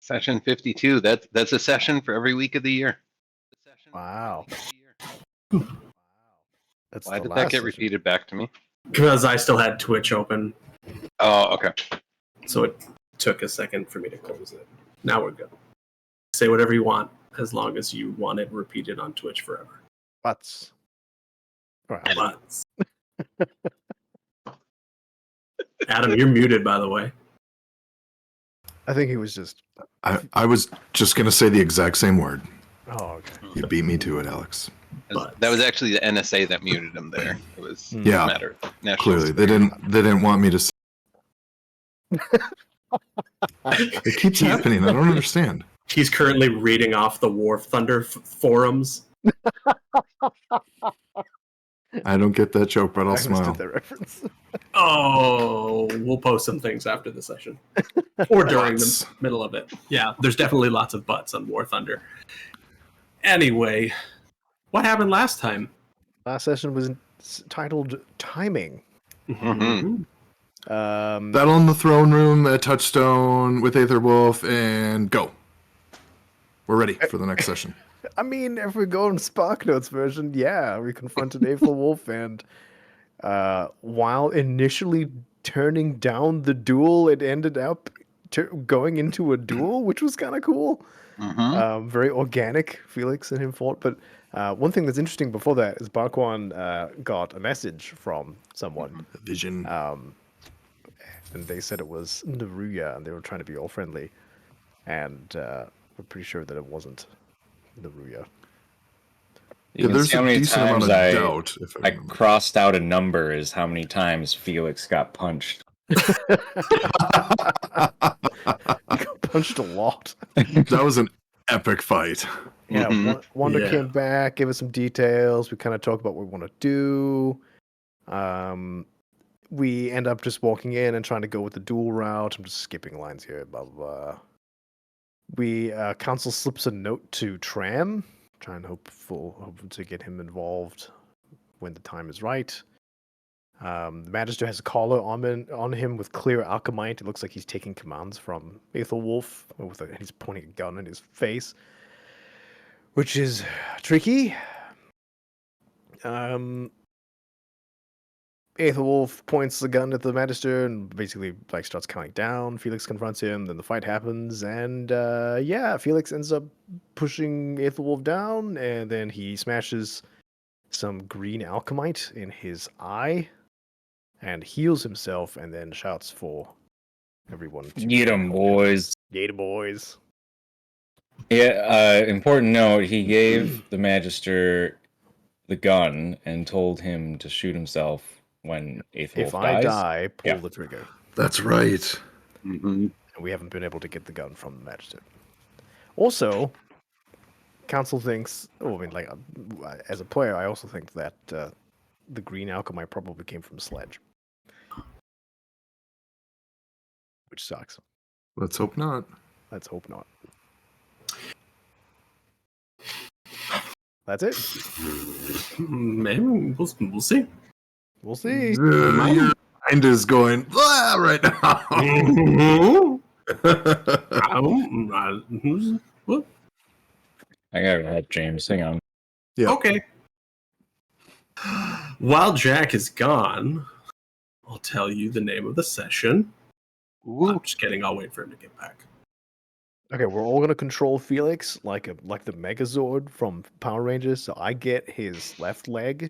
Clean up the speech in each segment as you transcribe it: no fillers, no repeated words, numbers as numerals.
Session 52. That's a session for every week of the year. Wow. That's Why the did that last get session. repeated back to me? Because I still had Twitch open, Oh, okay. so it took a second for me to close it. Now we're good. Say whatever you want, as long as you want it repeated on Twitch forever. Butts. Right, But Adam, you're muted, by the way. I think he was just. I was just going to say the exact same word. Oh, okay. You beat me to it, Alex. That was actually the NSA that muted him there. It was Yeah, a matter of national clearly they didn't want me to. It keeps happening. I don't understand. He's currently reading off the War Thunder forums. I don't get that joke, but I'll I smile. understood that reference. Oh, we'll post some things after the session. Or during the middle of it. Yeah, there's definitely lots of butts on War Thunder. Anyway, what happened last time? Last session was titled Timing. Mhm. Battle in the throne room at Touchstone with Aetherwolf, and go. We're ready for the next session. I mean, if we go in Spark Notes version, yeah, we confronted Aetherwolf, and while initially turning down the duel, it ended up going into a duel, which was kind of cool. Very organic. Felix and him fought, but one thing that's interesting before that is Barquan got a message from someone. A vision. And they said it was Naruya, and they were trying to be all friendly. And we're pretty sure that it wasn't Naruya. Yeah, You can there's see how a mey decent amount times of doubt. If I remember. crossed out a number as how many times Felix got punched. Got punched a lot. That was an epic fight. Yeah, Wanda Yeah. came back, gave us some details. We kind of talked about what we want to do. We end up just walking in and trying to go with the dual route. I'm just skipping lines here, blah, blah, blah. Council slips a note to Tram, trying to hope to get him involved when the time is right. The Magister has a collar on him with clear alchemite. It looks like he's taking commands from Aetherwolf, and he's pointing a gun in his face, which is tricky. Aetherwolf points the gun at the Magister and basically starts counting down. Felix confronts him, then the fight happens, and Felix ends up pushing Aetherwolf down, and then he smashes some green alchemite in his eye and heals himself, and then shouts for everyone to Get 'em, boys. Gator boys. Yeah, important note, he gave the Magister the gun and told him to shoot himself when Aetherwolf If I dies. die, pull Yeah. the trigger. That's right. Mm-hmm. And we haven't been able to get the gun from the Magister. Also, Council thinks, as a player, I also think that the green alchemite probably came from Sledge. Which sucks. Let's hope not. Let's hope not. That's it. Maybe we'll see. We'll see. Your mind is going right now. What? I gotta head, James. Hang on. Yeah. Okay. While Jack is gone, I'll tell you the name of the session. I'm just kidding. I'll wait for him to get back. Okay, we're all gonna control Felix like the Megazord from Power Rangers. So I get his left leg.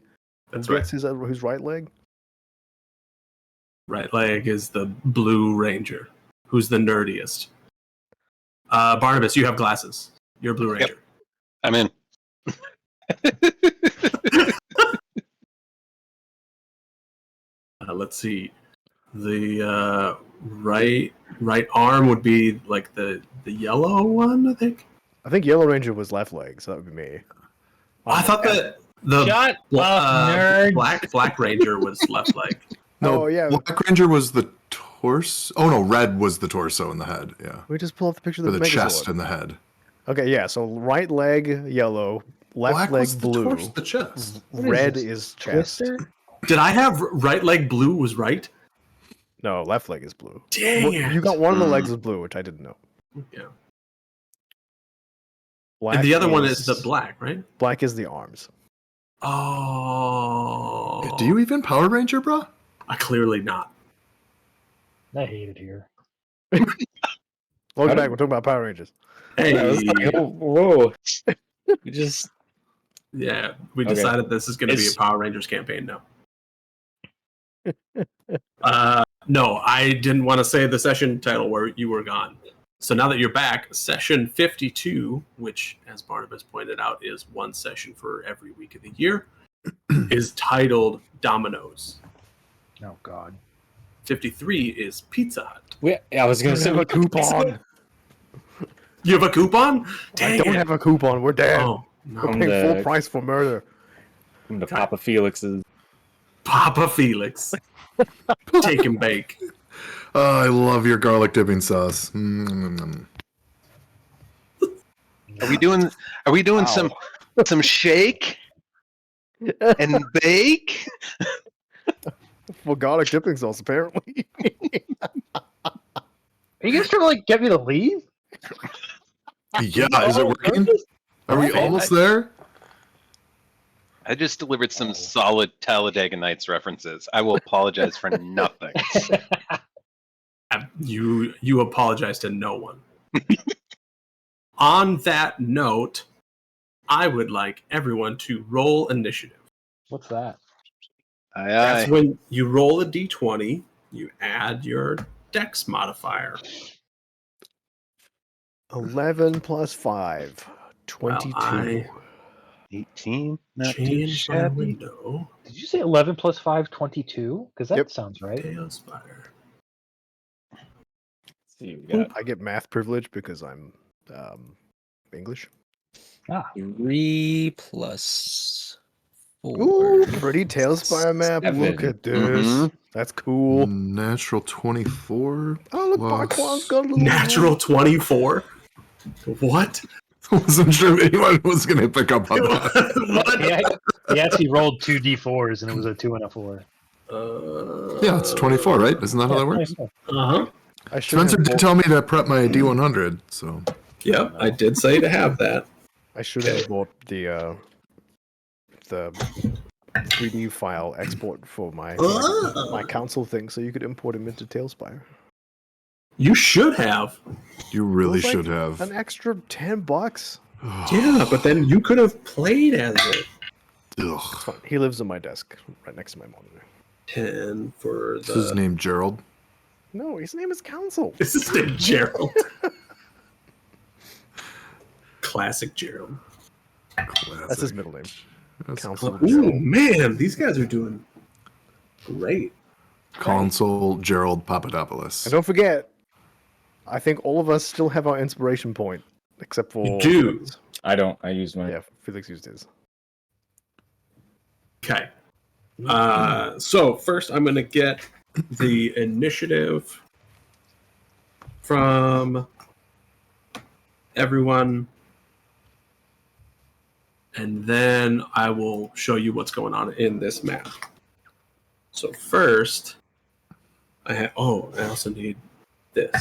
That's Who right. gets his right leg? Right leg is the Blue Ranger. Who's the nerdiest? Barnabas, you have glasses. You're a Blue Ranger. I'm in. Let's see. The right arm would be like the yellow one, I think. I think Yellow Ranger was left leg, so that would be me. I thought that the Shut up, nerd. Black Ranger was left leg. No, Oh, yeah. Black Ranger was the torso. Oh no, red was the torso and the head. Yeah, We just pull up the picture or of the the chest Megazord. and the head. Okay, yeah. So right leg yellow, left Black leg was the blue, torso, the chest. red is chest. Twister? Did I have right leg blue was right? No, left leg is blue. Dang Well, it. you got one of the legs is blue, which I didn't know. Yeah. Black And the other one is the black, right? Black is the arms. Oh. Do you even Power Ranger, bro? Clearly not. I hate it here. Welcome back. We're talking about Power Rangers. Hey. I was like, oh, whoa. We just Yeah, we Okay. decided this is going to be a It's- Power Rangers campaign now. No, I didn't want to say the session title where you were gone. So now that you're back, session 52, which, as Barnabas pointed out, is one session for every week of the year, is titled Dominoes. Oh God. 53 is Pizza Hut. I was gonna say a coupon. You have a coupon? I Dang don't it. have a coupon. We're dead. Oh, We're no. I'm paying full the- price for murder. from the Papa Felix's. Papa Felix. Take and bake. Oh, I love your garlic dipping sauce. Are we doing some shake and bake? For garlic dipping sauce, apparently. Are you guys trying to like get me to leave? Yeah, is it working? Are we almost there? I just delivered some solid Talladega Nights references. I will apologize for nothing. You apologize to no one. On that note, I would like everyone to roll initiative. What's that? Aye, That's aye. when you roll a d20, you add your dex modifier. 11 plus 5. 22. I 18. Not too change my shabby. window. Did you say 11 plus 5, 22? Because that Yep. sounds right. Tailspire. See, we got I get math privilege because I'm English. Ah, 3 plus 4. Ooh, pretty Tailspire map. Look 7. at this. Mhm. That's cool. Natural 24. Oh, look, plus- Barquan's got a little Natural 24? What? Wasn't sure if anyone was going to pick up on that. What? he actually rolled 2 d4s and it was a 2 and a 4. Yeah, it's 24, right? Isn't that how that works? Uh-huh. I should Spencer have did bought, tell me to prep my D100, so. Yep, I did say to have that. I should have bought the 3D file export for my council thing, so you could import him into Tailspire. You should have. You really It was like should have. An extra $10. Yeah, but then you could have played as it. Ugh. It's fine. He lives on my desk, right next to my monitor. 10 for What's his the... name, Gerald? No, his name is Council. This is the Gerald. Classic Gerald. That's his middle name. That's Council Ooh, Gerald. man, these guys are doing great. Consul Gerald Papadopoulos. And don't forget, I think all of us still have our inspiration point, except for You do. Felix. I don't. I used mine. Yeah, Felix used his. Okay. So first I'm going to get the initiative from everyone, and then I will show you what's going on in this map. So first, I also need this.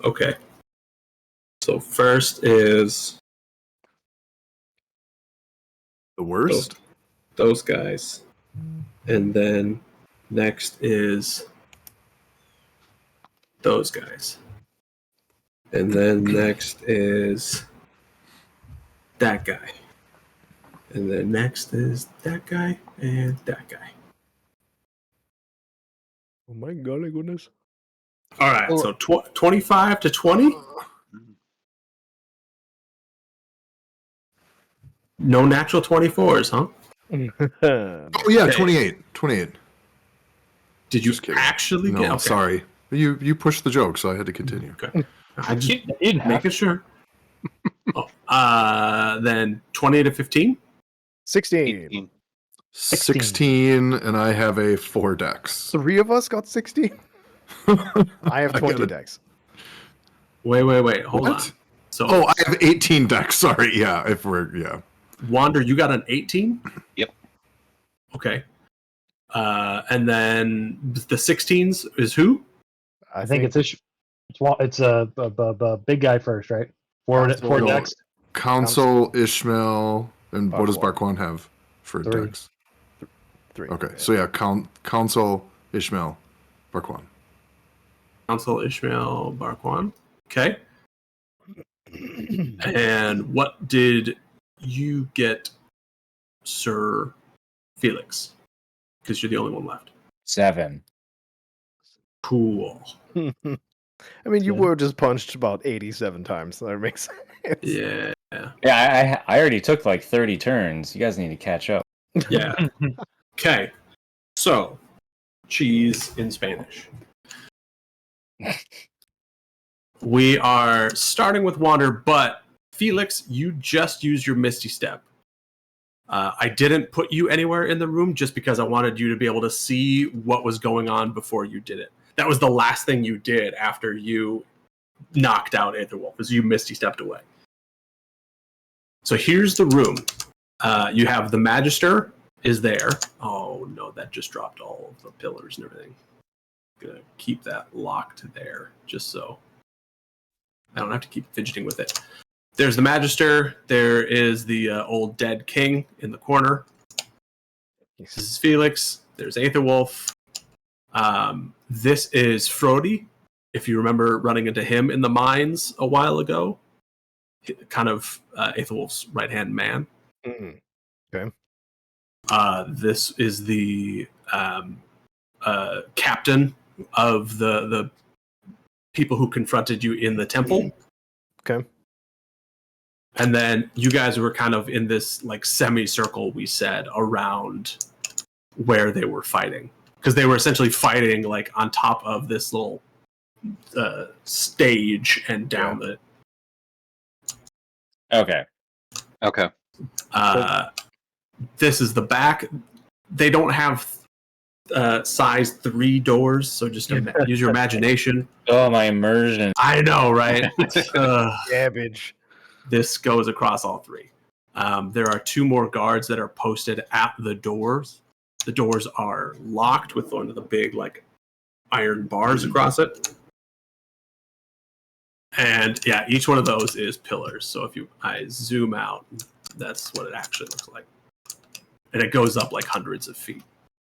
Okay. So first is The worst? those guys. And then next is those guys. And then next is that guy. And then next is that guy and that guy. Oh my goodness. All right, so 25 to 20. No natural 24s, huh? Oh, yeah, Okay. 28. 28. Did you Just kidding. actually No, get? Okay. sorry. You pushed the joke, so I had to continue. Okay. I'm just You didn't have making sure. Then 20 to 15. 16. 18. 16, and I have a 4 dex. 3 of us got 16. I have 20 gotta- decks. Wait. Hold What? on. So, Oh, I have 18 decks. Sorry. Yeah, yeah. Wander, you got an 18? Yep. Okay. And then the 16s is who? I I think it's It's a big guy first, right? Forward No. next. Council, Ishmael, and what does Barquan. Barquan have for 3. dex? 3. Okay, so yeah, Council, Ishmael, Barquan. Council Ishmael Barquan. Okay. And what did you get, Sir Felix? Because you're the only one left. 7. Cool. I mean, you were just punched about 87 times, so that makes sense. Yeah. Yeah, I already took like 30 turns. You guys need to catch up. Yeah. Okay. So, cheese in Spanish. We are starting with Wander, but Felix, you just used your Misty Step. I didn't put you anywhere in the room just because I wanted you to be able to see what was going on before you did it. That was the last thing you did after you knocked out Aetherwolf, is you Misty Stepped away. So here's the room. You have the Magister is there. Oh no, that just dropped all of the pillars and everything. Gonna keep that locked there, just so I don't have to keep fidgeting with it. There's the Magister. There is the old dead king in the corner. This is Felix. There's Aetherwolf. This is Frody. If you remember running into him in the mines a while ago, kind of Aetherwolf's right-hand man. Okay. This is the captain of the people who confronted you in the temple. Okay. And then you guys were kind of in this like semicircle, we said, around where they were fighting. Because they were essentially fighting like on top of this little stage and down the... Okay. Okay. This is the back. They don't have size 3 doors, so just use your imagination. Oh, my immersion. I know, right? Cabbage. This goes across all 3. There are 2 more guards that are posted at the doors. The doors are locked with one of the big, like, iron bars across it. And yeah, each one of those is pillars. So if I zoom out, that's what it actually looks like. And it goes up like hundreds of feet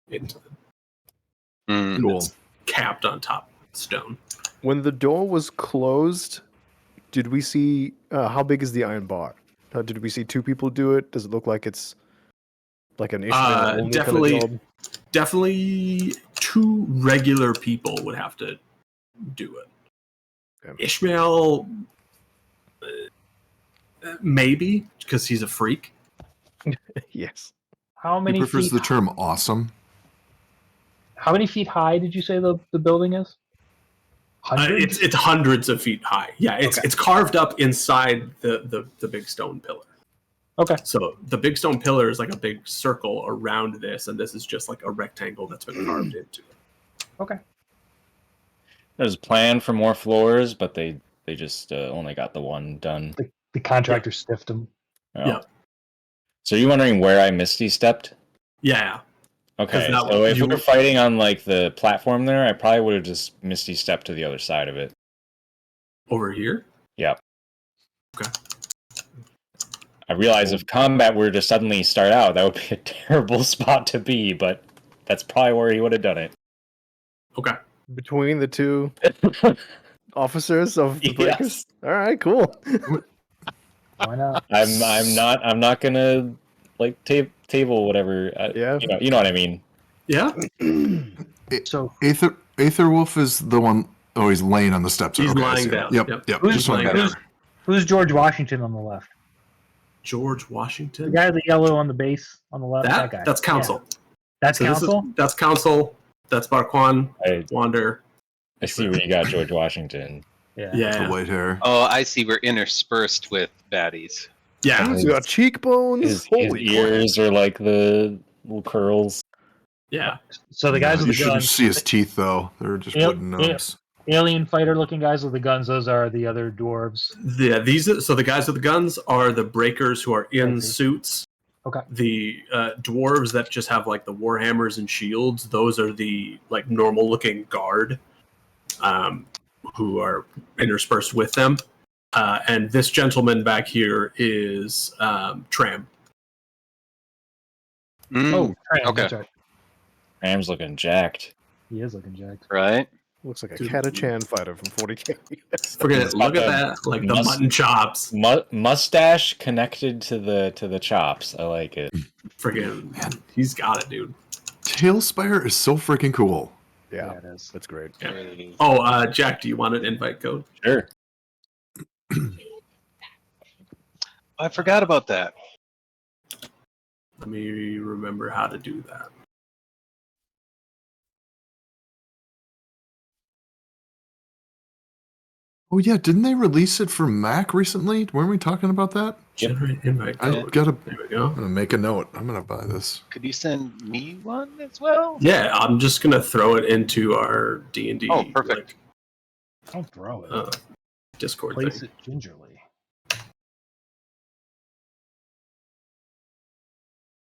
into the Cool. it's capped on top of stone. When the door was closed, did we see how big is the iron bar? Did we see 2 people do it? Does it look like it's like an Ishmael only definitely, kind of job? Definitely 2 regular people would have to do it. Okay. Ishmael, maybe because he's a freak. Yes. How He many prefers feet? the term awesome. How many feet high did you say the building is? Hundreds? It's hundreds of feet high. Yeah, it's carved up inside the big stone pillar. Okay. So the big stone pillar is like a big circle around this, and this is just like a rectangle that's been carved into it. Okay. There's a plan for more floors, but they just only got the one done. The contractor stiffed him. Oh. Yeah. So you're wondering where I Misty stepped? Yeah. Okay, 'Cause that so was- if we were fighting on like the platform there, I probably would have just Misty stepped to the other side of it. Over here? Yep. Okay. I realize if combat were to suddenly start out, that would be a terrible spot to be, but that's probably where he would have done it. Okay. Between the 2 officers of the Breakers? Yes. All right, cool. Why not? I'm not gonna like table whatever. Yeah. You know what I mean. Yeah. So Aetherwolf is the one. Oh, he's laying on the steps. He's Okay, I lying see. down. Yep. Yep. Yep. Who's Just wanted to lying make down? sure. who's George Washington on the left? George The Washington? guy with the yellow on the base on the left. That guy. That's council. Yeah. That's So this council. that's council. That's Barquan, I Wander. see where you got George Washington. Yeah. The Yeah. white hair. Oh, I see. We're interspersed with baddies. Yeah. He's got cheekbones. His Holy crap. ears are like the little curls. Yeah. So the guys You with the should guns, see his teeth, though. They're just Yep, wooden yep. nubs. alien fighter looking guys with the guns, those are the other dwarves. Yeah, so the guys with the guns are the breakers who are in Okay. suits. Okay. The dwarves that just have like the warhammers and shields, those are the like normal looking guard, who are interspersed with them. And this gentleman back here is Tram. Oh, Tram, okay. that's right. Ram's looking jacked. He is looking jacked. Right. Looks like a Dude. Catachan fighter from 40k. Forget It's it. Look got at the that, like the must- mutton chops. Mustache connected to the chops. I like it. Friggin', Man. he's got it, dude. Tailspire is so freaking cool. Yeah, it is. that's great. Yeah. Really. Oh, Jack, do you want an invite code? Sure. I forgot about that. Let me remember how to do that. Oh yeah, didn't they release it for Mac recently? Weren't we talking about that? Generate invite I code. gotta. There we go. I'm gonna make a note. I'm gonna buy this. Could you send me one as well? Yeah, I'm just gonna throw it into our D&D. Oh, perfect. Don't throw it. Discord Place thing. it gingerly.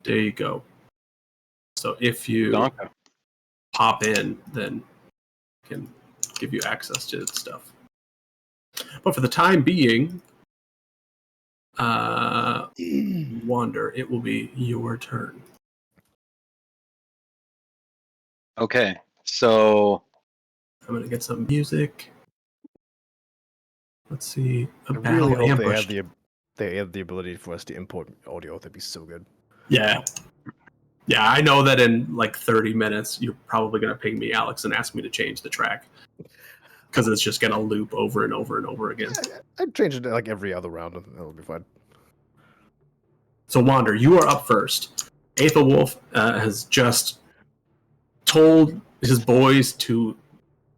There you go. So if you Donka. pop in, then I can give you access to stuff. But for the time being, Wander, it will be your turn. Okay. So I'm gonna get some music. Let's see. A I really battle hope ambush. they have the ability for us to import audio. That'd be so good. Yeah. Yeah, I know that in like 30 minutes, you're probably going to ping me, Alex, and ask me to change the track. Because it's just going to loop over and over and over again. I'd change it to like every other round, and that'll be fine. So, Wander, you are up first. Aethelwolf has just told his boys to,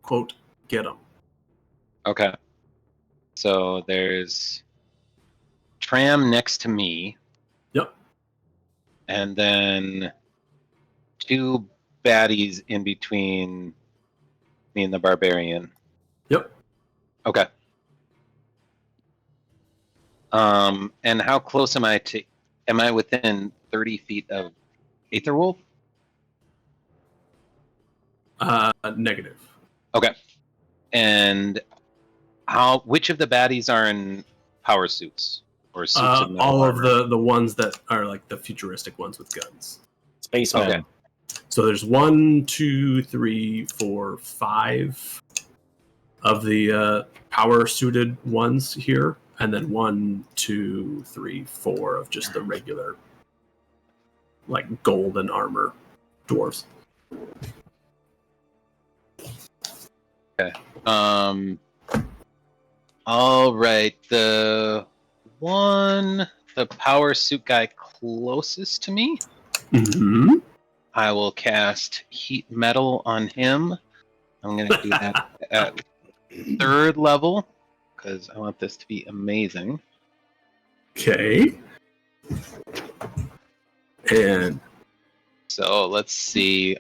quote, get him. Okay. So there's Tram next to me. Yep. And then 2 baddies in between me and the barbarian. Yep. Okay. And how close am I to? Am I within 30 feet of Aetherwolf? Negative. Okay. And which of the baddies are in power suits or suits of metal All of armor? the ones that are like the futuristic ones with guns. Spaceman. Okay. So there's 1, 2, 3, 4, 5 of the power suited ones here, and then 1, 2, 3, 4 of just the regular, like golden armor dwarves. All right. The power suit guy closest to me, Mm-hmm. I will cast heat metal on him. I'm going to do that at 3rd level because I want this to be amazing. Okay. And So let's see.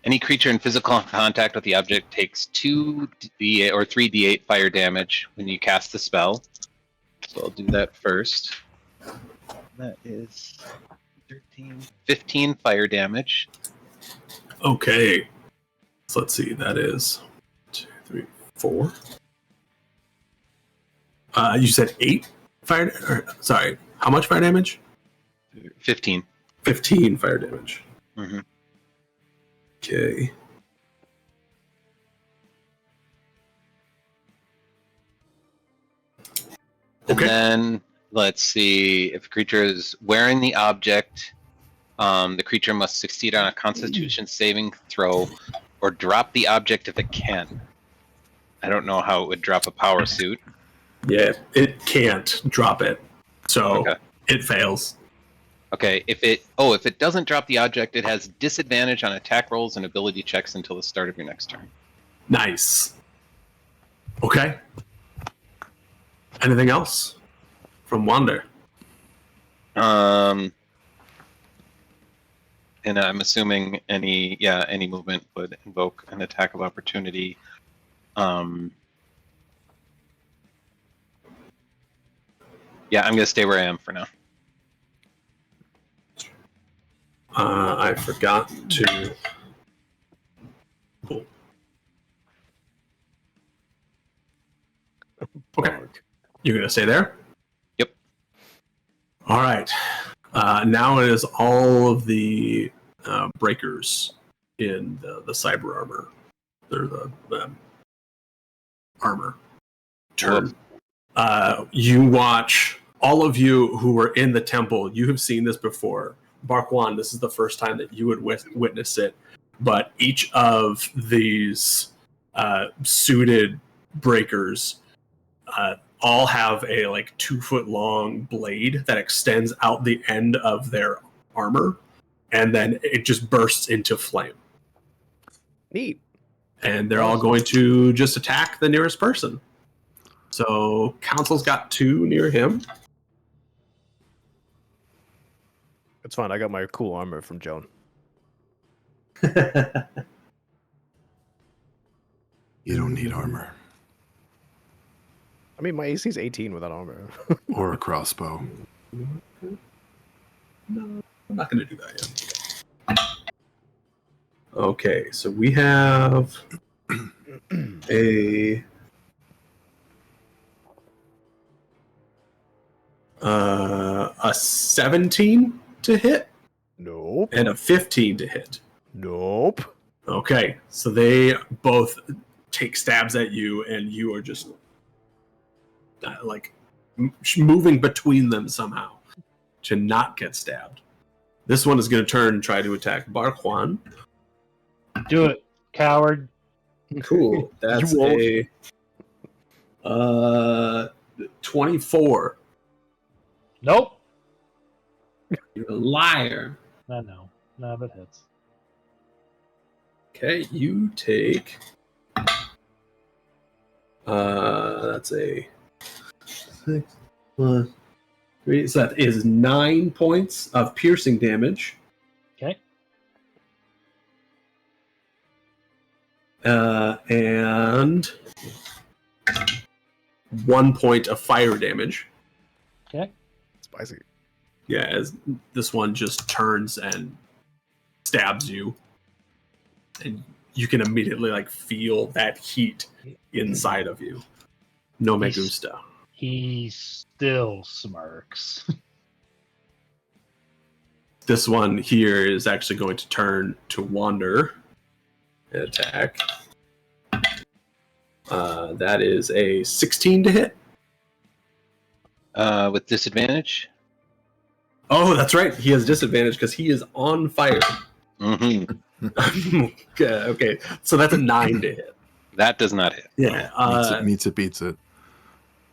Any creature in physical contact with the object takes 2d8 or 3d8 fire damage when you cast the spell. So I'll do that first. That is 15 fire damage. okay. So let's see. That is 2, 3, 4. You said 8 fire. Sorry. How much fire damage? 15. 15 fire damage. Mm-hmm. Okay. And Okay. then let's see. If a creature is wearing the object, the creature must succeed on a Constitution saving throw or drop the object if it can. I don't know how it would drop a power suit. Yeah, it can't drop it, so Okay. it fails. Okay, if it doesn't drop the object, it has disadvantage on attack rolls and ability checks until the start of your next turn. Nice. Okay. Anything else from Wander? And I'm assuming any movement would invoke an attack of opportunity. Yeah, I'm gonna stay where I am for now. I forgot to. Cool. You're going to stay there? Yep. All right. Now it is all of the breakers in the cyber armor. They're the armor turn. You watch, all of you who were in the temple, you have seen this before. Barkwan, this is the first time that you would witness it. But each of these suited breakers all have a 2-foot long blade that extends out the end of their armor, and then it just bursts into flame. Neat. And they're all going to just attack the nearest person. So Council's got 2 near him. It's fine. I got my cool armor from Joan. You don't need armor. I mean, my AC is 18 without armor. Or a crossbow. No, I'm not going to do that yet. Okay, so we have a 17 to hit Nope. and a 15 to hit. Nope. Okay, so they both take stabs at you, and you are just moving between them somehow to not get stabbed. This one is going to turn and try to attack Barkwan. Do it, coward. Cool. That's You a 24. Nope. You're a liar. No, that hits. Okay, you take. That's a 6 plus 3. So that is 9 points of piercing damage. Okay. And 1 point of fire damage. Okay. Spicy. Yeah, as this one just turns and stabs you, and you can immediately feel that heat inside of you. No me gusta. He still smirks. This one here is actually going to turn to Wander and attack. That is a 16 to hit. With disadvantage. Oh, that's right. He has disadvantage because he is on fire. Mm-hmm. Okay, so that's a 9 to hit. That does not hit. Yeah. Meets it, beats it.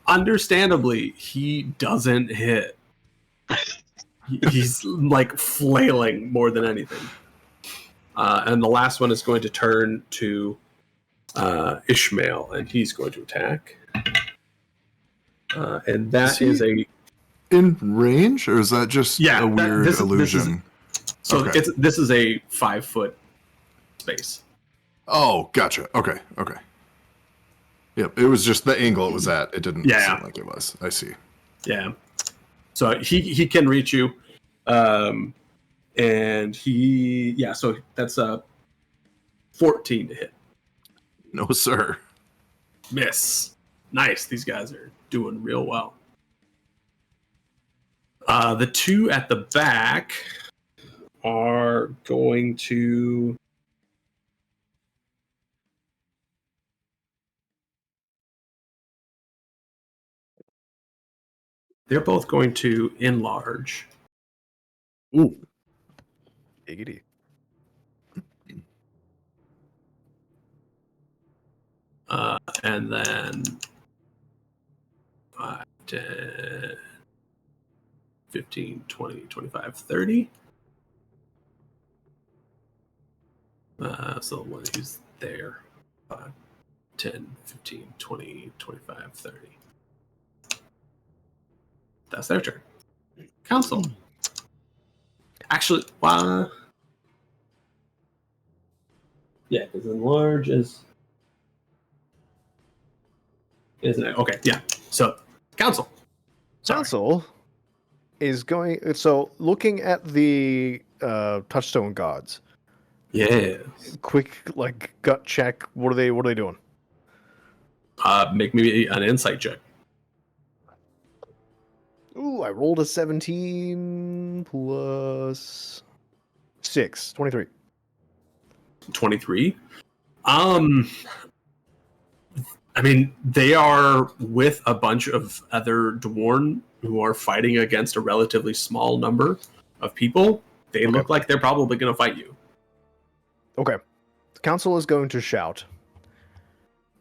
Understandably, he doesn't hit. He's flailing more than anything. And the last one is going to turn to Ishmael, and he's going to attack. And that is a in range, or is that just a weird illusion? This is a 5-foot space. Oh, gotcha. Okay. Yep, it was just the angle it was at. It didn't seem like it was. I see. Yeah. So he can reach you, and so that's a 14 to hit. No, sir. Miss. Nice. These guys are doing real well. The 2 at the back are going to. They're both going to enlarge. Ooh. Giggity. And then 5, 10, 15, 20, 25, 30. So the one who's there. 5, 10, 15, 20, 25, 30. That's their turn. Council. Actually, yeah, because enlarge is. Isn't it? Okay, yeah. So, Council. Council is going. So, looking at the touchstone gods. Yeah. Quick, gut check. What are they doing? Make me an insight check. Ooh, I rolled a 17 plus 6, 23. 23. I mean, they are with a bunch of other Dwarn who are fighting against a relatively small number of people. They look like they're probably going to fight you. Okay. The council is going to shout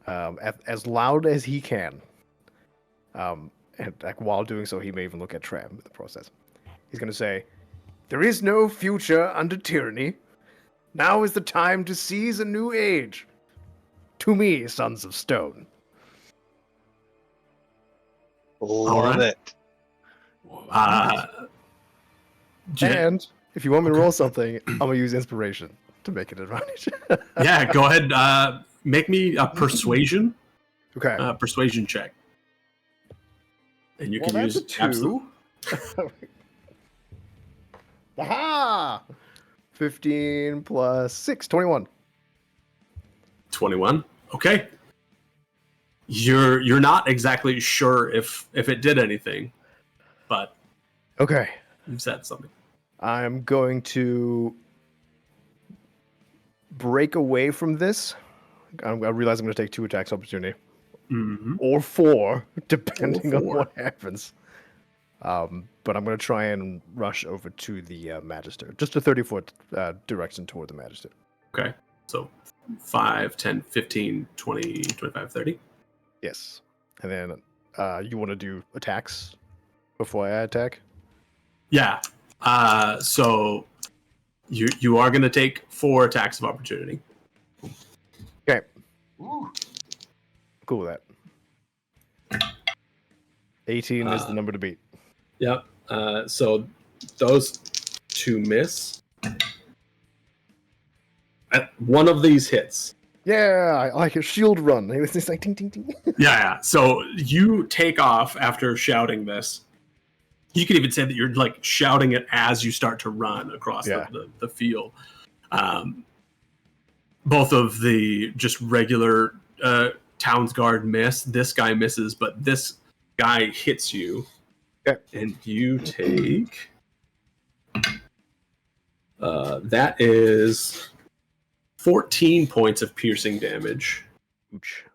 as loud as he can. And like, while doing so, he may even look at Tram in the process. He's going to say, "There is no future under tyranny. Now is the time to seize a new age. To me, sons of stone." Love it. Jen- And if you want me to roll something, I'm going to use inspiration to make an advantage. yeah, go ahead. Make me a persuasion check. And you can that's use a 2. Aha! 15 plus 6, 21. 21. Okay. You're not exactly sure if it did anything, but Okay. you've said something. I'm going to break away from this. I realize I'm going to take 2 attacks opportunity. Mm-hmm. Or 4, depending Or on 4. what happens. But I'm going to try and rush over to the Magister. Just a 30-foot direction toward the Magister. Okay. So 5, 10, 15, 20, 25, 30. Yes. And then you want to do attacks before I attack? Yeah. So you are going to take 4 attacks of opportunity. Okay. Cool with that. 18 is the number to beat. Yep. So those 2 miss. One of these hits. Yeah, I like a shield run. It's like ting ting ting. Yeah. So you take off after shouting this. You could even say that you're like shouting it as you start to run across the field. Both of the just regular Town's Guard miss. This guy misses, but this guy hits you. Okay. And you take... that is 14 points of piercing damage. Ouch.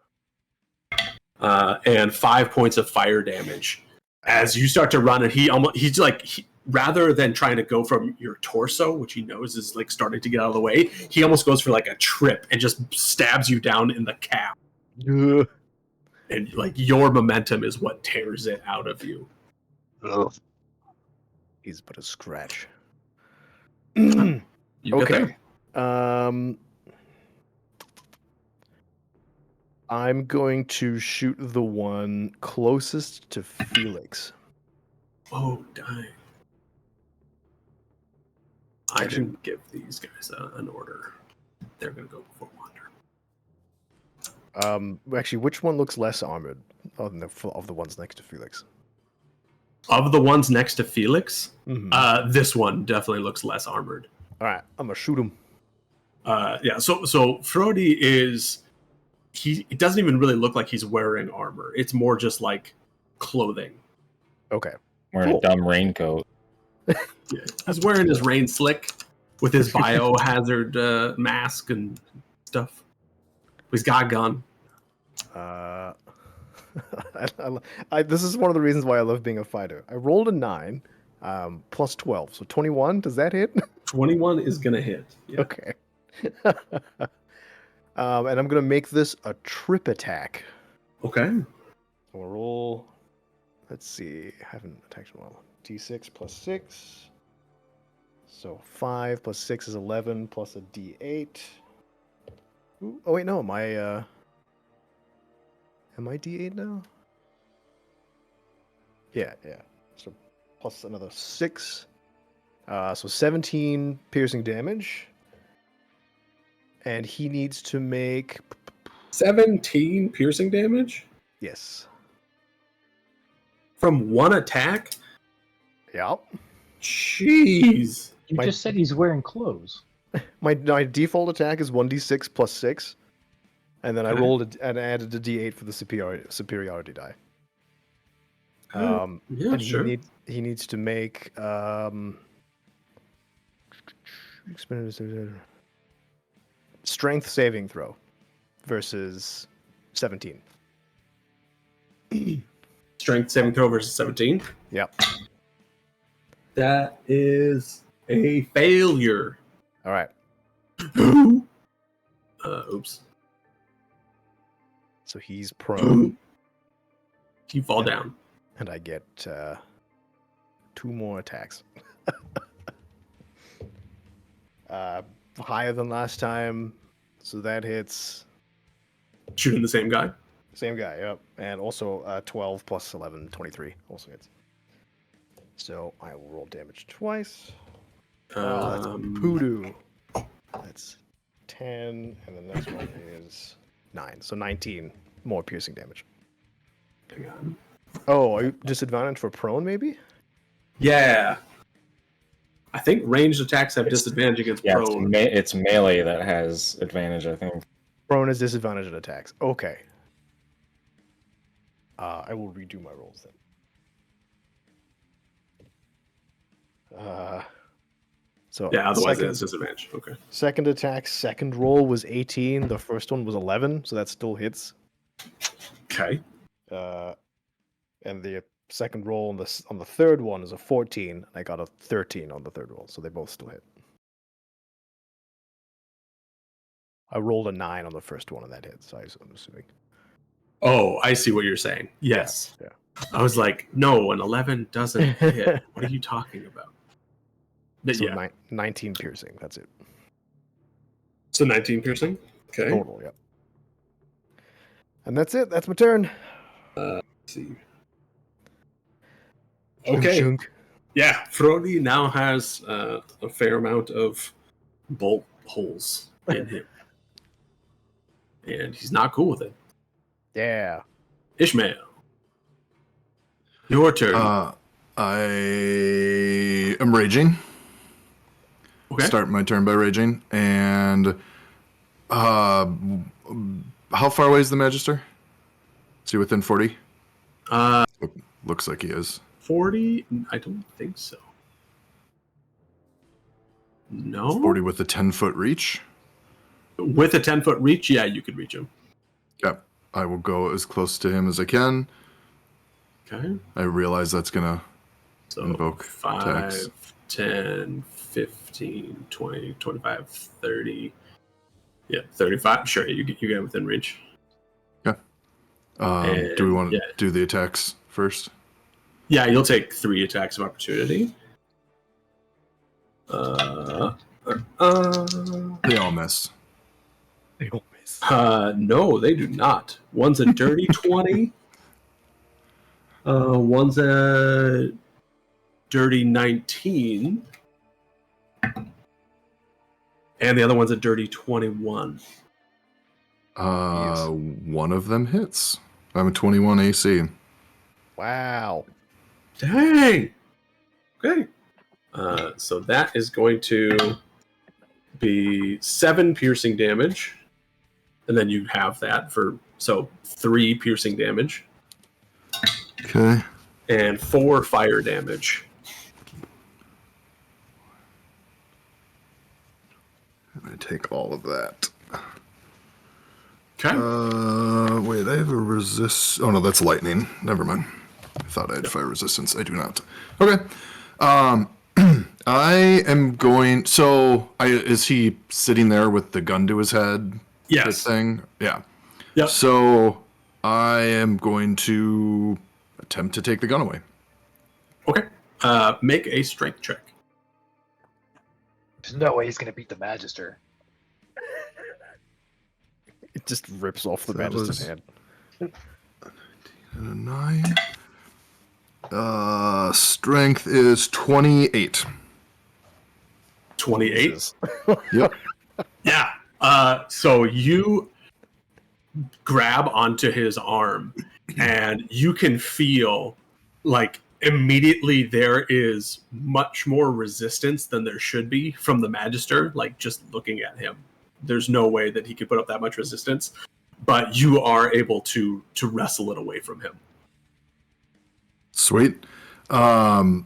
And 5 points of fire damage. As you start to run, and he's like, rather than trying to go from your torso, which he knows is like starting to get out of the way, he almost goes for like a trip and just stabs you down in the calf. And like your momentum is what tears it out of you. Ugh. He's but a scratch. You get Okay. there? I'm going to shoot the one closest to Felix. Oh, dang. I didn't give these guys an order. They're going to go before Wander. Actually, which one looks less armored of the ones next to Felix? Of the ones next to Felix, Mhm. this one definitely looks less armored. All right, I'm gonna shoot him. Yeah, so Frody is... It doesn't even really look like he's wearing armor. It's more just like clothing. Okay. Wearing a dumb raincoat. Yeah. He's wearing his rain slick with his biohazard mask and stuff. He's got a gun. This is one of the reasons why I love being a fighter. I rolled a 9, plus 12, so 21. Does that hit? 21 is going to hit. Yeah. Okay. And I'm gonna make this a trip attack. Okay. We'll roll. Let's see. I haven't attacked in a while. D6 plus 6. So 5 plus 6 is 11 plus a D8. Ooh, oh wait, no. Am I D8 now? Yeah. So plus another 6. So 17 piercing damage. And he needs to make 17 piercing damage yes. from one attack? Yep. Jeez. You just said he's wearing clothes. My default attack is 1d6 plus 6. And then I Okay. rolled and added a d8 for the superiority die. Yeah, and sure. he needs to make strength saving throw versus 17. Strength saving throw versus 17. Yep. That is a failure. All right. Oops. So he's prone, You fall down. and I get 2 more attacks. Higher than last time, so that hits. Shooting the same guy. Same guy, yep. And also 12 plus 11, 23 also hits. So I will roll damage twice. Oh, that's poodoo. That's 10, and the next one is 9. So 19 more piercing damage. Hang on. Oh, are you disadvantage for prone, maybe? Yeah. I think ranged attacks have disadvantage against Yeah, prone. it's melee that has advantage, I think. Prone is disadvantage at attacks. Okay. I will redo my rolls then. So Yeah, otherwise it second, has disadvantage. Okay. second attack, second roll was 18. The first one was 11, so that still hits. Okay. And the second roll on the third one is a 14. I got a 13 on the third roll, so they both still hit. I rolled a 9 on the first one, and that hit. So I'm assuming. Oh, I see what you're saying. Yes. Yeah. I was like, no, an 11 doesn't hit. What are you talking about? But So yeah. 19 piercing. That's it. So 19 piercing. Okay. Total. Yep. And that's it. That's my turn. Let's see. Okay. Chunk. Yeah, Frody now has a fair amount of bolt holes in him. And he's not cool with it. Yeah. Ishmael. Your turn. I am raging. Okay. Start my turn by raging. And how far away is the Magister? Is he within 40? Looks like he is. 40? I don't think so. No? 40 with a 10-foot reach. With a 10-foot reach, yeah, you could reach him. Yep. I will go as close to him as I can. Okay. I realize that's going to So invoke 5, attacks. 10, 15, 20, 25, 30. Yeah, 35. Sure, you get within reach. Yeah. Do we want to do the attacks first? Yeah, you'll take 3 attacks of opportunity. They all miss. They all miss. No, they do not. One's a dirty 20. One's a dirty 19. And the other one's a dirty 21. One of them hits. I'm a 21 AC. Wow. Dang! Okay. So that is going to be 7 piercing damage. And then you have that for, 3 piercing damage. Okay. And 4 fire damage. I take all of that. Okay. Wait, I have a resist. Oh no, that's lightning. Never mind. I thought I had fire resistance. I do not. Okay. I am going. So, is he sitting there with the gun to his head? Yes. This thing. Yeah. Yep. So I am going to attempt to take the gun away. Okay. Make a strength check. There's no way he's gonna beat the Magister. It just rips off the That Magister's was- hand. And a 9. Strength is 28. 28. Jesus. Yep. Yeah. So you grab onto his arm and you can feel like immediately there is much more resistance than there should be from the Magister, like just looking at him. There's no way that he could put up that much resistance, but you are able to wrestle it away from him. Sweet. So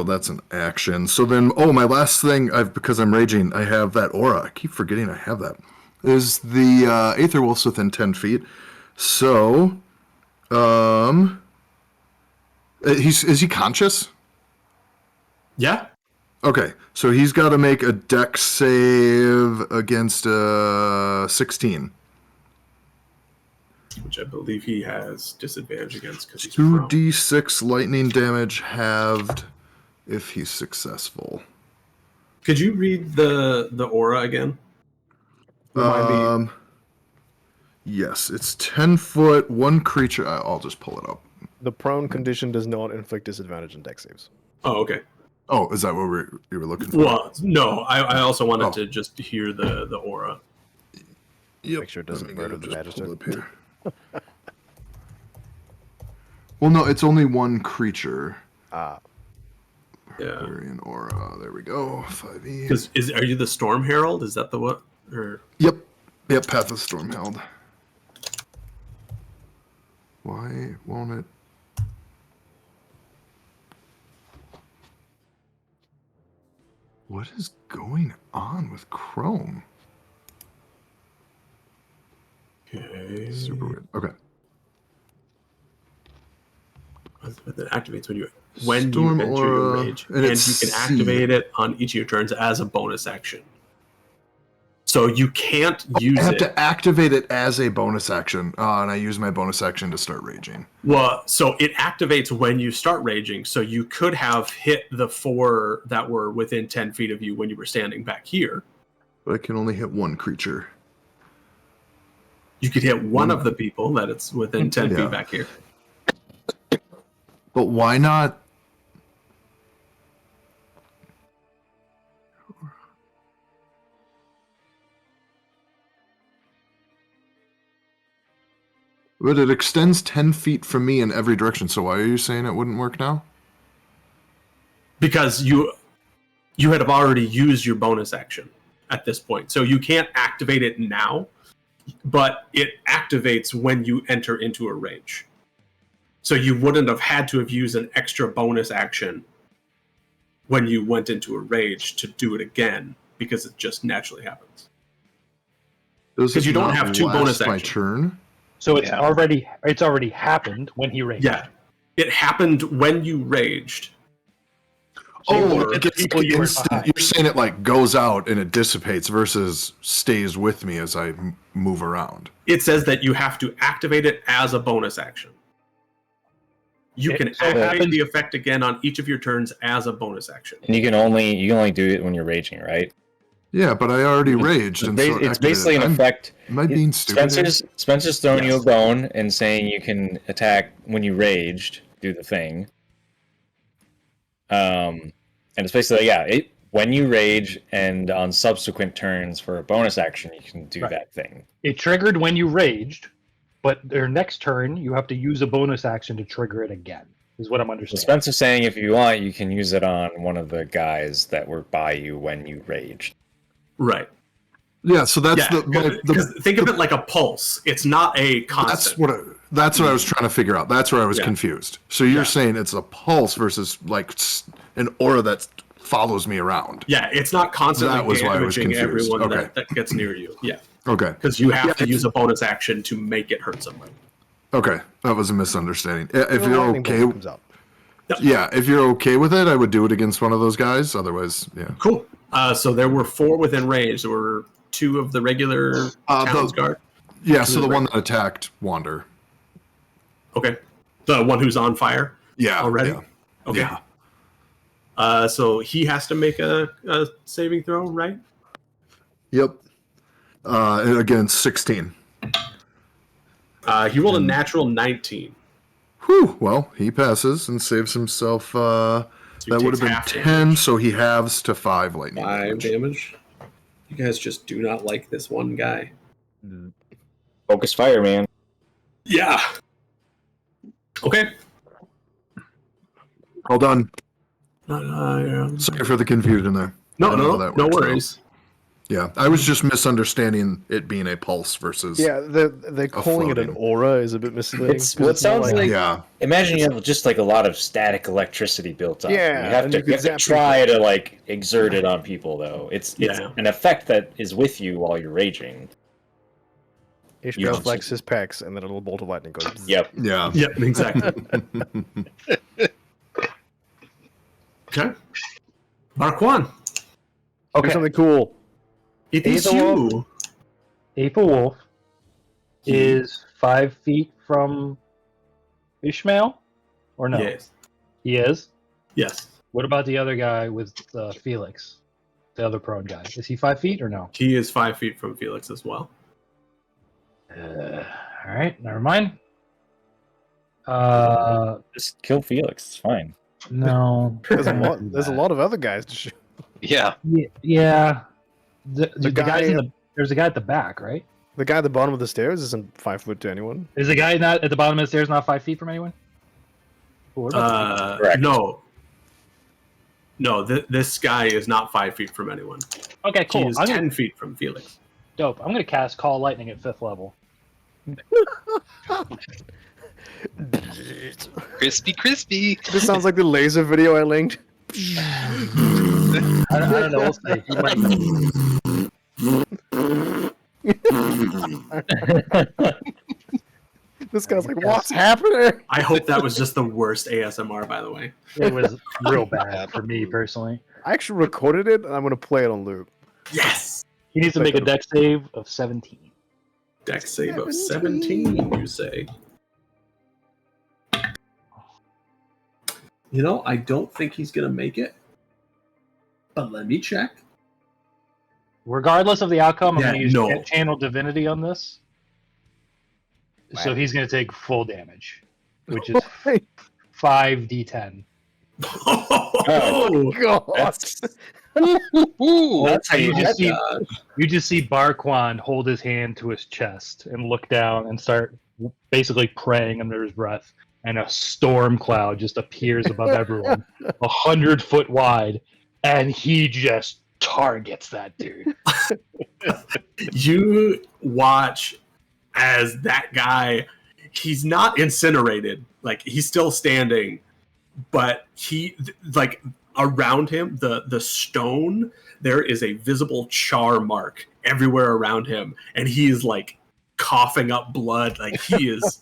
that's an action. So then, my last thing, because I'm raging, I have that aura. I keep forgetting I have that. Is the Aether Wolf's within 10 feet. So, is he conscious? Yeah. Okay, so he's got to make a dex save against 16. Which I believe he has disadvantage against because he's prone. 2d6 lightning damage halved if he's successful. Could you read the aura again? Remind me. Yes, it's 10 foot, one creature. I'll just pull it up. The prone condition does not inflict disadvantage on dex saves. Oh, okay. Oh, is that what you were looking for? Well, no, I also wanted to just hear the aura. Yep. Make sure it doesn't murder the magister. Well, no, it's only one creature. Ah. Yeah. Barbarian aura. There we go. 5e. Because are you the Storm Herald? Is that the what? Or Yep, Path of Stormheld. Why won't it? What is going on with Chrome? okay. Super weird. Okay. That activates when you Storm enter aura, your rage, and and you it's can C. activate it on each of your turns as a bonus action. So you can't use I have it. to activate it as a bonus action, and I use my bonus action to start raging. Well, so it activates when you start raging. So you could have hit the 4 that were within 10 feet of you when you were standing back here. But I can only hit one creature. You could hit one of the people that it's within 10 Yeah. feet back here. But why not? But it extends 10 feet from me in every direction, so why are you saying it wouldn't work now? Because you had already used your bonus action at this point. So you can't activate it now, but it activates when you enter into a rage. So you wouldn't have had to have used an extra bonus action when you went into a rage to do it again, because it just naturally happens. Because you don't have two bonus my actions. turn. So it's already happened when he raged. Yeah. It happened when you raged. Oh, Or it gets people you were instant. behind. You're saying it like goes out and it dissipates versus stays with me as I move around. It says that you have to activate it as a bonus action. You can So activate happens- the effect again on each of your turns as a bonus action. And you can only do it when you're raging, right? Yeah, but I already raged, and so it It's basically an activated. effect. Am I being stupid? here? Spencer's throwing you a Yes. bone and saying you can attack when you raged, do the thing. And it's basically when you rage and on subsequent turns for a bonus action you can do Right. that thing. It triggered when you raged, but their next turn you have to use a bonus action to trigger it again. Is what I'm So understanding. Spencer's saying if you want, you can use it on one of the guys that were by you when you raged. Right. Yeah, so that's Yeah. Because think of it like a pulse. It's not a constant. That's what I was trying to figure out. That's where I was Yeah. confused. So you're Yeah. saying it's a pulse versus like an aura that follows me around. Yeah, it's not constantly That was why I was damaging confused. everyone Okay. that gets near you. Yeah. Okay. Because you have to it's- use a bonus action to make it hurt somebody. Okay, that was a misunderstanding. If The you're lightning okay, bolt comes out. yeah, if you're okay with it, I would do it against one of those guys. Otherwise, yeah. Cool. So there were 4 within range. There were 2 of the regular Talon's Guard. Yeah, so the one that attacked Wander. Okay. The one who's on fire Yeah. already? Yeah. Okay. Yeah. So he has to make a saving throw, right? Yep. And again, 16. He rolled a natural 19. Whew. Well, he passes and saves himself. So he That would takes have been half 10, damage. so he halves to 5 lightning 5 damage. damage. You guys just do not like this one guy. Focus fire, man. Yeah. Okay. Hold on. Yeah. Sorry for the confusion there. I No, don't know no, how that no works, though. worries. Yeah, I was just misunderstanding it being a pulse versus. Yeah, they're calling it an floating. aura is a bit misleading. It's 'cause well, it more sounds like Yeah, imagine you have just like a lot of static electricity built up. Yeah, you have and to, you could you have to zap try to like exert it on people though. It's Yeah. an effect that is with you while you're raging. Ishmael Yeah. flexes his pecs, and then a little bolt of lightning goes. bzzz. Yep. yeah. Yep, exactly. Okay. Marquand, Do something cool. it is Hazel. you. Ape Wolf is 5 feet from Ishmael, or no? Yes. He is. Yes. What about the other guy with Felix? The other prone guy. Is he 5 feet or no? He is 5 feet from Felix as well. All right, never mind. Just kill Felix. It's fine. No. There's a lot of other guys to shoot. Yeah. Yeah. The guy- guy's in the. There's a guy at the back, right? The guy at the bottom of the stairs isn't 5 foot to anyone. Is the guy not at the bottom of the stairs not 5 feet from anyone? What about Correct. No, this guy is not 5 feet from anyone. okay, He cool. is I'm 10 gonna, feet from Felix. dope. I'm gonna cast Call Lightning at 5th level. Crispy, crispy. This sounds like the laser video I linked. I don't know. We'll see. He might- This guy's like, what's happening? I hope that was just the worst ASMR, by the way. It was real bad for me personally. I actually recorded it, and I'm gonna play it on loop. Yes! He needs to make a deck save of 17. Deck save of 17, you say. You know, I don't think he's going to make it. But let me check. Regardless of the outcome, I'm Yeah, going to use no. Channel Divinity on this. So Wow. he's going to take full damage, which is 5d10. Oh, God. That's Ooh, that's how you You get you just see Barquan hold his hand to his chest and look down and start basically praying under his breath. And a storm cloud just appears above everyone, 100 foot wide, and he just targets that dude. you watch as that guy, he's not incinerated. Like, he's still standing, but he, like, around him, the stone, there is a visible char mark everywhere around him, and he is, like, coughing up blood. Like, he is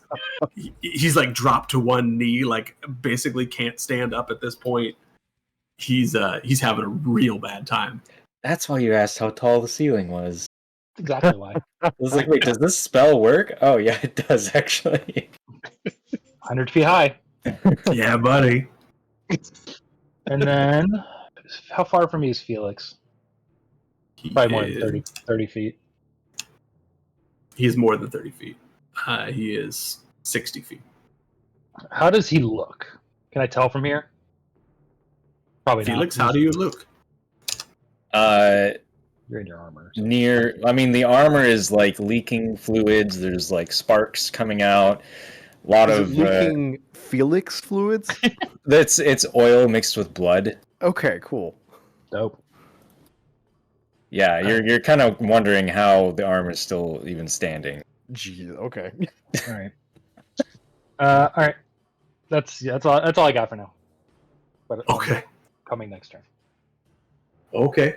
he's like dropped to one knee, like basically can't stand up at this point. He's having a real bad time. That's why you asked how tall the ceiling was. That's exactly why. I was like, wait, does this spell work? Oh yeah, it does actually. 100 feet high. Yeah, buddy. And then, how far from me is Felix? Probably more than 30 feet. He's more than 30 feet. He is 60 feet. How does he look? Can I tell from here? Probably Felix, not. how do you look? You're in your armor. so- Near, I mean, the armor is like leaking fluids. There's like sparks coming out. A lot Is it of leaking Felix fluids? it's oil mixed with blood. Okay, cool. Dope. Yeah, you're kind of wondering how the armor is still even standing. Jeez, okay. All right. All right. That's all I got for now. But Okay. coming next turn. Okay.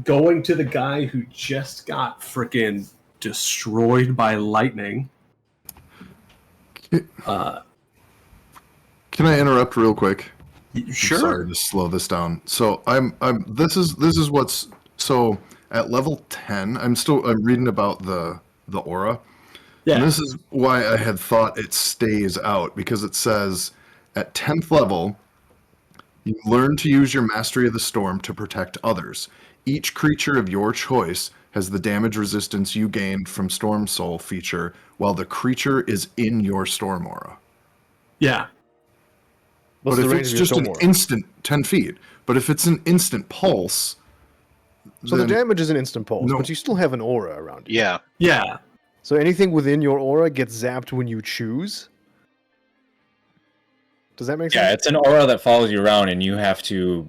Going to the guy who just got freaking destroyed by lightning. Can I interrupt real quick? Sure. Sorry to slow this down. So this is what's so at level 10. I'm reading about the aura. Yeah. And this is why I had thought it stays out, because it says at 10th level you learn to use your mastery of the storm to protect others. Each creature of your choice has the damage resistance you gained from Storm Soul feature while the creature is in your storm aura. Yeah. What's But the if range it's of your just an storm aura? instant 10 feet, but if it's an instant pulse, So the then damage is an instant pulse, No. but you still have an aura around you. yeah. Yeah. So anything within your aura gets zapped when you choose? Does that make Yeah, sense? it's an aura that follows you around, and you have to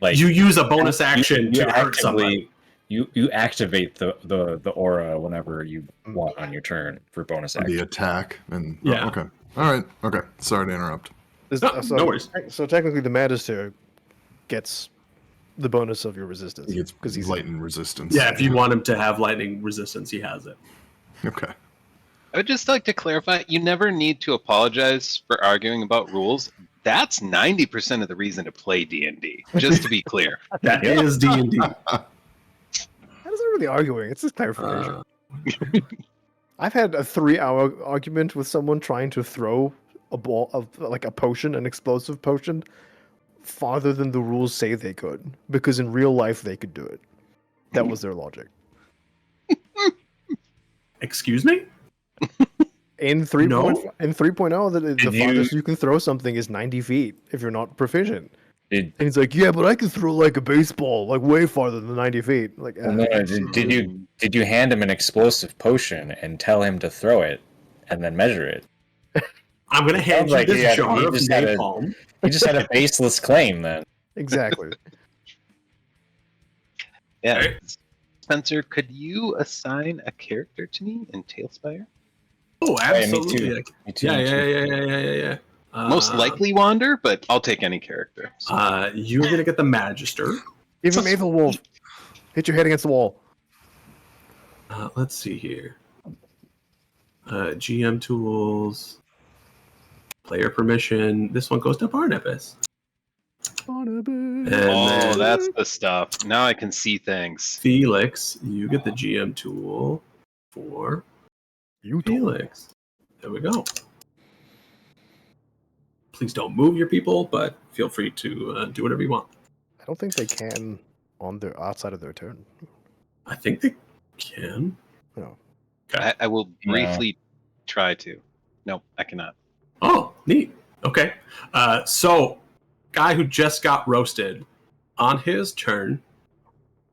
Like you use a bonus you- action you to hurt somebody. You activate the aura whenever you want on your turn for bonus For the action. attack and Yeah. okay. All right. Okay. Sorry to interrupt. No worries. So technically, the Magister gets the bonus of your resistance He gets because he's lightning resistance. Yeah, if you want him to have lightning resistance, he has it. Okay. I would just like to clarify, you never need to apologize for arguing about rules. That's 90% of the reason to play D&D, just to be clear. That is D&D. That isn't really arguing. It's just clarification. I've had a 3-hour argument with someone trying to throw a ball of like a potion, an explosive potion, farther than the rules say they could, because in real life they could do it. That was their logic. Excuse me? In 3.0, No. in 3.0, the Did you- farthest you can throw something is 90 feet if you're not proficient. Did, And he's like, yeah, but I can throw like a baseball, like way farther than 90 feet. Like, well, no, did you hand him an explosive potion and tell him to throw it and then measure it? I'm going to hand Sounds you like he this had- jar he of just had a- napalm. He just had a baseless claim then. exactly. Yeah. Okay. Spencer, could you assign a character to me in Tailspire? Oh, Yeah, me absolutely. too. Me too, Yeah, me yeah, too. yeah. Most likely Wander, but I'll take any character. So. You're going to get the Magister. Give him Aether Wolf. Hit your head against the wall. Let's see here. GM tools. Player permission. This one goes to Barnabas. And Oh, then that's the stuff. Now I can see things. Felix, you get the GM tool for You Felix. There we go. Please don't move your people, but feel free to do whatever you want. I don't think they can on their outside of their turn. I think they can. No. I will Yeah. briefly try to. Nope, I cannot. Oh, neat. Okay. So, guy who just got roasted, on his turn,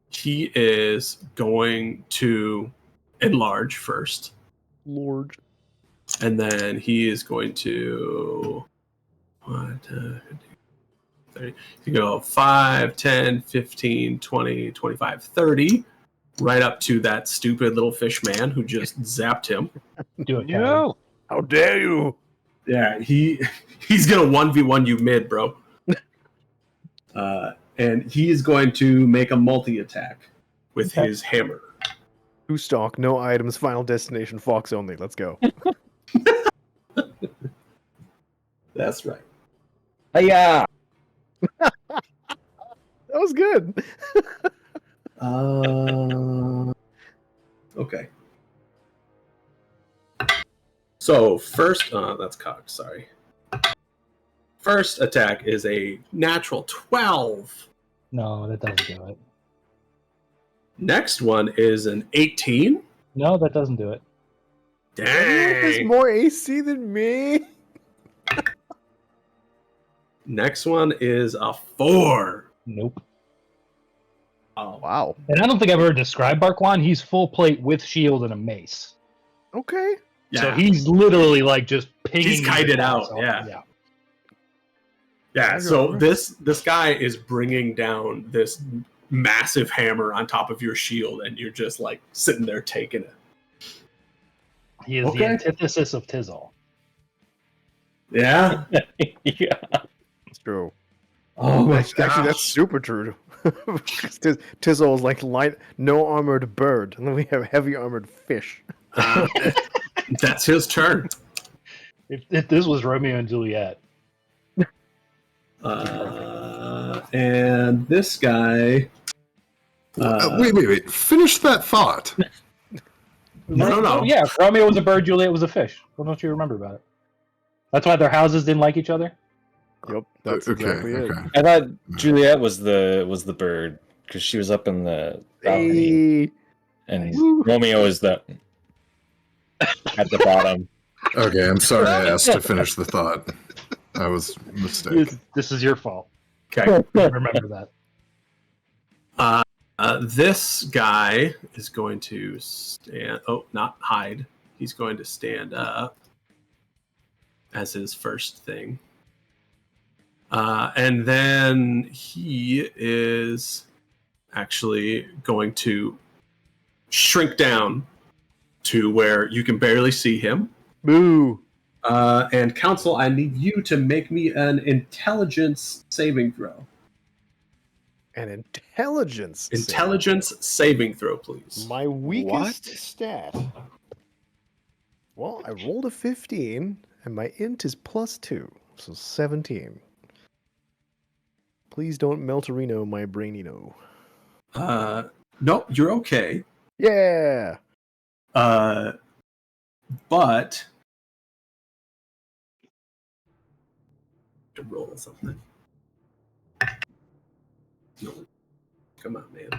he is going to enlarge first. Lord. And then he is going to 30. You go 5, 10, 15, 20, 25, 30, right up to that stupid little fish man who just zapped him. Do it, Kevin. No. How dare you? Yeah, he's gonna 1v1 you mid, bro. And he is going to make a multi-attack with Okay. his hammer. Two stock, no items, final destination, Fox only. Let's go. That's right. Hiya! That was good. Okay. So first, that's cocked. Sorry. First attack is a natural 12. No, that doesn't do it. Next one is an 18. No, that doesn't do it. There's Dang. more AC than me. Next one is a 4. Nope. Oh, Wow. And I don't think I've ever described Barquan. He's full plate with shield and a mace. Okay. yeah. So he's literally like just pinging. He's kited out, So, yeah. Yeah, so this guy is bringing down this massive hammer on top of your shield, and you're just like sitting there taking it. He is the Okay. antithesis of Tizzle. Yeah. Yeah. It's true. Oh my Actually, that's gosh. super true. Tizzle is like light, no armored bird, and then we have heavy armored fish. That's his turn. If this was Romeo and Juliet, And this guy. Wait. Finish that thought. No. Oh, yeah, if Romeo was a bird, Juliet was a fish. What don't you remember about it? That's why their houses didn't like each other. Yep, that's Okay. exactly it. Okay. I thought Juliet was the bird because she was up in the balcony, Hey, and Romeo is the at the bottom. Okay. I'm sorry I asked to finish the thought. I was a mistake. This is your fault. Okay. Remember that. This guy is going to stand. Oh, not hide. He's going to stand up as his first thing. And then he is actually going to shrink down to where you can barely see him. Boo! And Council, I need you to make me an intelligence saving throw. An intelligence. Saving throw, please. My weakest stat. Well, I rolled a 15, and my int is +2, so 17. Please don't melterino my brainino. No, you're okay. Yeah! But to roll something. No, come on, man.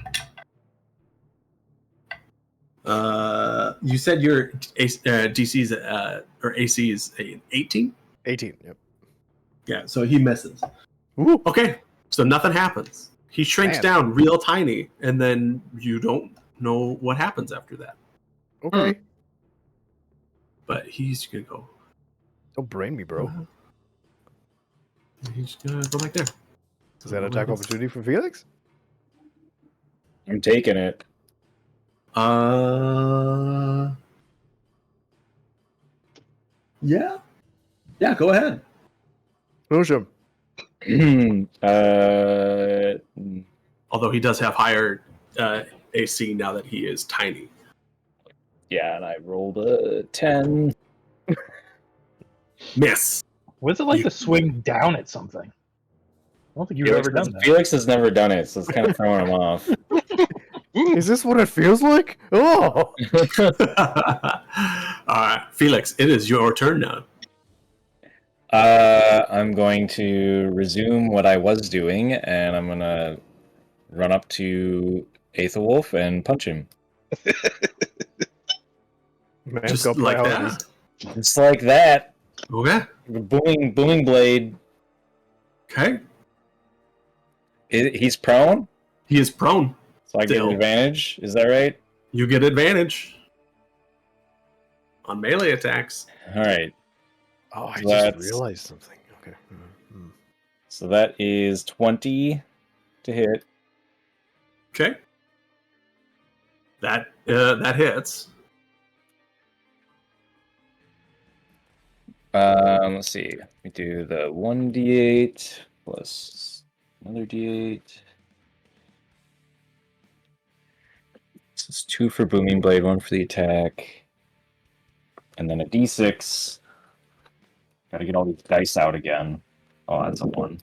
You said your DC's or AC is 18. 18, yep. Yeah, so he misses. Ooh. Okay, so nothing happens. He shrinks Man. down real tiny, and then you don't know what happens after that. Okay. But he's gonna go. Don't brain me, bro. He's gonna go back there. Is that an attack opportunity for Felix? I'm taking it. Yeah. Yeah, go ahead. Push him. Although he does have higher AC now that he is tiny. Yeah, and I rolled a 10. Miss. What's it like to swing down at something? I don't think you've ever done that. Felix has never done it, so it's kind of throwing him off. Is this what it feels like? Oh! All right, Felix, it is your turn now. I'm going to resume what I was doing, and I'm going to run up to Aethelwolf and punch him. Man, Just got like priorities. that. Just like that. Okay. Booming blade. Okay. He's prone, He is prone. so I get Still. an advantage. Is that right? You get advantage on melee attacks. All right. Oh, I That's- just realized something. Okay. So that is 20 to hit. Okay. That hits. Let's see. We do the 1d8 plus another d8. So it's 2 for Booming Blade, 1 for the attack. And then a d6. Gotta get all these dice out again. Oh, that's a 1.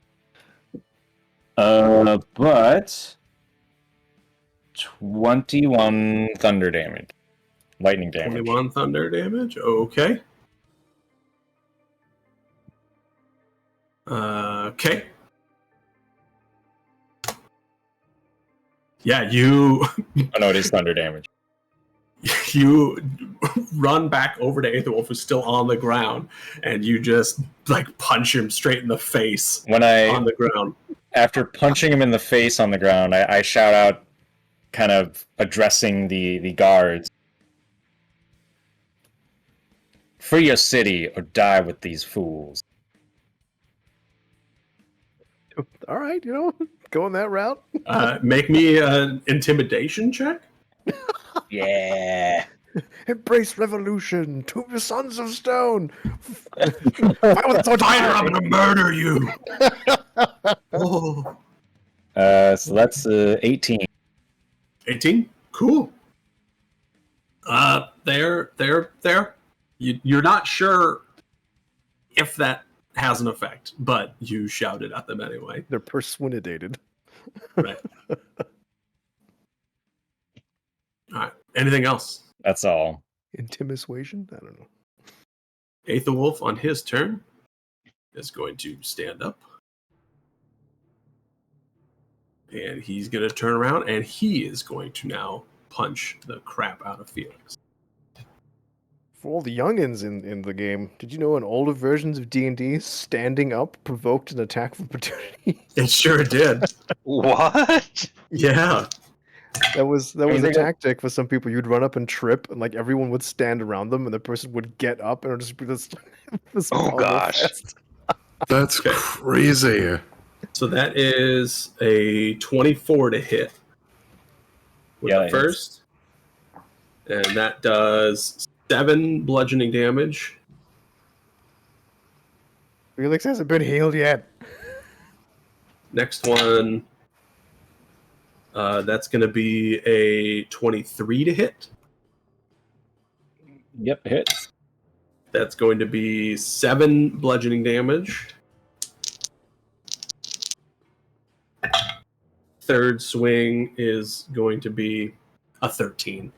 But 21 thunder damage. Lightning damage. 21 thunder damage. Okay. Okay. Yeah, you Oh no, it is thunder damage. you run back over to Aethelwolf, who's still on the ground, and you just like punch him straight in the face When on the ground. after punching him in the face on the ground, I shout out, kind of addressing the guards. Free your city or die with these fools. All right, going that route. Make me an intimidation check. Yeah. Embrace revolution to the sons of stone. Fight with the sword. Fire, I'm gonna murder you. Oh. So that's 18. 18? Cool. There. You're not sure if that has an effect, but you shouted at them anyway. They're persuaded. Right. All right. Anything else? That's all. Intimidation? I don't know. Aethelwolf on his turn is going to stand up. And he's going to turn around and he is going to now punch the crap out of Felix. For all the youngins in the game, did you know in older versions of D&D, standing up provoked an attack of opportunity? It sure did. What? Yeah. That was mean, a they got- tactic for some people. You'd run up and trip, and like everyone would stand around them, and the person would get up, and it would just be this. This Oh, combo gosh. fest. That's Okay. crazy. So that is a 24 to hit with Yeah, the it hits. first. And that does 7 bludgeoning damage. Felix hasn't been healed yet. Next one, that's going to be a 23 to hit. Yep, hits. That's going to be 7 bludgeoning damage. Third swing is going to be a 13.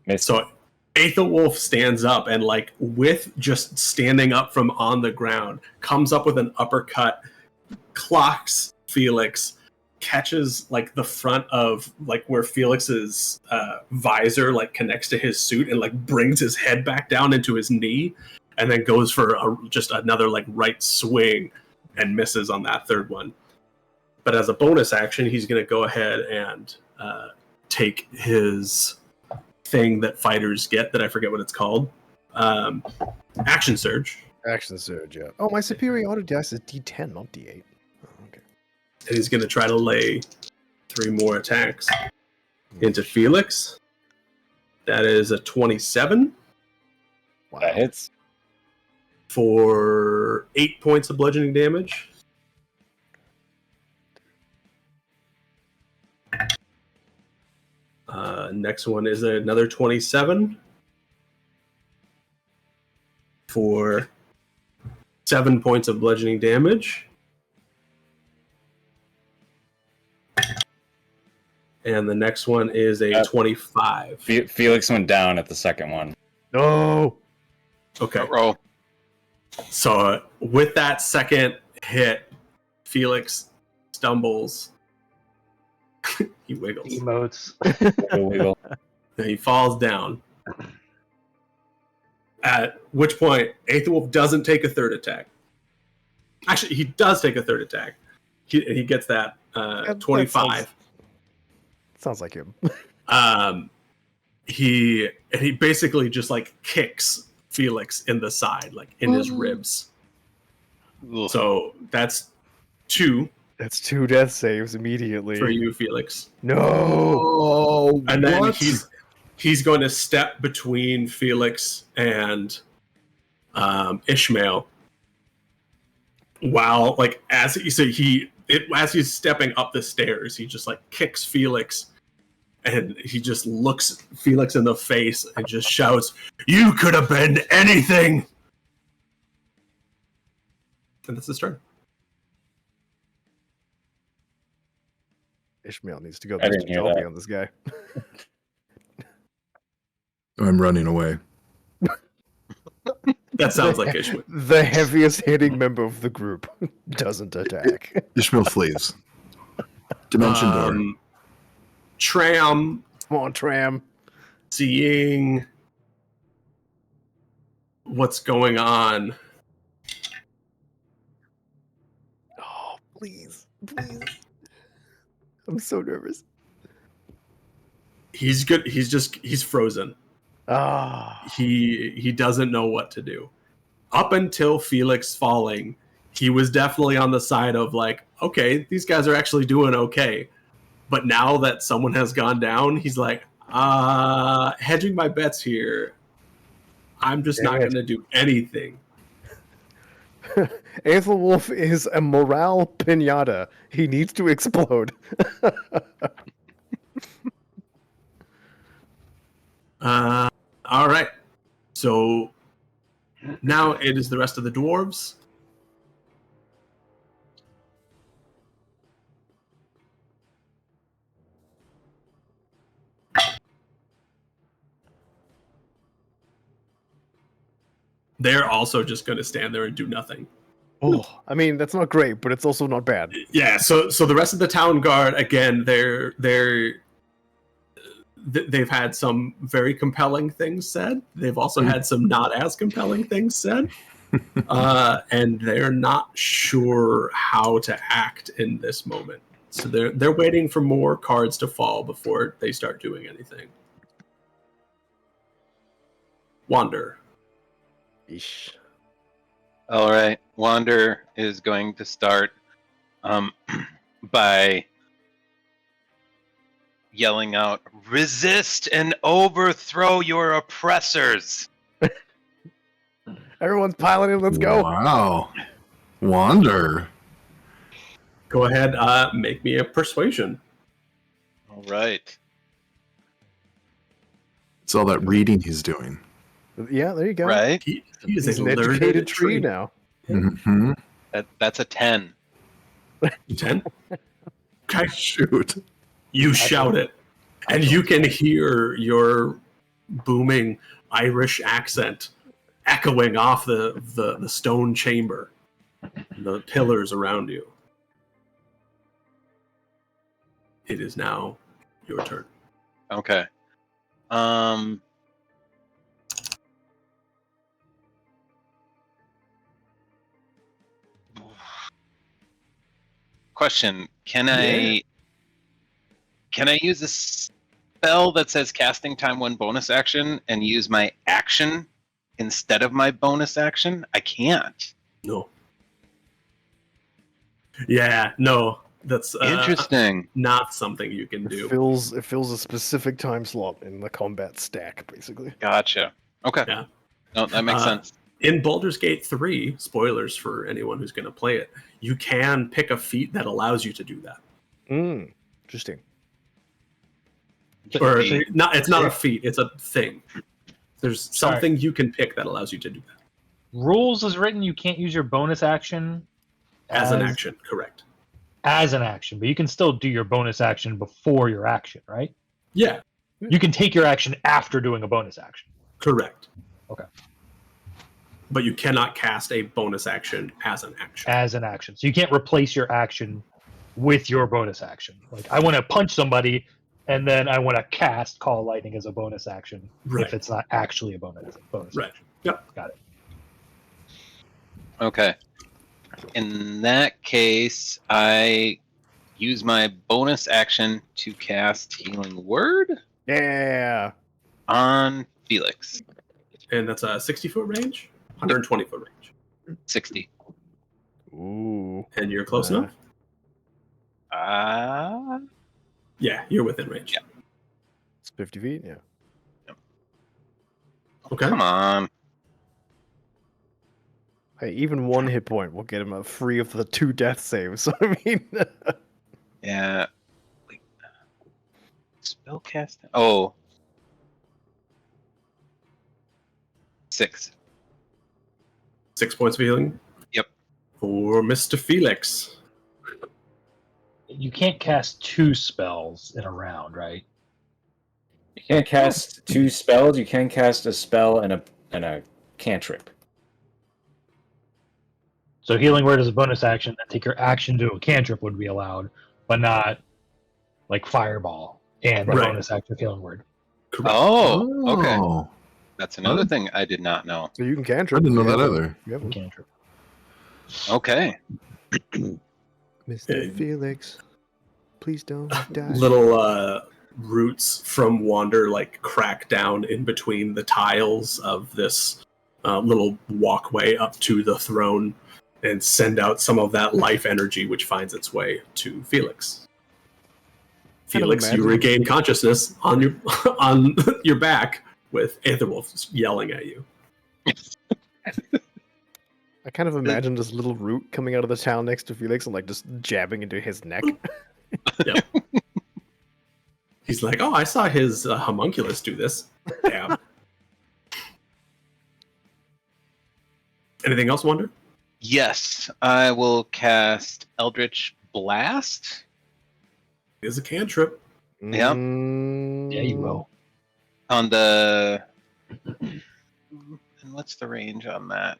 Miss. So Aethelwolf stands up and, like, with just standing up from on the ground, comes up with an uppercut, clocks Felix, catches like the front of like where Felix's visor like connects to his suit, and like brings his head back down into his knee, and then goes for just another like right swing and misses on that third one. But as a bonus action, he's going to go ahead and take his thing that fighters get that I forget what it's called. Action surge. Action surge, yeah. Oh, my superiority dice is D10, not D8. Oh, okay. And he's going to try to lay 3 more attacks into Felix. That is a 27 Wow. That hits. for 8 points of bludgeoning damage. Next one is another 27 for 7 points of bludgeoning damage. And the next one is a 25. Felix went down at the second one. No! Okay. Roll. So with that second hit, Felix stumbles. He wiggles. Emotes. Wiggle. And he falls down. At which point, Aethelwolf doesn't take a third attack. Actually, he does take a third attack. He gets that That 25. Sounds like him. He basically just like kicks Felix in the side, like in his ribs. Ugh. So that's 2 That's 2 death saves immediately. for you, Felix. No! Oh, And then what? he's going to step between Felix and Ishmael. While like as he's stepping up the stairs, he just like kicks Felix, and he just looks Felix in the face and just shouts, "You could have been anything!" And that's his turn. Ishmael needs to go I didn't Mr. hear Jaldi that. on this guy. I'm running away. That sounds like Ishmael. The heaviest hitting member of the group doesn't attack. Ishmael flees. Dimension door. Tram, Come on, Tram. seeing what's going on, Oh, please. Please. I'm so nervous. he's good. He's frozen. Ah. He doesn't know what to do. Up until Felix falling, he was definitely on the side of like, okay, these guys are actually doing okay. But now that someone has gone down, he's like, hedging my bets here. I'm just not Damn it. going to do anything. Aethelwolf is a morale pinata. He needs to explode. All right. So now it is the rest of the dwarves. They're also just going to stand there and do nothing. Oh, I mean, that's not great, but it's also not bad. Yeah. So the rest of the town guard, again, they've had some very compelling things said. They've also had some not as compelling things said, and they're not sure how to act in this moment. So they're waiting for more cards to fall before they start doing anything. Wander. Eesh. All right. Wander is going to start by yelling out, "Resist and overthrow your oppressors!" Everyone's piling in. Let's go. Wow. Wander. Go ahead, make me a persuasion. All right. It's all that reading he's doing. Yeah, there you go. Right? He is He's a an learned educated tree tree. now. Mm-hmm. That's a 10. 10. Okay. Shoot. You shout it, and you can hear your booming Irish accent echoing off the stone chamber, the pillars around you. It is now your turn. Okay. Question: Can I use a spell that says casting time 1 bonus action and use my action instead of my bonus action? I can't. No. Yeah, no, that's Interesting. not something you can do. It fills a specific time slot in the combat stack, basically. Gotcha. Okay. Yeah. No, that makes sense. In Baldur's Gate 3, spoilers for anyone who's going to play it, you can pick a feat that allows you to do that. Interesting. Or The- not, it's not a feat, it's a thing. There's something you can pick that allows you to do that. Rules is written you can't use your bonus action As an action, correct. As an action, but you can still do your bonus action before your action, right? Yeah, You can take your action after doing a bonus action. correct. Okay. But you cannot cast a bonus action as an action. As an action. So you can't replace your action with your bonus action. Like, I want to punch somebody, and then I want to cast Call Lightning as a bonus action Right. if it's not actually a bonus Right. action. Yep. Got it. Okay. In that case, I use my bonus action to cast Healing Word Yeah. on Felix. And that's a 60-foot range, 120-foot range. 60. Ooh. And you're close Uh, enough? Yeah, you're within range. Yeah. It's 50 feet. Yeah. Okay. Come on. Hey, even 1 hit point will get him free of the 2 death saves. So I mean, Yeah. Wait. Spellcasting. Oh. 6. 6 points of healing? Yep. For Mr. Felix. You can't cast 2 spells in a round, right? You can't cast 2 spells. You can cast a spell and a cantrip. So Healing Word is a bonus action, then take your action to a cantrip would be allowed, but not like Fireball and the Right. bonus action of Healing Word. Correct. Oh, okay. Oh, That's another Huh? thing I did not know. so you can I cantrip. didn't know if you that have either. You have one. Cantrip. Okay. Mr. Felix, please don't die. Little roots from Wander like crack down in between the tiles of this little walkway up to the throne and send out some of that life energy which finds its way to Felix. Kind of Felix, you imagine- regain consciousness on your on your back with Aetherwolf yelling at you. I kind of imagine this little root coming out of the town next to Felix and like just jabbing into his neck. He's like, "Oh, I saw his homunculus do this." Damn. Anything else, Wander? Yes, I will cast Eldritch Blast It is a cantrip. Yeah. Yeah, you will. on the. And what's the range on that?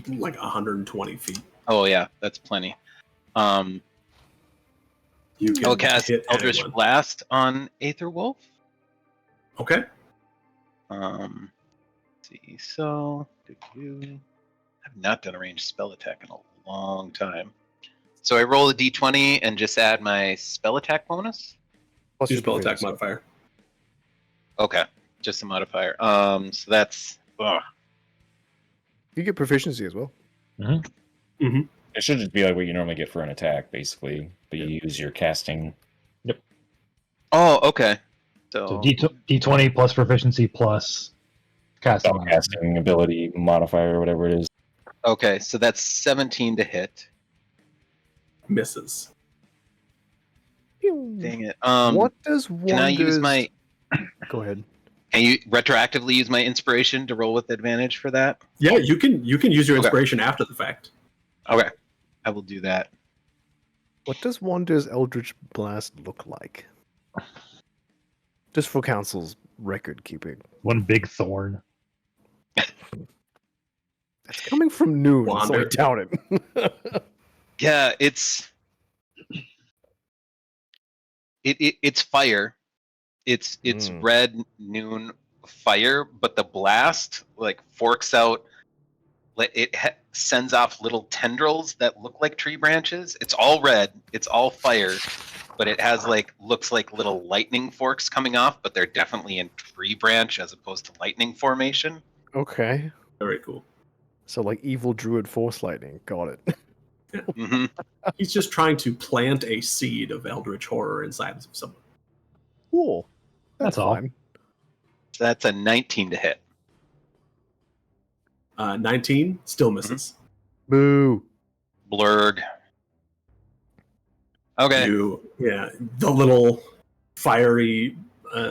Like 120 feet. Oh yeah, that's plenty. You can I'll cast hit Eldritch anyone. Blast on Aetherwolf. Okay. Let's see. So, I've not done a ranged spell attack in a long time. So I roll a d20 and just add my spell attack bonus. Plus Your your spell attack proficiency. modifier. Okay, just a modifier. So that's. Ugh. You get proficiency as well. Mm-hmm. It should just be like what you normally get for an attack, basically. But you use your casting. Oh, okay. So So D20 plus proficiency plus casting. Casting ability modifier or whatever it is. okay, so that's 17 to hit. Misses. Dang it. What does Wonders... Can I use my? Go ahead. Can you retroactively use my inspiration to roll with advantage for that? Yeah, you can use your Okay. inspiration after the fact. Okay, I will do that. What does Wander's Eldritch Blast look like? Just for Council's record keeping. One big thorn. That's coming from Noon, so I Wander. doubt it. Yeah, it's fire. It's red noon fire, but the blast like forks out. It sends off little tendrils that look like tree branches. It's all red. It's all fire, but it has looks like little lightning forks coming off, but they're definitely in tree branch as opposed to lightning formation. Okay. Very cool. So like evil druid force lightning. Got it. Hmm He's just trying to plant a seed of eldritch horror inside of someone. Cool. That's all. fine. So that's a 19 to hit. 19 still misses. Boo. Blurg. Okay. The little fiery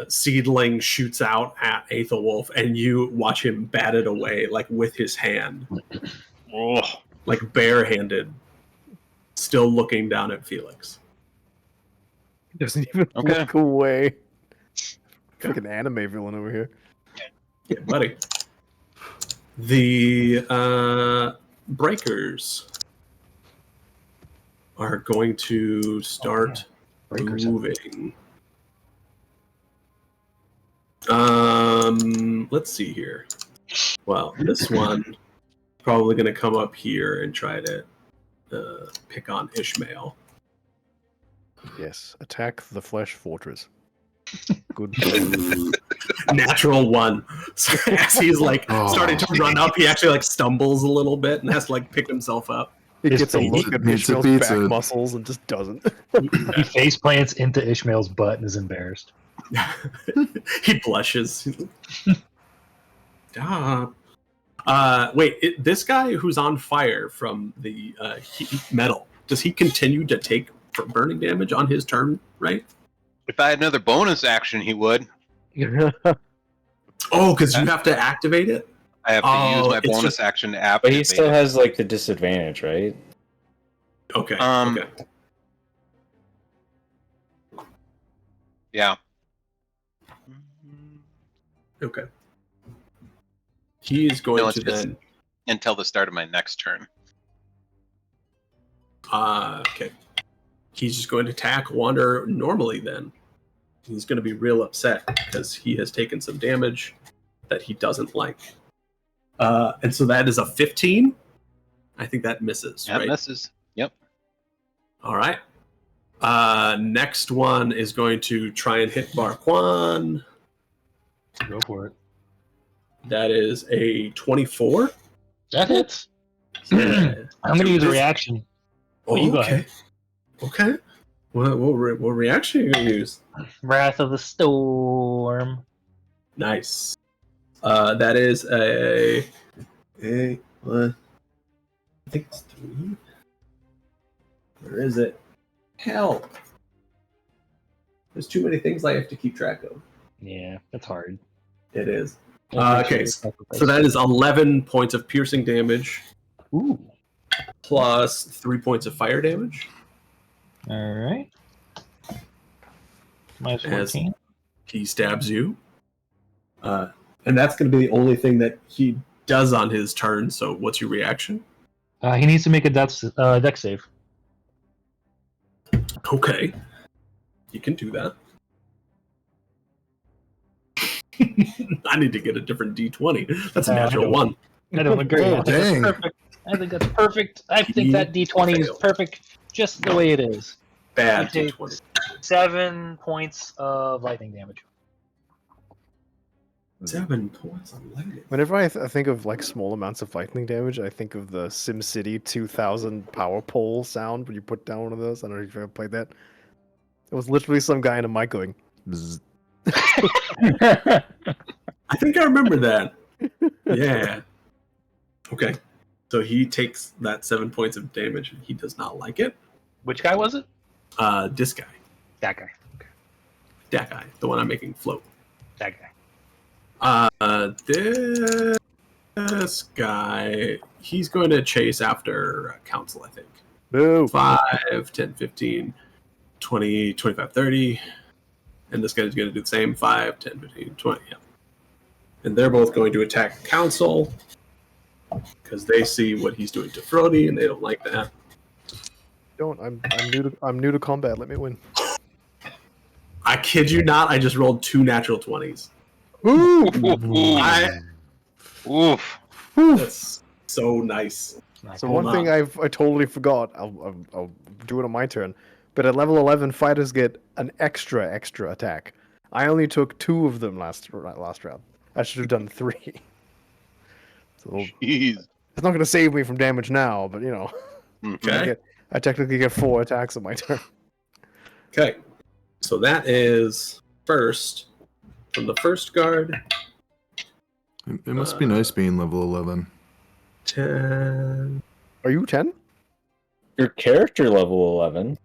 seedling shoots out at Aethelwolf, and you watch him bat it away like with his hand, like barehanded, still looking down at Felix. He doesn't even Okay. look away. Freaking anime villain over here. Yeah, buddy. The Breakers are going to start Breakers. moving. Let's see here. Well, this one probably going to come up here and try to pick on Ishmael. Yes. Attack the flesh fortress. Good. Natural one. So as he's starting to run up, he actually stumbles a little bit and has to pick himself up. He His gets a face- look at Pizza, Ishmael's pizza. back muscles and just doesn't. He face plants into Ishmael's butt and is embarrassed. He blushes. Stop. Wait, this guy who's on fire from the metal, does he continue to take burning damage on his turn, right? If I had another bonus action, he would. Oh, because you have to activate it? I have to use my it's bonus just- action to But activate he still it. has the disadvantage, right? Okay. Okay. Yeah. Okay. He is going No, to it's- then... Until the start of my next turn. Okay. He's just going to attack Wander normally then. He's going to be real upset because he has taken some damage that he doesn't like. And so that is a 15. I think that misses, That right? misses. Yep. All right. Next one is going to try and hit Barquan. Go for it. That is a 24. That hits. Yeah. I'm going to use a reaction. Oh, you go okay. ahead. Okay. What reaction are you going to use? Wrath of the Storm. Nice. That is what? I think it's 3. Where is it? Hell. There's too many things I have to keep track of. Yeah, that's hard. It is. Okay, so that is 11 points of piercing damage Ooh. plus 3 points of fire damage. All right. Minus As 14. he stabs you. And that's going to be the only thing that he does on his turn. So what's your reaction? He needs to make a dex save. Okay. You can do that. I need to get a different D20. That's a natural one. I don't agree. Oh, I think that's dang. perfect. I think that's perfect. I think that D20 is perfect just the way it is. Bad Okay. D20. 7 points of lightning damage. 7 points of lightning. Whenever I think of like small amounts of lightning damage, I think of the SimCity 2000 power pole sound when you put down one of those. I don't know if you've ever played that. It was literally some guy in a mic going, "Bzz." I think I remember that. Yeah. Okay. So he takes that 7 points of damage, and he does not like it. Which guy was it? This guy. That guy. Okay. That guy. The one I'm making float. That guy. This guy, he's going to chase after Council, I think. Boo. 5, 10, 15, 20, 25, 30. And this guy's going to do the same. 5, 10, 15, 20. Yeah. And they're both going to attack Council because they see what he's doing to Frody and they don't like that. Don't. I'm new to combat. Let me win. I kid you not, I just rolled 2 natural 20s. Ooh. Oof. That's so nice. So Hold one thing on. I totally forgot. I'll do it on my turn. But at level 11, fighters get an extra attack. I only took 2 of them last round. I should have done 3. So Jeez. it's not going to save me from damage now, but Okay. I technically get 4 attacks on my turn. Okay. So that is first from the first guard. It must be nice being level 11. 10. Are you 10? Your character level 11.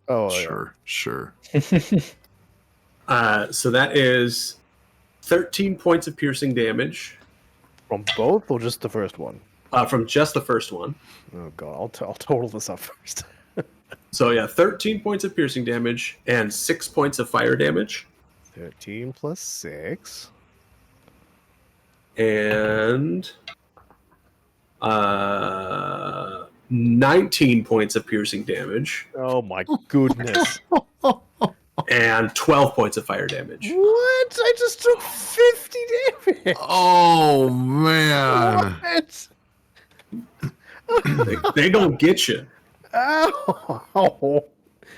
Oh, Sure. So that is 13 points of piercing damage From both or just the first one? from just the first one. Oh god, I'll total this up first. So yeah, 13 points of piercing damage and 6 points of fire damage. 13 plus 6. And 19 points of piercing damage Oh my goodness. and 12 points of fire damage. What? I just took 50 damage. Oh, man. What? They don't get you. Ow.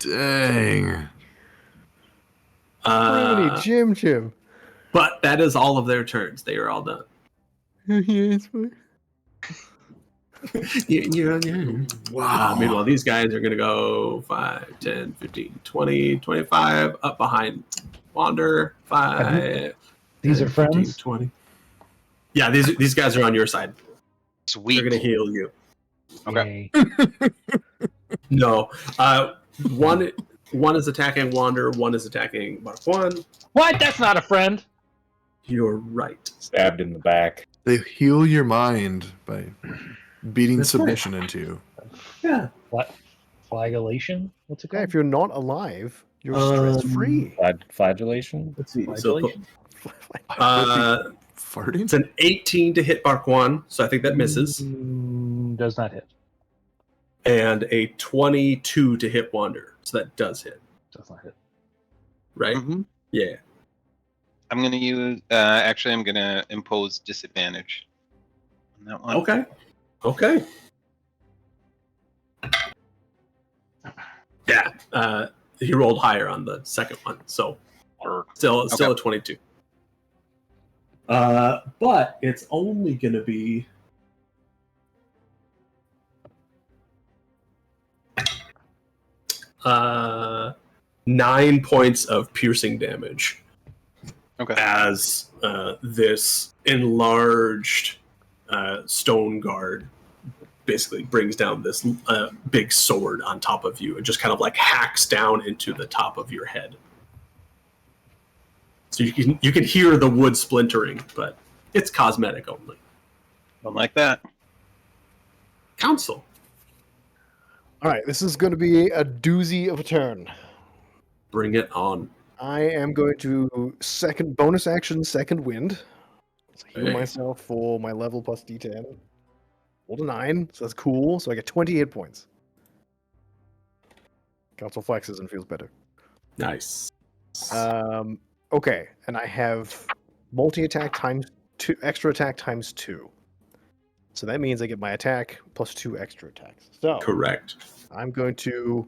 Dang. Jim. But that is all of their turns. They are all done. Yes, fine. Wow. Meanwhile, these guys are going to go 5, 10, 15, 20, 25, up behind Wander. 5. These 10, are friends? 15, 20. Yeah, these guys are on your side. Sweet. They're going to heal you. Okay. Yay. No. One is attacking Wander, one is attacking Marquand. What? That's not a friend. You're right. Stabbed in the back. They heal your mind by beating That's submission into you. Yeah. Flagellation? What's it Yeah, called? if you're not alive, you're stress free. Flagellation? Let's see. So, Flagellation? Farting? it's an 18 to hit Marquand, so I think that misses. Does not hit. And a 22 to hit Wander, so that does hit. Does not hit. Right? Mhm. Yeah. I'm gonna use. Actually, I'm gonna impose disadvantage on that one. Okay. Yeah. He rolled higher on the second one, so still a 22. But it's only gonna be 9 points of piercing damage Okay. as this enlarged stone guard basically brings down this big sword on top of you and just kind of like hacks down into the top of your head. So you can hear the wood splintering, but it's cosmetic only. Don't like that. Council, All right, this is going to be a doozy of a turn. bring it on. I am going to bonus action, second wind. So heal Hey. myself for my level plus D10. Rolled a 9, so that's cool. So I get 28 points. Council flexes and feels better. Nice. Okay, and I have multi-attack times 2, extra attack times 2. So that means I get my attack plus 2 extra attacks. So Correct. I'm going to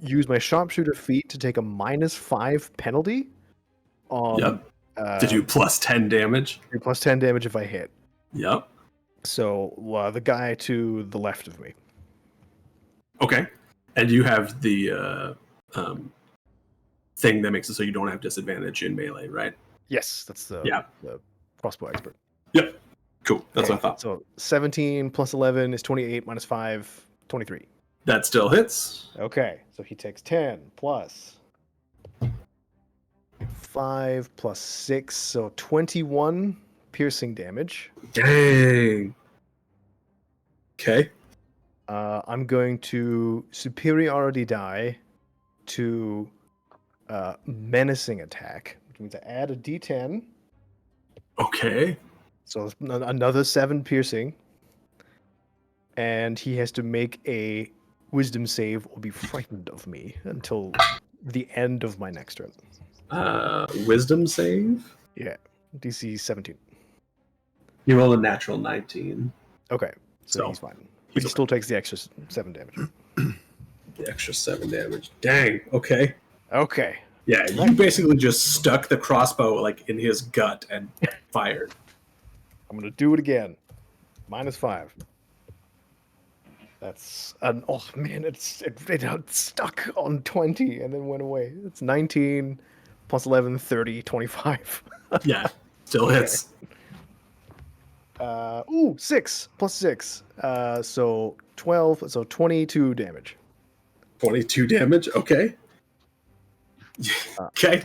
use my sharpshooter feat to take a -5 penalty on Yep. To do plus 10 damage. Plus 10 damage if I hit. Yep. So the guy to the left of me. Okay. And you have the thing that makes it so you don't have disadvantage in melee, right? Yes, that's the crossbow expert. Yep. Cool. That's what I thought. So 17 plus 11 is 28 minus 5, 23. That still hits. Okay, so he takes 10 plus 5 plus 6, so 21 piercing damage. Dang. Okay. I'm going to superiority die to menacing attack, which means I add a d10. Okay. So another 7 piercing. And he has to make a wisdom save or be frightened of me until the end of my next turn. Wisdom save? Yeah, DC 17. You roll a natural 19. Okay, so So, he's fine. But he still takes the extra 7 damage. The extra 7 damage. Dang. Okay. Okay. Yeah, you basically just stuck the crossbow like in his gut and fired. I'm going to do it again. Minus 5. That's oh man, it stuck on 20 and then went away. It's 19 plus 11, 30, 25. Yeah, still hits. 6 plus 6. So 12, so 22 damage. 22 damage. Okay. Okay.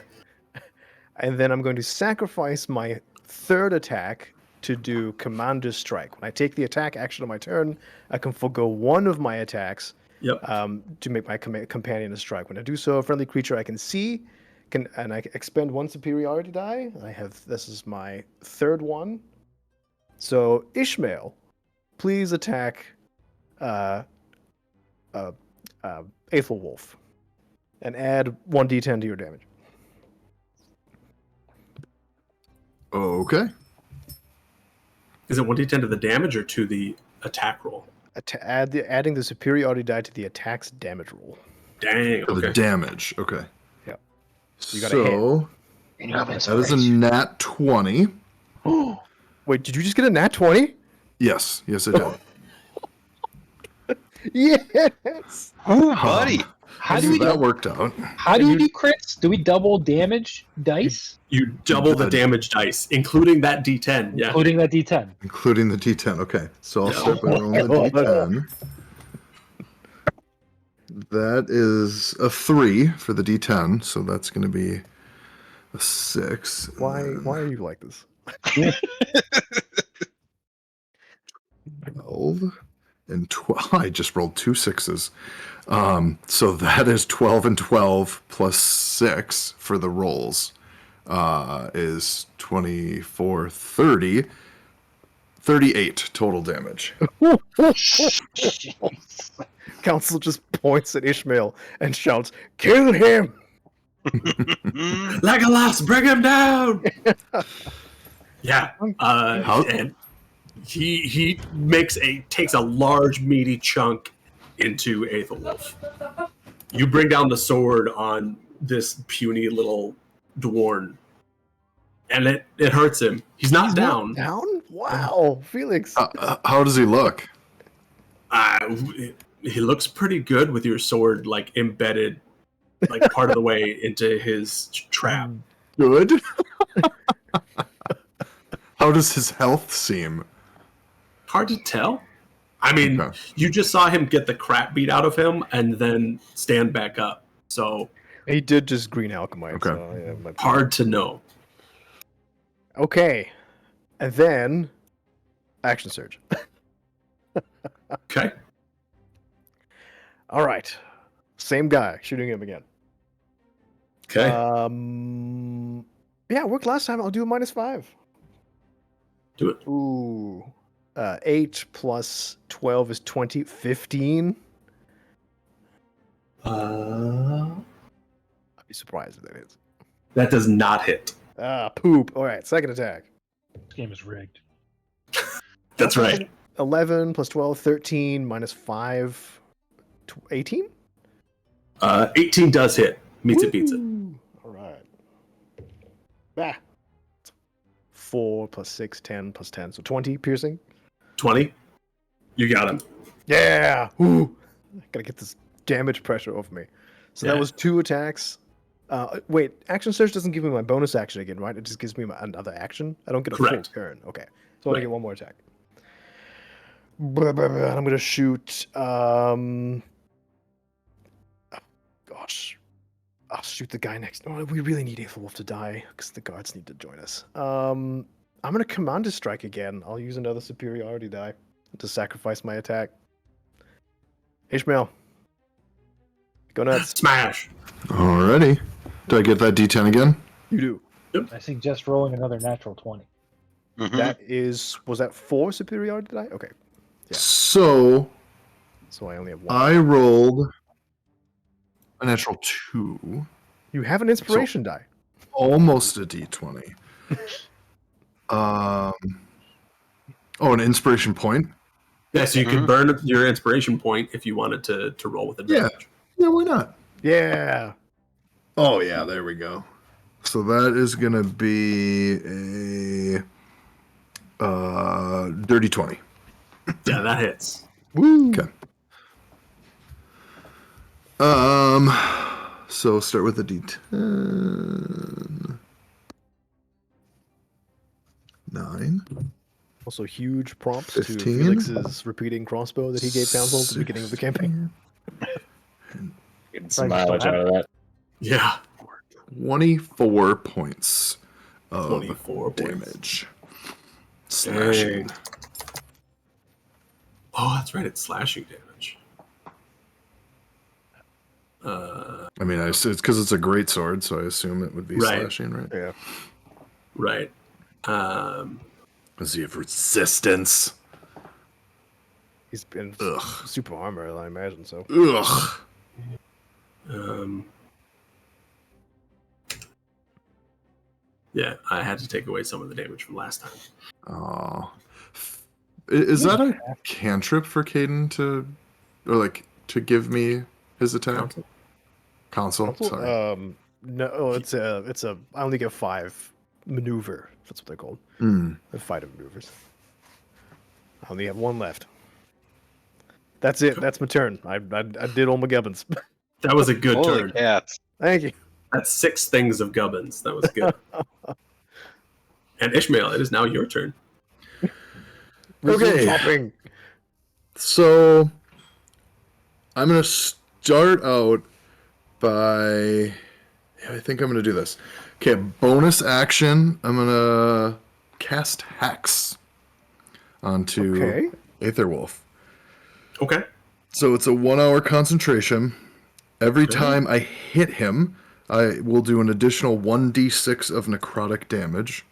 And then I'm going to sacrifice my third attack to do Commander's Strike. When I take the attack action on my turn, I can forgo one of my attacks Yep. to make my companion a strike. When I do so, a friendly creature I can see and I expend 1 superiority die. This is my third one. So Ishmael, please attack Aethelwolf and add 1d10 to your damage. Okay. Is it 1d10 to the damage or to the attack roll? Adding the superiority die to the attack's damage roll. Dang. For the Okay. damage. Okay. Yeah. You got a hit. And you have That is a nat 20. Wait, did you just get a nat 20? Yes. Yes, I did. Yes. buddy. How So do we that do? worked out. How do we do crits? Do we double damage dice, You double the Good. damage dice, including that d10. Yeah. including that D10? Including the D10. Okay. So I'll Yeah. start by rolling the D10. That is a 3 for the D10. So that's going to be a 6. Why are you like this? 12 and 12. I just rolled 2 6s. So that is 12 and 12 plus 6 for the rolls. Is 24, 30, 38 total damage. Council just points at Ishmael and shouts, "Kill him!" Legolas, bring him down! Yeah. How- And he takes a large meaty chunk into Aethelwolf. You bring down the sword on this puny little dwarf, and it hurts him. He's not down. Down? Wow, Felix. How does he look? He looks pretty good with your sword like embedded like part of the way into his trap. Good. How does his health seem? Hard to tell. I mean, Okay. you just saw him get the crap beat out of him and then stand back up. So He did just green alchemite. Okay. So, yeah, but- hard to know. Okay. And then action surge. Okay. All right. Same guy shooting him again. Okay. Yeah, worked last time. I'll do a -5. Do it. Ooh. 8 plus 12 is 20. 15. Uh, I'd be surprised if that is. that does not hit. Poop. All right, second attack. This game is rigged. That's right. 11 plus 12, 13 minus 5, 18? 18 does hit. Meets it, beats it. Woo! All right. Bah. 4 plus 6, 10 plus 10. So 20 piercing. 20. You got him. Yeah! Ooh! Gotta get this damage pressure off me. So that Yeah. was 2 attacks. Wait, action surge doesn't give me my bonus action again, right? It just gives me another action. I don't get a Correct. full turn. Okay. So I Right. get one more attack. I'm gonna shoot. Gosh. I'll shoot the guy next. Oh, we really need Aethelwolf to die because the guards need to join us. I'm gonna Commander Strike again. I'll use another superiority die to sacrifice my attack. Ishmael, go nuts. Smash. Alrighty. Do I get that D10 again? You do. I suggest rolling another natural 20. Mhm. That was that 4 superiority die? Okay, Yeah. So so I only have 1. I rolled a natural 2. You have an inspiration die. Almost a D20. Oh, an inspiration point? Yeah, so you could burn your inspiration point if you wanted to roll with advantage. Yeah, why not? Yeah. Oh, yeah, there we go. So that is going to be a dirty 20. Yeah, that hits. Woo. Okay. So start with a D10. 9. Also, huge prompts 15. to Felix's repeating crossbow that he gave Council at the beginning of the campaign. Getting some Right, mileage still out of that. Yeah. 24 points of 24 points. damage. Slashing. Dang. Oh, that's right. It's slashing damage. I mean, it's because it's a great sword, so I assume it would be Right. slashing, right? Yeah. Right. Does he have resistance? He's been Ugh. super armor, I imagine so. Ugh. Yeah, I had to take away some of the damage from last time. Oh. Is that a cantrip for Caden to, or like to give me his attack? Console. Sorry. No, it's a. I only get 5 maneuver. That's what they're called. Mm. The fighter maneuvers. I only have 1 left. That's it. That's my turn. I did all my gubbins. That was a good Holy turn. cats. Thank you. That's 6 things of gubbins. That was good. And Ishmael, it is now your turn. Okay. Chopping. So I'm gonna start out by. Yeah, I think I'm gonna do this. Okay, bonus action. I'm gonna cast Hex onto Okay. Aetherwolf. Okay. So it's a 1-hour concentration. Every time I hit him, I will do an additional 1d6 of necrotic damage.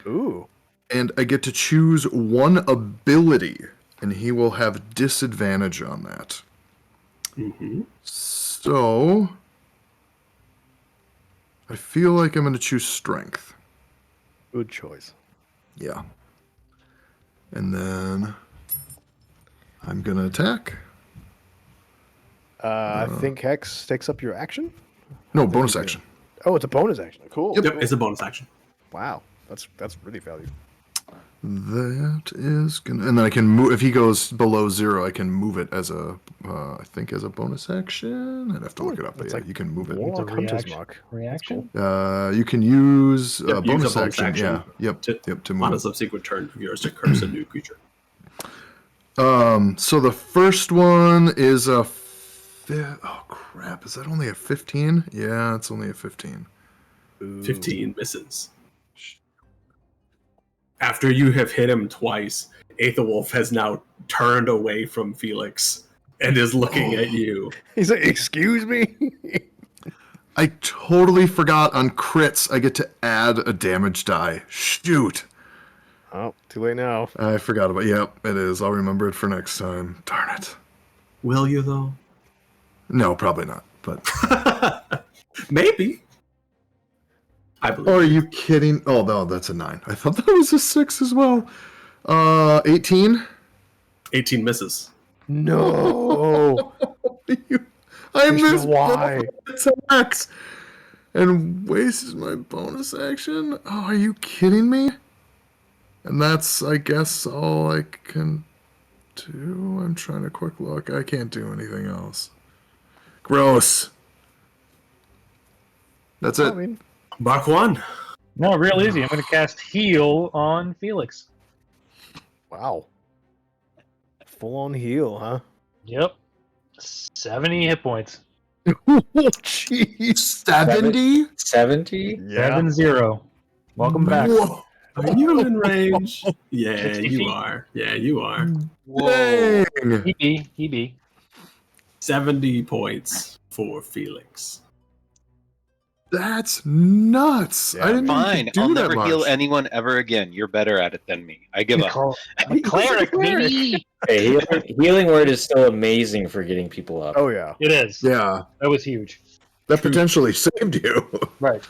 Ooh. And I get to choose one ability, and he will have disadvantage on that. Mm-hmm. So I feel like I'm going to choose strength. Good choice. Yeah. And then I'm going to attack. I think Hex takes up your action. No, bonus action. Oh, it's a bonus action. Cool. Yep, it's a bonus action. Wow. That's really valuable. That is gonna, and then I can move. If he goes below 0, I can move it as a, I think as a bonus action. I'd have to look it up, but That's yeah, like you can move it. Warlock It's a Hunter's reaction. Mark. Reaction? You can use Yep, use a bonus bonus action. action Yeah, yep, to- to On move. a subsequent turn of yours to curse a new creature. So the first one is a. Oh crap! Is that only a 15? Yeah, it's only a 15. 15 misses. After you have hit him twice, Aethelwolf has now turned away from Felix and is looking at you. He's like, excuse me? I totally forgot on crits. I get to add a damage die. Shoot! Oh, too late now. I forgot about. Yep, it is. I'll remember it for next time. Darn it. Will you, though? No, probably not. But Maybe. I believe. oh, are you kidding? Oh no, that's a 9. I thought that was a 6 as well. 18. 18 misses. No. I missed why? both attacks and wastes my bonus action. Oh, are you kidding me? And that's, I guess, all I can do. I'm trying to quick look. I can't do anything else. Gross. That's I it. mean, Barquan. No, real easy. I'm going to cast heal on Felix. wow. Full on heal, huh? Yep. 70 hit points. Oh, jeez. 70? 70? Yeah. 7-0. Welcome back. Whoa. Are you in range? Yeah, 60 you feet. are. Yeah, you are. Whoa. Dang. He be. 70 points for Felix. That's nuts. Yeah, I didn't know you Fine. could do I'll that never much. heal anyone ever again. You're better at it than me. I give up. I'm a cleric, baby. Hey, healing word is still amazing for getting people up. Oh, yeah. It is. Yeah, That was huge. that potentially saved you. Right.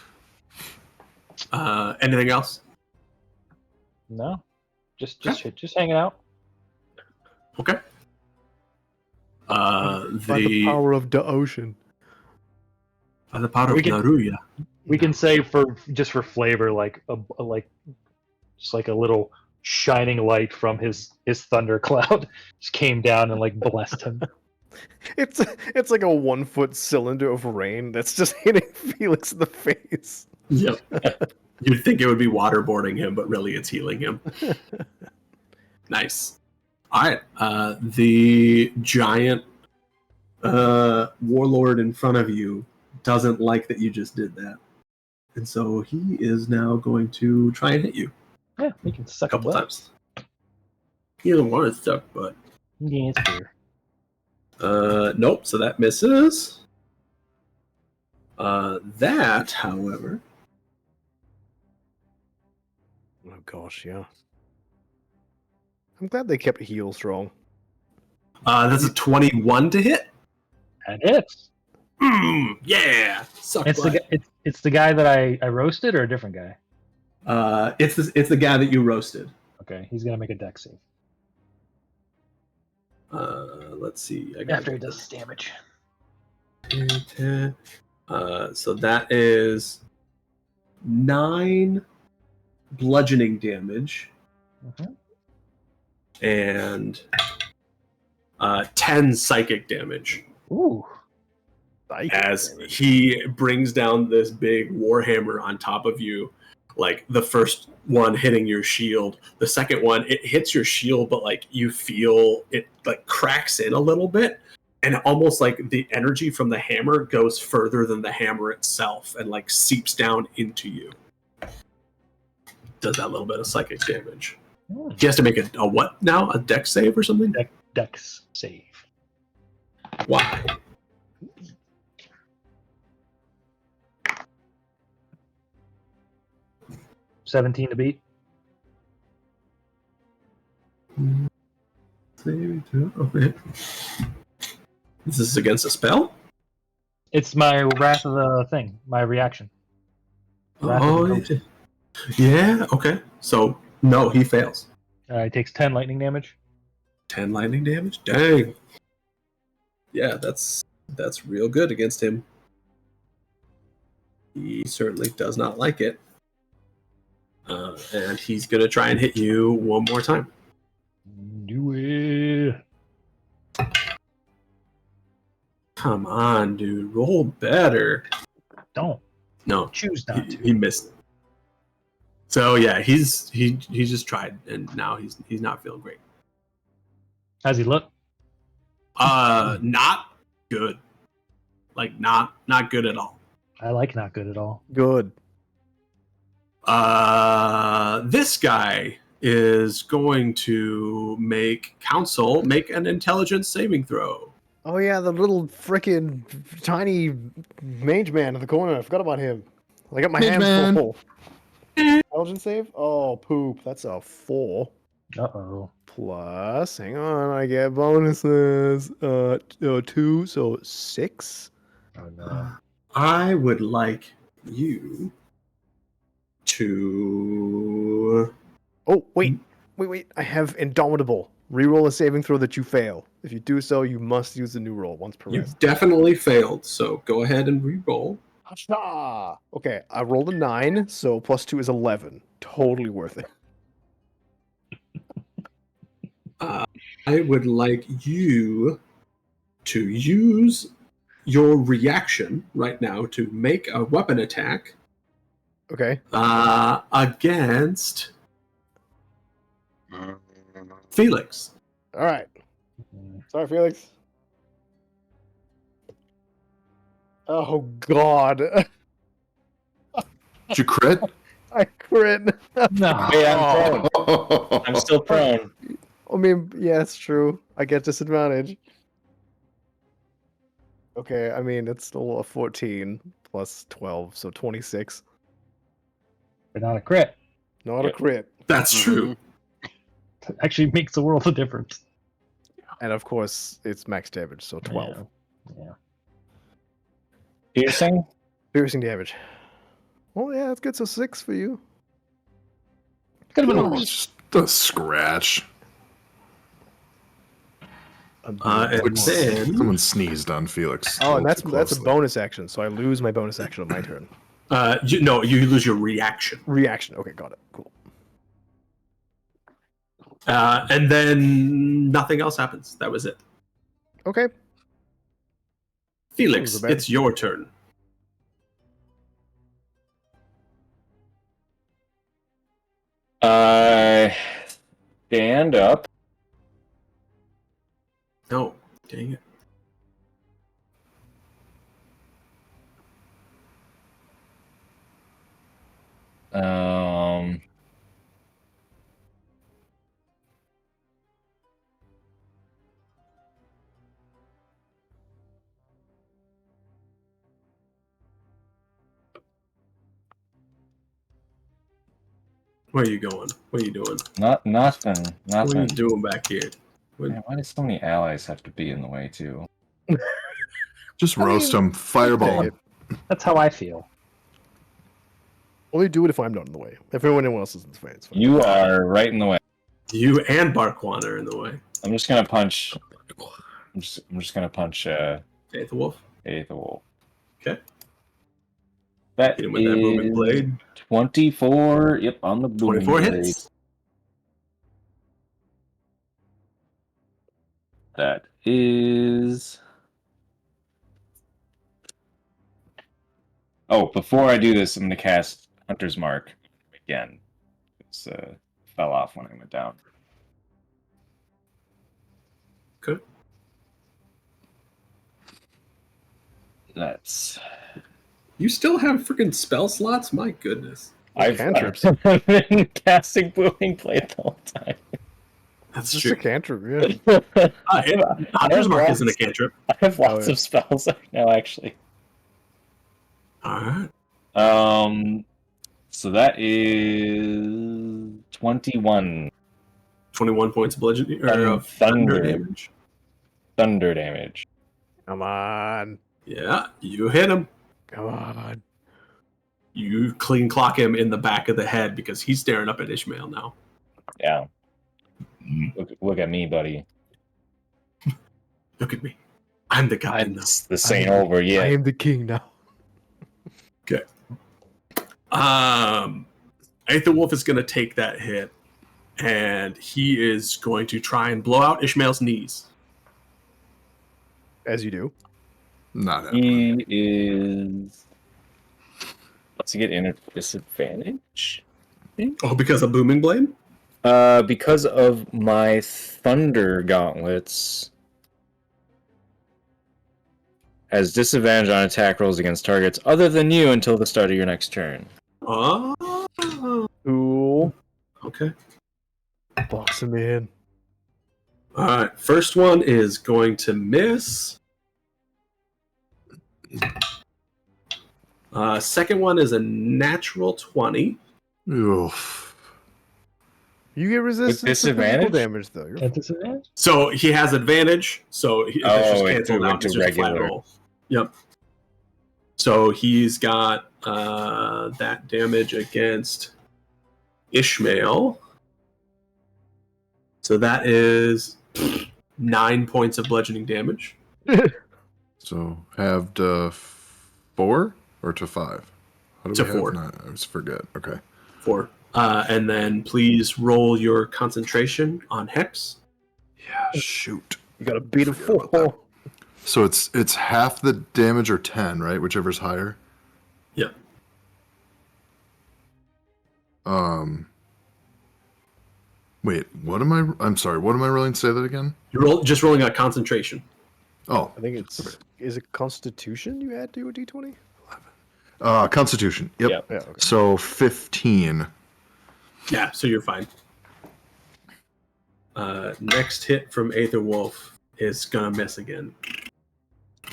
Anything else? No. Just hanging out. Okay. By the The power of the ocean. by the power We of can- Naruya. We can say for flavor, like just like a little shining light from his thundercloud just came down and like blessed him. It's like a 1 foot cylinder of rain that's just hitting Felix in the face. Yep. You'd think it would be waterboarding him, but really it's healing him. Nice. All right. The giant warlord in front of you doesn't like that you just did that. And so he is now going to try and hit you Yeah, we can a suck couple a butt. times. He doesn't want to suck, but Yeah, it's fair. nope. So that misses. That, however, Oh gosh, yeah. I'm glad they kept heal strong. that's a 21 to hit. That hits. Yeah, suck It's butt. it's the guy that I roasted or a different guy. It's the guy that you roasted. Okay, he's gonna make a dex save Let's see. I got after he does his damage. So that is 9 bludgeoning damage Mhm. and 10 psychic damage Ooh, as he brings down this big warhammer on top of you. Like the first one hitting your shield, the second one it hits your shield, but like you feel it like cracks in a little bit, and almost like the energy from the hammer goes further than the hammer itself and like seeps down into you. Does that little bit of psychic damage. He has to make a what now? A dex save or something? dex save. Why? $17 to beat. Okay. Is this against a spell? It's my wrath of the thing, my reaction. Wrath of Oh, the Ghost. yeah. Okay. So no, he fails. He takes 10 lightning damage. 10 lightning damage. Dang. Yeah, that's real good against him. He certainly does not like it. And he's gonna try and hit you one more time. Do it. Come on, dude. Roll better. Don't No, choose not to. he missed. So yeah, he just tried, and now he's not feeling great. How's he look? Not good. Like not good at all. I like not good at all. Good. This guy is going to make an intelligence saving throw. Oh yeah, the little frickin' tiny mage man in the corner. I forgot about him. I got my Mage hands man. full. Intelligence save? Oh poop. That's a 4. Uh-oh. Plus, hang on, I get bonuses. 2, so 6. Oh no. I would like you to. Oh wait. I have Indomitable. Reroll a saving throw that you fail. If you do so, you must use the new roll once per You rest. definitely failed, so go ahead and re-roll. Hasha! Okay, I rolled a 9, so plus 2 is 11. Totally worth it. I would like you to use your reaction right now to make a weapon attack Okay. against Felix. All right. Sorry, Felix. Oh God. Did you crit? I crit. No. Hey, I'm prone. I'm still prone. I mean, yeah, it's true. I get disadvantage. Okay, I mean, it's still a 14 plus 12, so 26. But not a crit. Not a Yep. crit. That's true. Actually makes a world of difference. And of course, it's max damage, so 12. Yeah. Piercing? Piercing damage. Well, yeah, that's good. So 6 for you. Could have been Oh, worse. just a scratch. And then Someone sneezed on Felix. Oh, and a that's little too that's a closely. bonus action, so I lose my bonus action on my turn. you lose your reaction. Reaction. Okay, got it. Cool. And then nothing else happens. That was it. Okay. Felix, That was bad. it's your turn. Stand up. No, dang it. Um, Where are you going? What are you doing? nothing. What are you Nothing. doing back here? Man, why do so many allies have to be in the way too? Just I roast mean, him. Fireball take him. it. That's how I feel. Only do it if I'm not in the way. If anyone else is in the way, it's fine. You are right in the way. You and Barkwan are in the way. I'm just gonna punch. I'm just gonna punch Hey, the wolf. Faith the Wolf. Okay. That Hit him with that booming is blade. 24. Yep, on the booming 24 blade. hits. That is. Oh, before I do this, I'm going to cast Hunter's Mark again. It's fell off when I went down. Good. That's. You still have freaking spell slots? My goodness. I've cantrips. been casting Booming Blade the whole time. That's It's just true. a cantrip, yeah. Hunter's Mark isn't a cantrip. I have lots yeah. of spells right now, actually. Alright. So that is 21 21 points of bludgeoning or of Thunder. thunder damage. thunder damage. Come on. Yeah, you hit him. Come on. You clean clock him in the back of the head because he's staring up at Ishmael now. Yeah. Look at me, buddy. Look at me. I'm the captain now. This ain't over I yet. am the king now. Okay. Aether Wolf is going to take that hit, and he is going to try and blow out Ishmael's knees. As you do. Not happening. He is. Let's get in a disadvantage. Oh, because of Booming Blade? Because of my Thunder Gauntlets, has disadvantage on attack rolls against targets other than you until the start of your next turn. Oh. Cool. Okay. Box him in. All right. First one is going to miss. Second one is a natural 20. Oof. You get resistance to physical disadvantage? damage, though. You're At disadvantage? So he has advantage. So it's just it canceled went out. to It's just a flat regular. roll. Yep. So he's got that damage against Ishmael. So that is 9 points of bludgeoning damage. So halved to 4 or to 5? How do To we have 4. that? I always forget. Okay. 4. And then please roll your concentration on Hex. Yeah, shoot. You gotta beat a Forget about 4. So it's half the damage or 10, right? Whichever's higher. Yeah. Wait, what am I? I'm sorry. What am I rolling? Say that again. You're just rolling a concentration. Oh, I think it's is it Constitution you add to a D20? Constitution. Yep. Yep. Yeah. Okay. So 15. Yeah, so you're fine. Next hit from Aether Wolf is gonna miss again.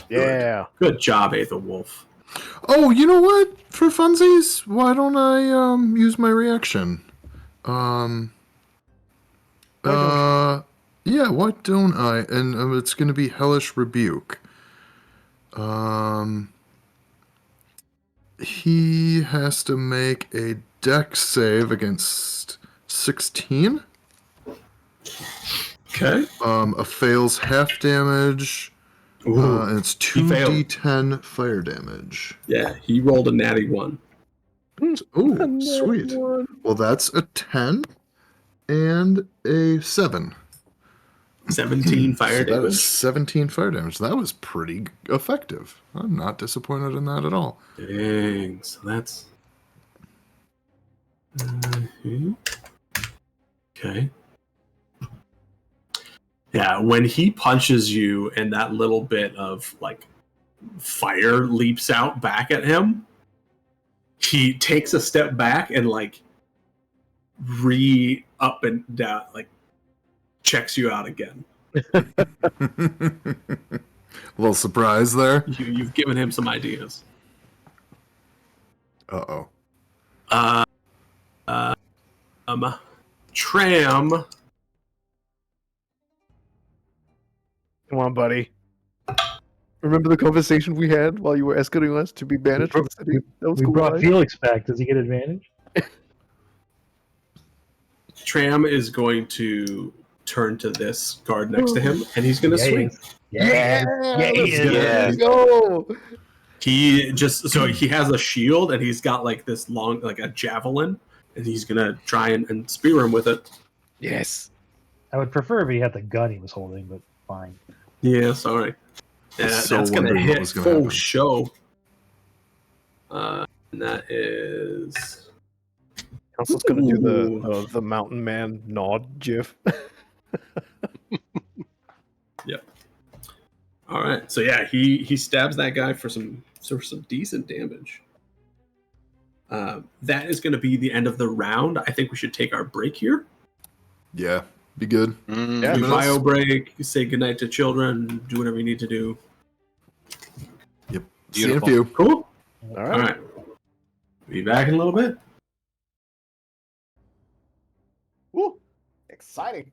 Yeah. Good job, Aether Wolf. Oh, you know what? For funsies, why don't I use my reaction? Yeah, why don't I? And it's going to be Hellish Rebuke. He has to make a dex save against 16. Okay. A fails half damage. And it's he failed. 2d10 fire damage. Yeah, he rolled a natty 1. Oh, sweet. Well, that's a 10 and a 7. 17 fire So that damage. is 17 fire damage. That was pretty effective. I'm not disappointed in that at all. Dang, so that's... Okay. Yeah, when he punches you and that little bit of, like, fire leaps out back at him, he takes a step back and, like, up and down, like, checks you out again. A little surprise there. You've given him some ideas. Uh-oh. Tram. Come on, buddy. Remember the conversation we had while you were escorting us to be banished from the city? That was We cool, brought right? Felix back. Does he get advantage? Tram is going to turn to this guard next to him, and he's going to swing. Yeah, let's Yeah. go. He has a shield, and he's got like this long, like a javelin, and he's going to try and spear him with it. Yes. I would prefer if he had the gun he was holding, but fine. Yeah, sorry. Yeah, So that's going to wondering what hit was gonna full happen. show. And that is... Council's gonna do Ooh. the mountain man nod gif. All right. So yeah, he stabs that guy for some decent damage. That is going to be the end of the round. I think we should take our break here. Yeah, be good. Yeah. Do minutes. bio break, say goodnight to children, do whatever you need to do. Yep. See you in a Beautiful. few. Cool. All All right. right. Be back in a little bit. Woo. Exciting.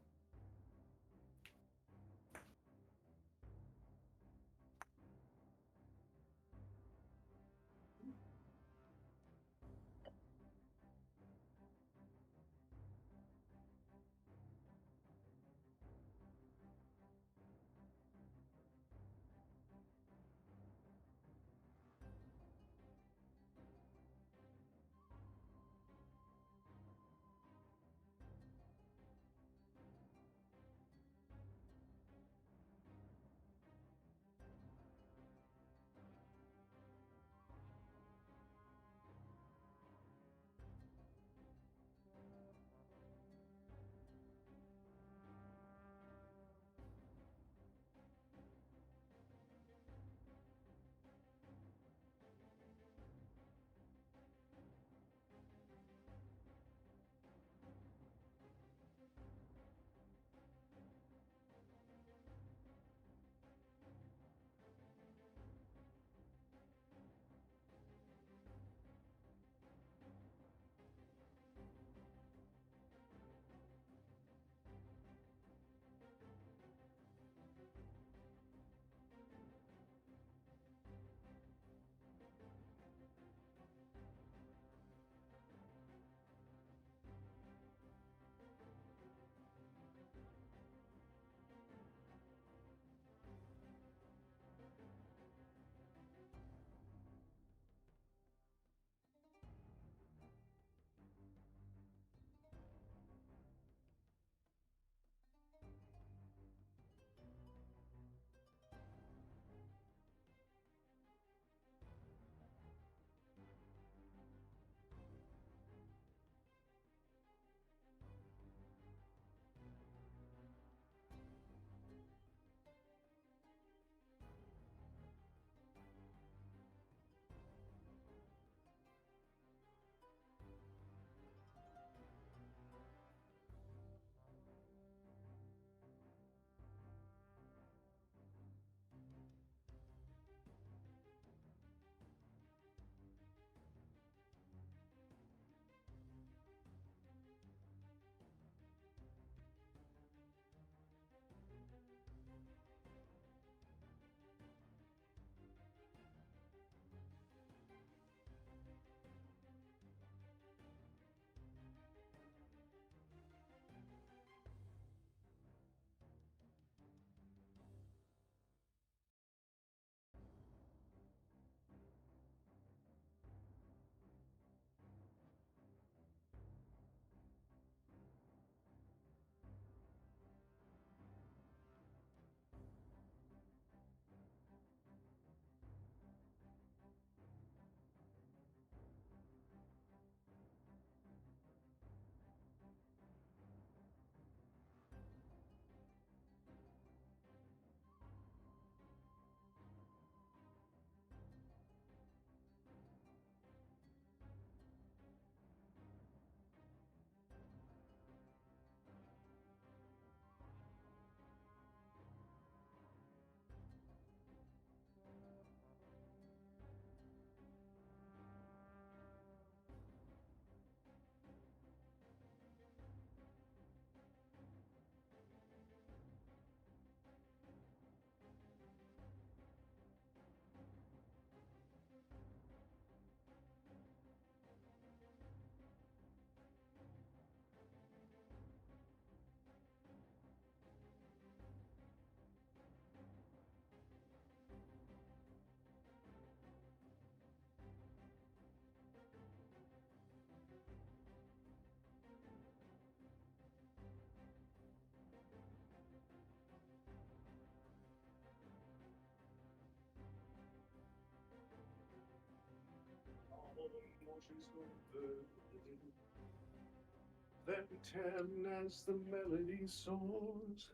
Then ten as the melody soars,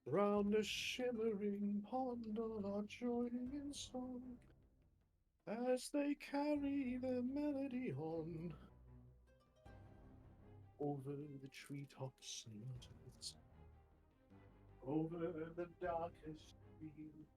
round a shimmering pond all are joining in song, as they carry their melody on, over the treetops and mountains, over the darkest field.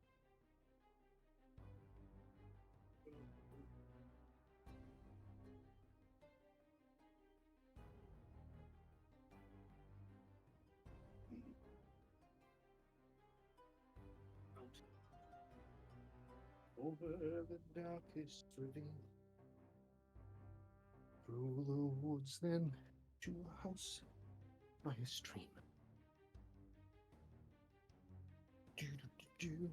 Over the darkest ravine, through the woods, then to a house by a stream. Do, do, do, do.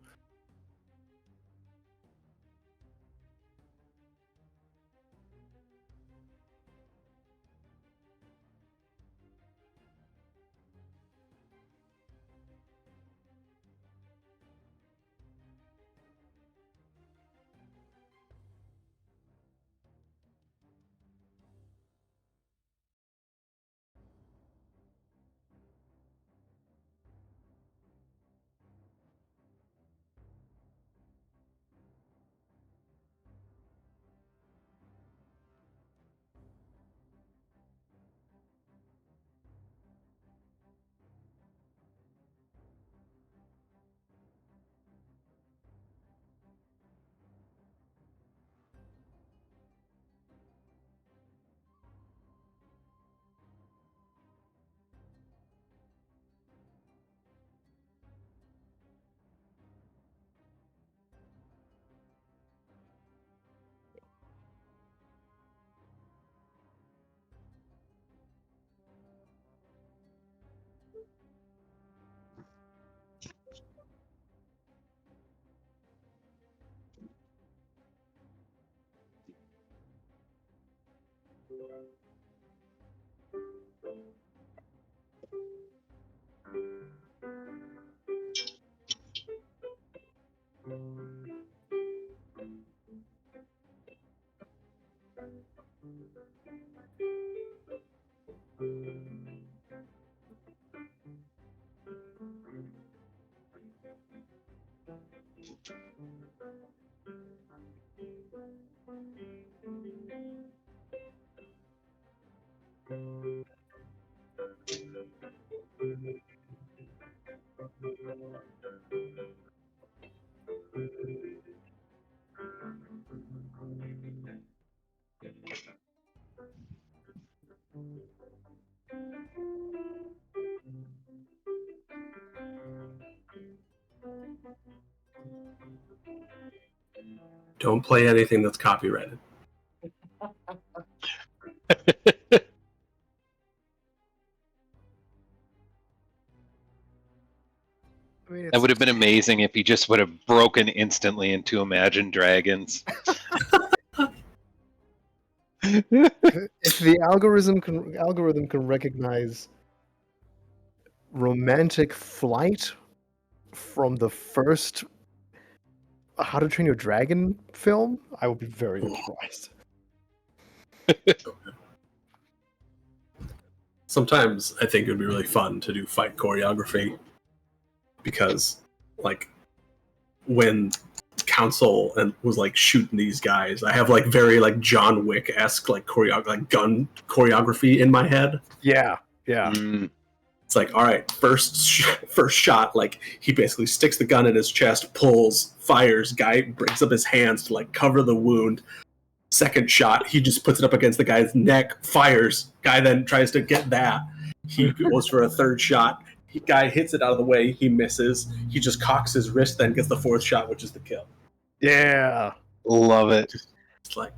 Don't play anything that's copyrighted. I mean, That would have been amazing if he just would have broken instantly into Imagine Dragons. if the algorithm can recognize romantic flight from the first How to Train Your Dragon film, I would be very surprised. Sometimes I think it would be really fun to do fight choreography because, like, when Council and was like shooting these guys, I have like very like John Wick-esque like gun choreography in my head. Yeah. It's like, all right, first shot, like he basically sticks the gun in his chest, pulls, fires, guy brings up his hands to like cover the wound. Second shot, he just puts it up against the guy's neck, fires, guy then tries to get that. He goes for a third shot. Guy hits it out of the way, he misses. He just cocks his wrist, then gets the fourth shot, which is the kill. Yeah. Love it. It's like,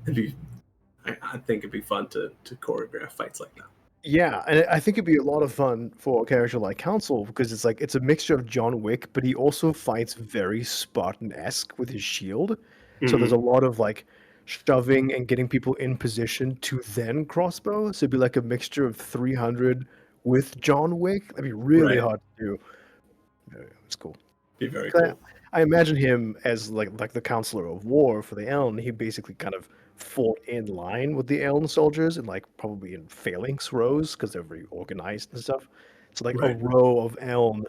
I think it'd be fun to choreograph fights like that. Yeah, and I think it'd be a lot of fun for a character like Council because it's a mixture of John Wick, but he also fights very Spartan-esque with his shield. So there's a lot of like shoving and getting people in position to then crossbow. So it'd be like a mixture of 300 with John Wick. That'd be really hard to do. Yeah, it's cool. Be very cool. I imagine him as like the counselor of war for the Eln. He basically kind of fought in line with the Eln soldiers and like probably in phalanx rows because they're very organized and stuff. So like a Right. row of Eln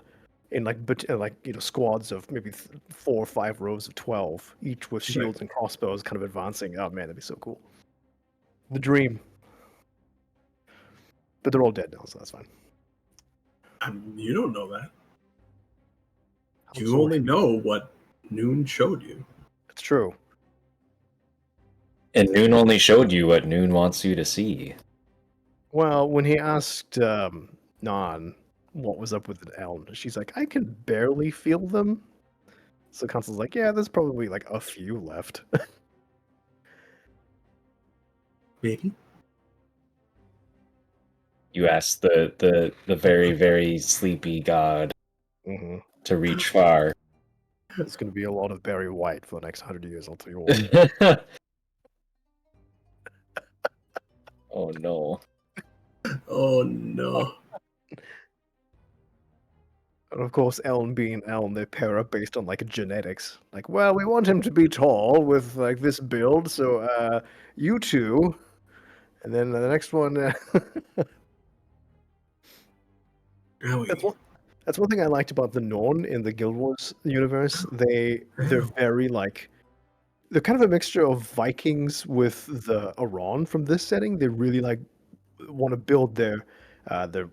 in squads of maybe 4 or 5 rows of 12, each with shields and crossbows, kind of advancing. Oh man, that'd be so cool. The dream. But they're all dead now, so that's fine. You don't know that. I'm You sorry. only know what Noon showed you. It's true. And Noon only showed you what Noon wants you to see. Well, when he asked Nan what was up with the Elm, she's like, I can barely feel them. So Consul's like, yeah, there's probably like a few left. Maybe. You ask the very, very sleepy god hmm to reach far. There's going to be a lot of Barry White for the next 100 years, I'll tell you what. Oh no. Oh no. And of course, Elm being Elm, they pair up based on like genetics. Like, well, we want him to be tall with like this build, so you two. And then the next one. That's one thing I liked about the Norn in the Guild Wars universe. They're very like they're kind of a mixture of Vikings with the Iran from this setting. They really like want to build their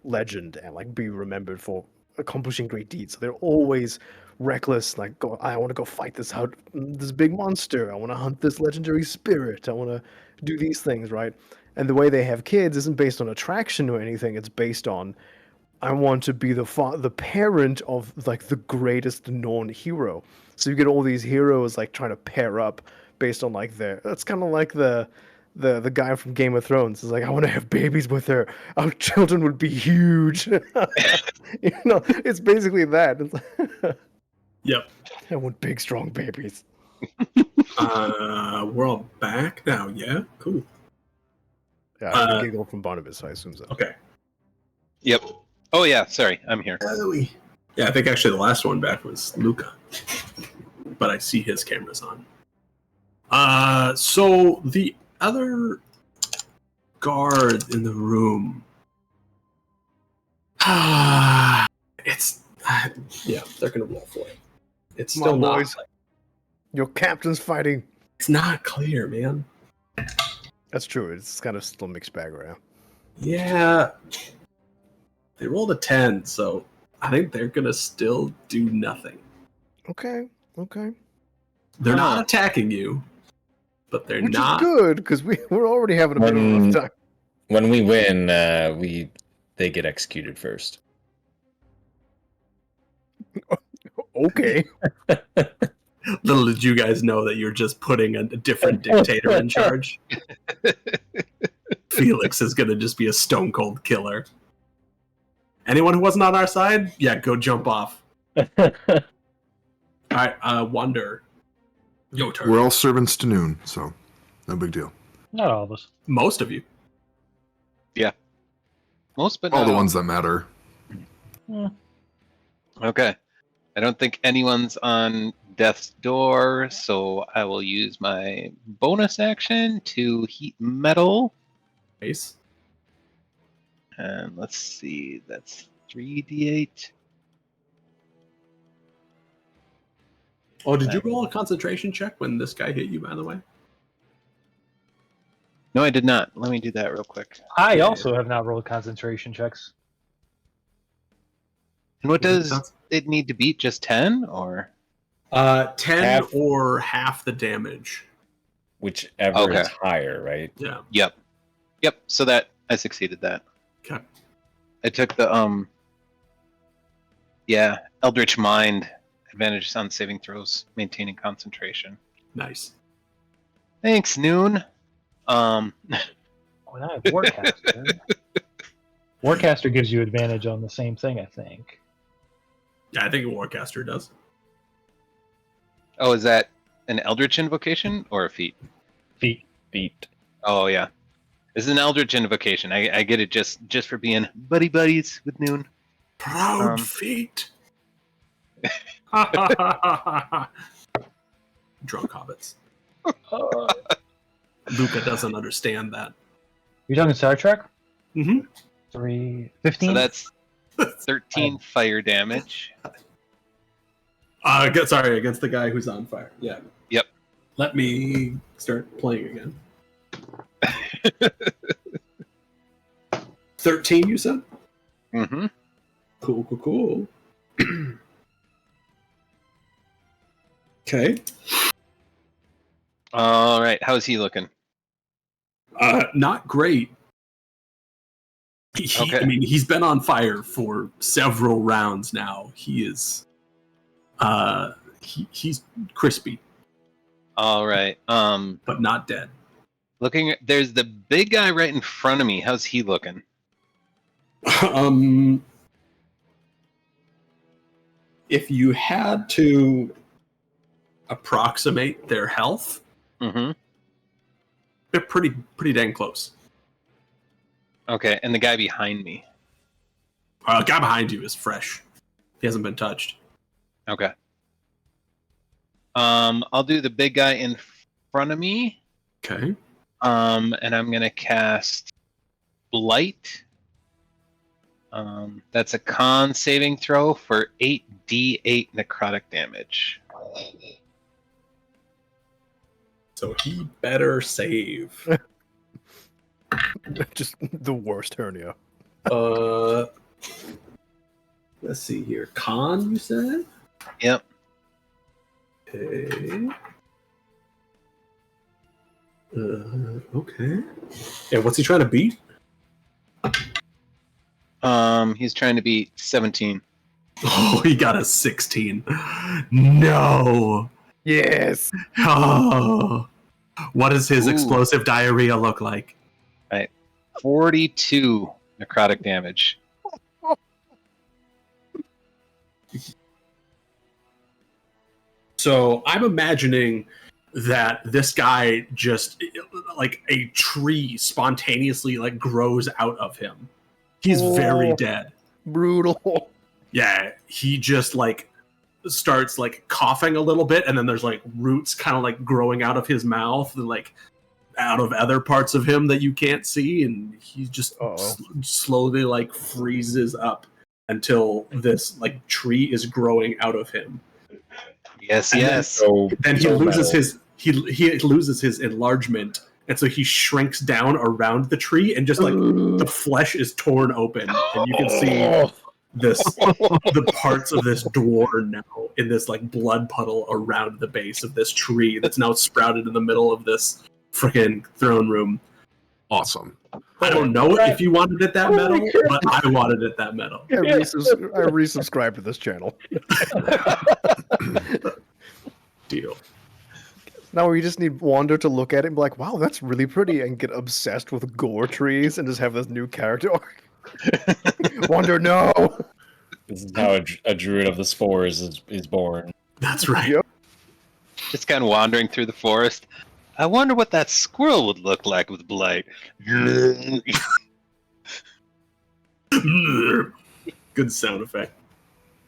legend and like be remembered for accomplishing great deeds. So they're always reckless. Like, I want to go fight this big monster. I want to hunt this legendary spirit. I want to do these things, right? And the way they have kids isn't based on attraction or anything. It's based on I want to be the parent of like the greatest known hero. So you get all these heroes like trying to pair up based on like that's kind of like the guy from Game of Thrones is like, I want to have babies with her. Our children would be huge. It's basically that. It's like, Yep. I want big, strong babies. We're all back now. Yeah, cool. Yeah, I heard a giggle from Barnabas, so I assume so. Okay. Yep. Oh yeah, sorry, I'm here. Yeah, I think actually the last one back was Luca, but I see his cameras on. So the other guard in the room. It's yeah, they're gonna roll for it. It's Come still on, not. boys. Your captain's fighting. It's not clear, man. That's true. It's kind of still mixed bag right now. Yeah, they rolled a 10, so I think they're gonna still do nothing. Okay. They're not attacking you, but they're Which not. is good because we're already having a bit of a rough time. When we win, they get executed first. Okay. Little did you guys know that you're just putting a different dictator in charge. Felix is going to just be a stone cold killer. Anyone who wasn't on our side, yeah, go jump off. All right, Wonder. Your turn. We're all servants to Noon, so no big deal. Not all of us. Most of you. Most, but All not the all. ones that matter. Okay. I don't think anyone's on death's door, so I will use my bonus action to heat metal. Nice. And let's see, that's 3d8. Oh, did you roll a concentration check when this guy hit you, by the way? No, I did not. Let me do that real quick. I also have not rolled concentration checks. And what does it need to beat? Just 10 or? 10 Half. or half the damage. Whichever Okay. is higher, right? Yeah. Yep. So that I succeeded that. Okay. I took the Eldritch Mind advantage on saving throws, maintaining concentration. Nice. Thanks, Noon. When I have Warcaster, Warcaster gives you advantage on the same thing, I think. Yeah, I think a Warcaster does. Oh, is that an Eldritch invocation or a feat? Feet. Oh yeah, this is an Eldritch invocation. I get it just for being buddies with Noon. Proud feet. Drunk hobbits. Luca doesn't understand that. You're talking Star Trek? Mm-hmm. 15? So that's 13 fire damage. Sorry, against the guy who's on fire. Yeah. Yep. Let me start playing again. 13, you said? Mm-hmm. Cool. Okay. All right. How's he looking? Not great. Okay. I mean, he's been on fire for several rounds now. He is, he's crispy, All right. but not dead. There's the big guy right in front of me. How's he looking? If you had to approximate their health, Mm-hmm. they're pretty dang close. Okay, and the guy behind me. The guy behind you is fresh. He hasn't been touched. Okay. I'll do the big guy in front of me. Okay. And I'm gonna cast Blight. That's a con saving throw for 8d8 necrotic damage. So he better save. Just the worst hernia. Let's see here. Con, you said? Yep. Okay. Okay. And what's he trying to beat? He's trying to beat 17. Oh, he got a 16. No. Yes. Oh. What does his Ooh. explosive diarrhea look like? 42 necrotic damage. So I'm imagining that this guy just like a tree spontaneously like grows out of him. He's very dead. Brutal. Yeah, he just like starts like coughing a little bit, and then there's like roots kind of like growing out of his mouth and like out of other parts of him that you can't see, and he just slowly like freezes up until this like tree is growing out of him. Yes, And yes. So Then he so loses metal. he loses his enlargement, and so he shrinks down around the tree, and just like the flesh is torn open, and you can see the parts of this door now in this like blood puddle around the base of this tree that's now sprouted in the middle of this freaking throne room. Awesome. I don't know if you wanted it that metal, but I wanted it that metal. I resubscribe to this channel. Deal. Now we just need Wander to look at it and be like, wow, that's really pretty, and get obsessed with gore trees and just have this new character arc. Wander, no! This is how a druid of the spores is born. That's right. Yep. Just kind of wandering through the forest. I wonder what that squirrel would look like with blight. Good sound effect.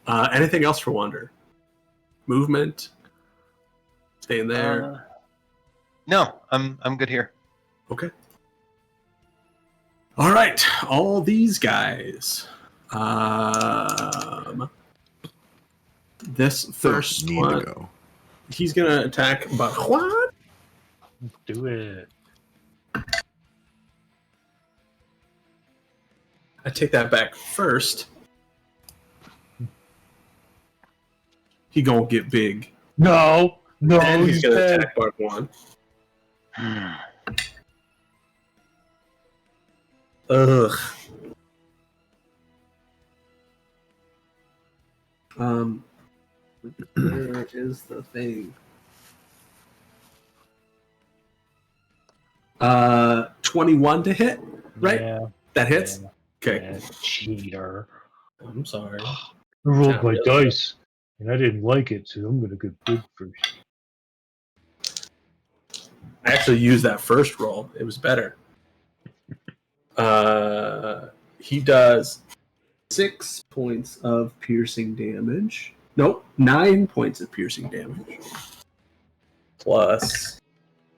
Anything else for Wander? Movement? Staying there? No, I'm good here. Okay. All right, all these guys. This first Need one, to go. he's gonna attack Juan. Do it. I take that back first. He gonna get big. No, Then he's gonna dead. attack Juan. Ugh. Where is the thing? 21 to hit, right? Yeah, That hits? yeah, Okay. yeah, cheater. I'm sorry. I rolled Not my really. dice, and I didn't like it, so I'm gonna get big first. I actually used that first roll. It was better. He does 6 points of piercing damage. Nope, 9 points of piercing damage. Plus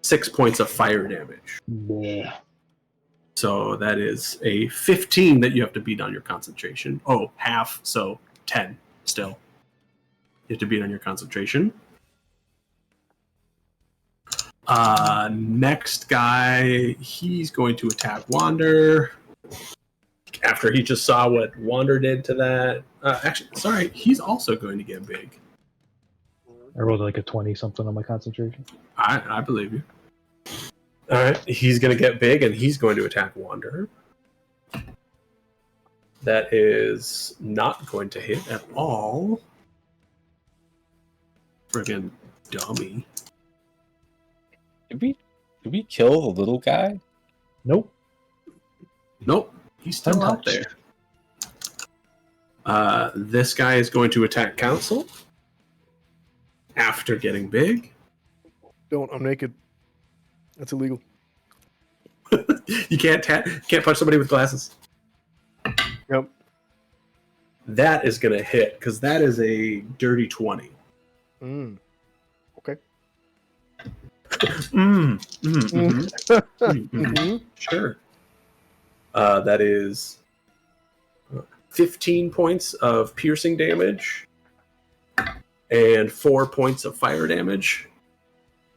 6 points of fire damage. Yeah. So that is a 15 that you have to beat on your concentration. Oh, half, so 10 still. You have to beat on your concentration. Next guy, he's going to attack Wander. After he just saw what Wander did to that. Actually, sorry, he's also going to get big. I rolled like a 20 something on my concentration. I believe you. All right, he's going to get big, and he's going to attack Wander. That is not going to hit at all. Friggin' dummy. Did we kill the little guy? Nope. Nope, he's still out there. This guy is going to attack Council after getting big. Don't. I'm naked. That's illegal. You can't punch somebody with glasses. Yep. That is going to hit because that is a dirty 20. Okay. Sure. That is 15 points of piercing damage and 4 points of fire damage.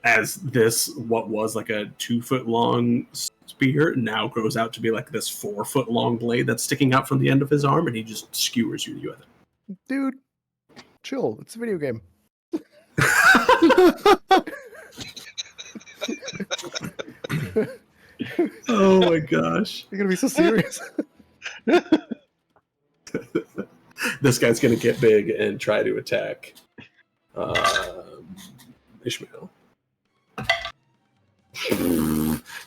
As this, what was like a 2-foot long spear, now grows out to be like this 4-foot long blade that's sticking out from the end of his arm, and he just skewers you with it. Dude, chill. It's a video game. Oh my gosh. You're gonna be so serious. This guy's gonna get big and try to attack Ishmael.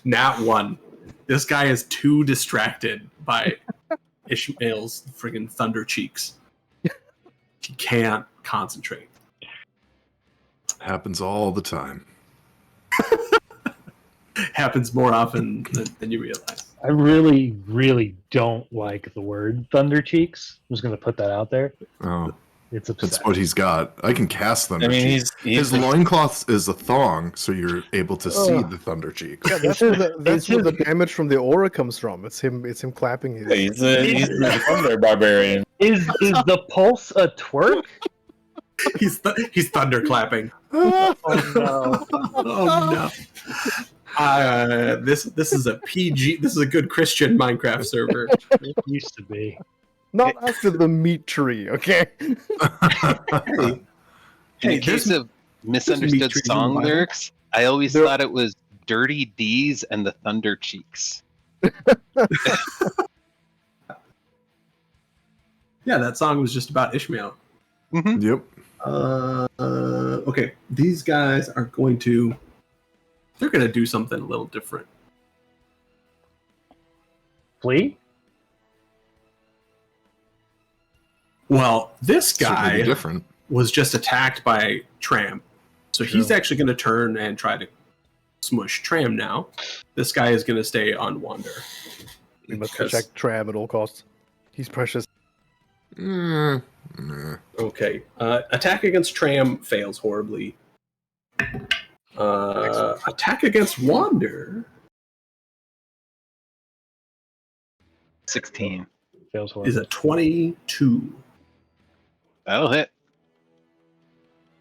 Nat 1. This guy is too distracted by Ishmael's friggin' thunder cheeks. He can't concentrate. Happens all the time. Happens more often than you realize. I really, really don't like the word Thunder Cheeks. I'm just going to put that out there. Oh, It's that's upsetting. what he's got. I can cast Thunder I mean, Cheeks. he's His loincloth is a thong, so you're able to see the Thunder Cheeks. Yeah, that's where the damage from the aura comes from. It's him clapping his. he's the thunder barbarian. Is the pulse a twerk? He's thunderclapping. Oh, no. Oh no. This is a PG. This is a good Christian Minecraft server. It used to be. Not after the meat tree, okay? In Hey, the case there's- of misunderstood trees in the song Bible. lyrics, I always There- thought it was Dirty D's and the Thunder Cheeks. Yeah, that song was just about Ishmael. Yep. Okay, these guys are going to. They're going to do something a little different. Flee? Well, this Certainly guy different. was just attacked by Tram. So he's actually going to turn and try to smush Tram now. This guy is going to stay on Wander. We must Because- protect Tram at all costs. He's precious. Nah. Okay. Attack against Tram fails horribly. Attack against Wander. 16. Fails Is horribly. a 22. That'll hit.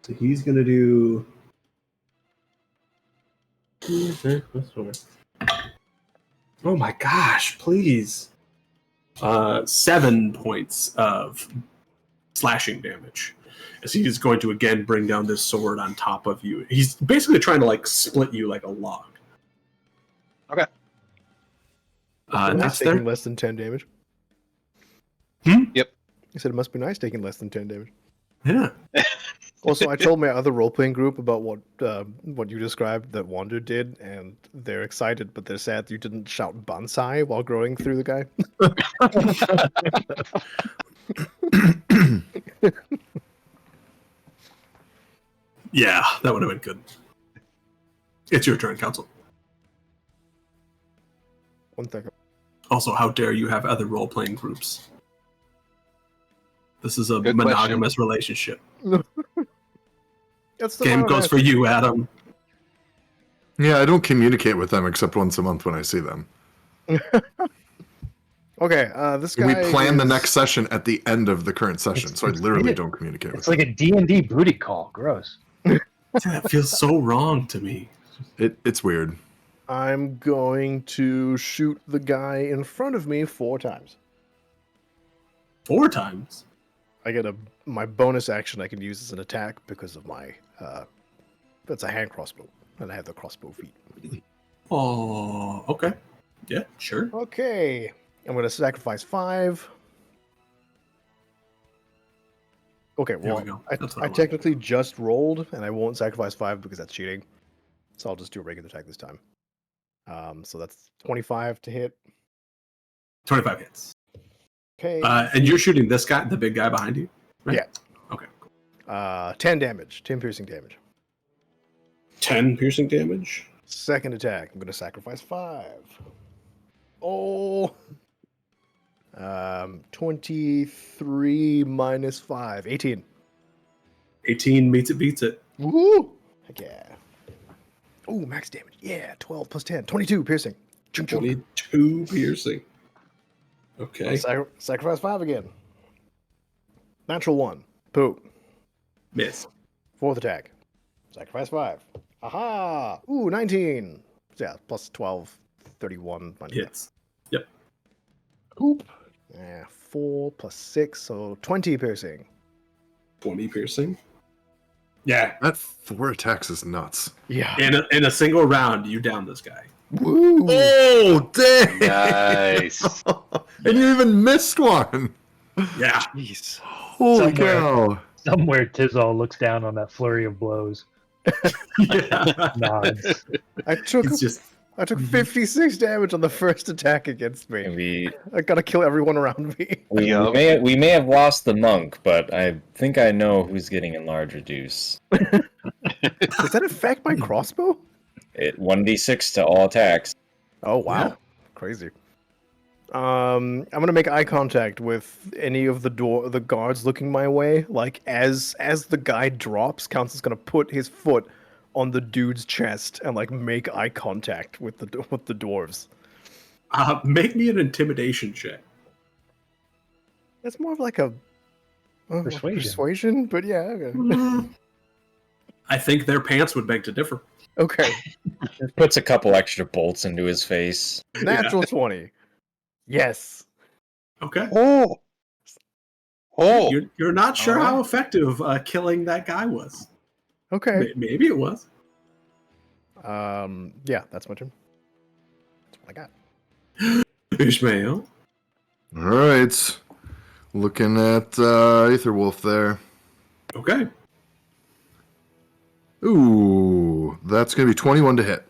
So he's going to do. Oh my gosh, please. 7 points of slashing damage. As he is going to again bring down this sword on top of you. He's basically trying to like split you like a log. Okay. And Nice that's taking there. less than 10 damage. Yep. He said it must be nice taking less than 10 damage. Yeah. Also, I told my other role-playing group about what you described that Wander did, and they're excited, but they're sad you didn't shout bonsai while growing through the guy. Yeah, that would have been good. It's your turn, Council. One second. Also, how dare you have other role-playing groups? This is a Good monogamous relationship. That's the Game one goes I- for you, Adam. Yeah, I don't communicate with them except once a month when I see them. Okay, this guy. We plan the is- next session at the end of the current session, so I literally don't communicate with It's like them. a D&D booty call. Gross. That feels so wrong to me. It's weird. I'm going to shoot the guy in front of me 4 times. 4 times. I get my bonus action I can use as an attack because of my that's a hand crossbow, and I have the crossbow feat. Oh, okay. Yeah, sure. Okay, I'm going to sacrifice 5. Okay, There well, we go. I That's what I wanted. technically just rolled, and I won't sacrifice 5 because that's cheating. So I'll just do a regular attack this time. So that's 25 to hit. 25 hits. Okay. And you're shooting this guy, the big guy behind you? Right? Yeah. Okay. 10 damage, 10 piercing damage. 10 piercing damage. Second attack, I'm going to sacrifice 5. Oh. 23 minus 5, 18. 18 meets it, beats it. Woohoo! Heck yeah. Oh, max damage. Yeah, 12 plus 10, 22 piercing. Chunk, chunk. 22 piercing. Okay. Sacrifice 5 again. Natural 1. Poo. Miss. 4th attack. Sacrifice 5. Aha! Ooh, 19. Yeah, plus 12, 31. Hits. Yep. Oop. Yeah, 4 plus 6, so 20 piercing. 20 piercing. Yeah. That 4 attacks is nuts. Yeah. In a single round, you down this guy. Woo! Oh, dang! Nice. And you even missed one. Yeah. Jeez. Holy Somewhere. cow! Somewhere Tizal looks down on that flurry of blows. Yeah. Nods. I took It's just 56 damage on the first attack against me. We I gotta kill everyone around me. Yup. we may have lost the monk, but I think I know who's getting enlarge reduce. Does that affect my crossbow? It 1d6 to all attacks. Oh wow, Yeah. crazy. I'm gonna make eye contact with any of the guards looking my way. Like as the guy drops, Council's gonna put his foot on the dude's chest and like make eye contact with the dwarves. make me an intimidation check. That's more of like a persuasion, but yeah. Okay. I think their pants would beg to differ. Okay. It puts a couple extra bolts into his face. Natural 20. Yes. Okay. Oh. Oh. You're not sure All how right. effective killing that guy was. Okay. Maybe it was. Yeah, that's my turn. That's what I got. Ishmael. All right. Looking at Aetherwolf there. Okay. Ooh, that's going to be 21 to hit.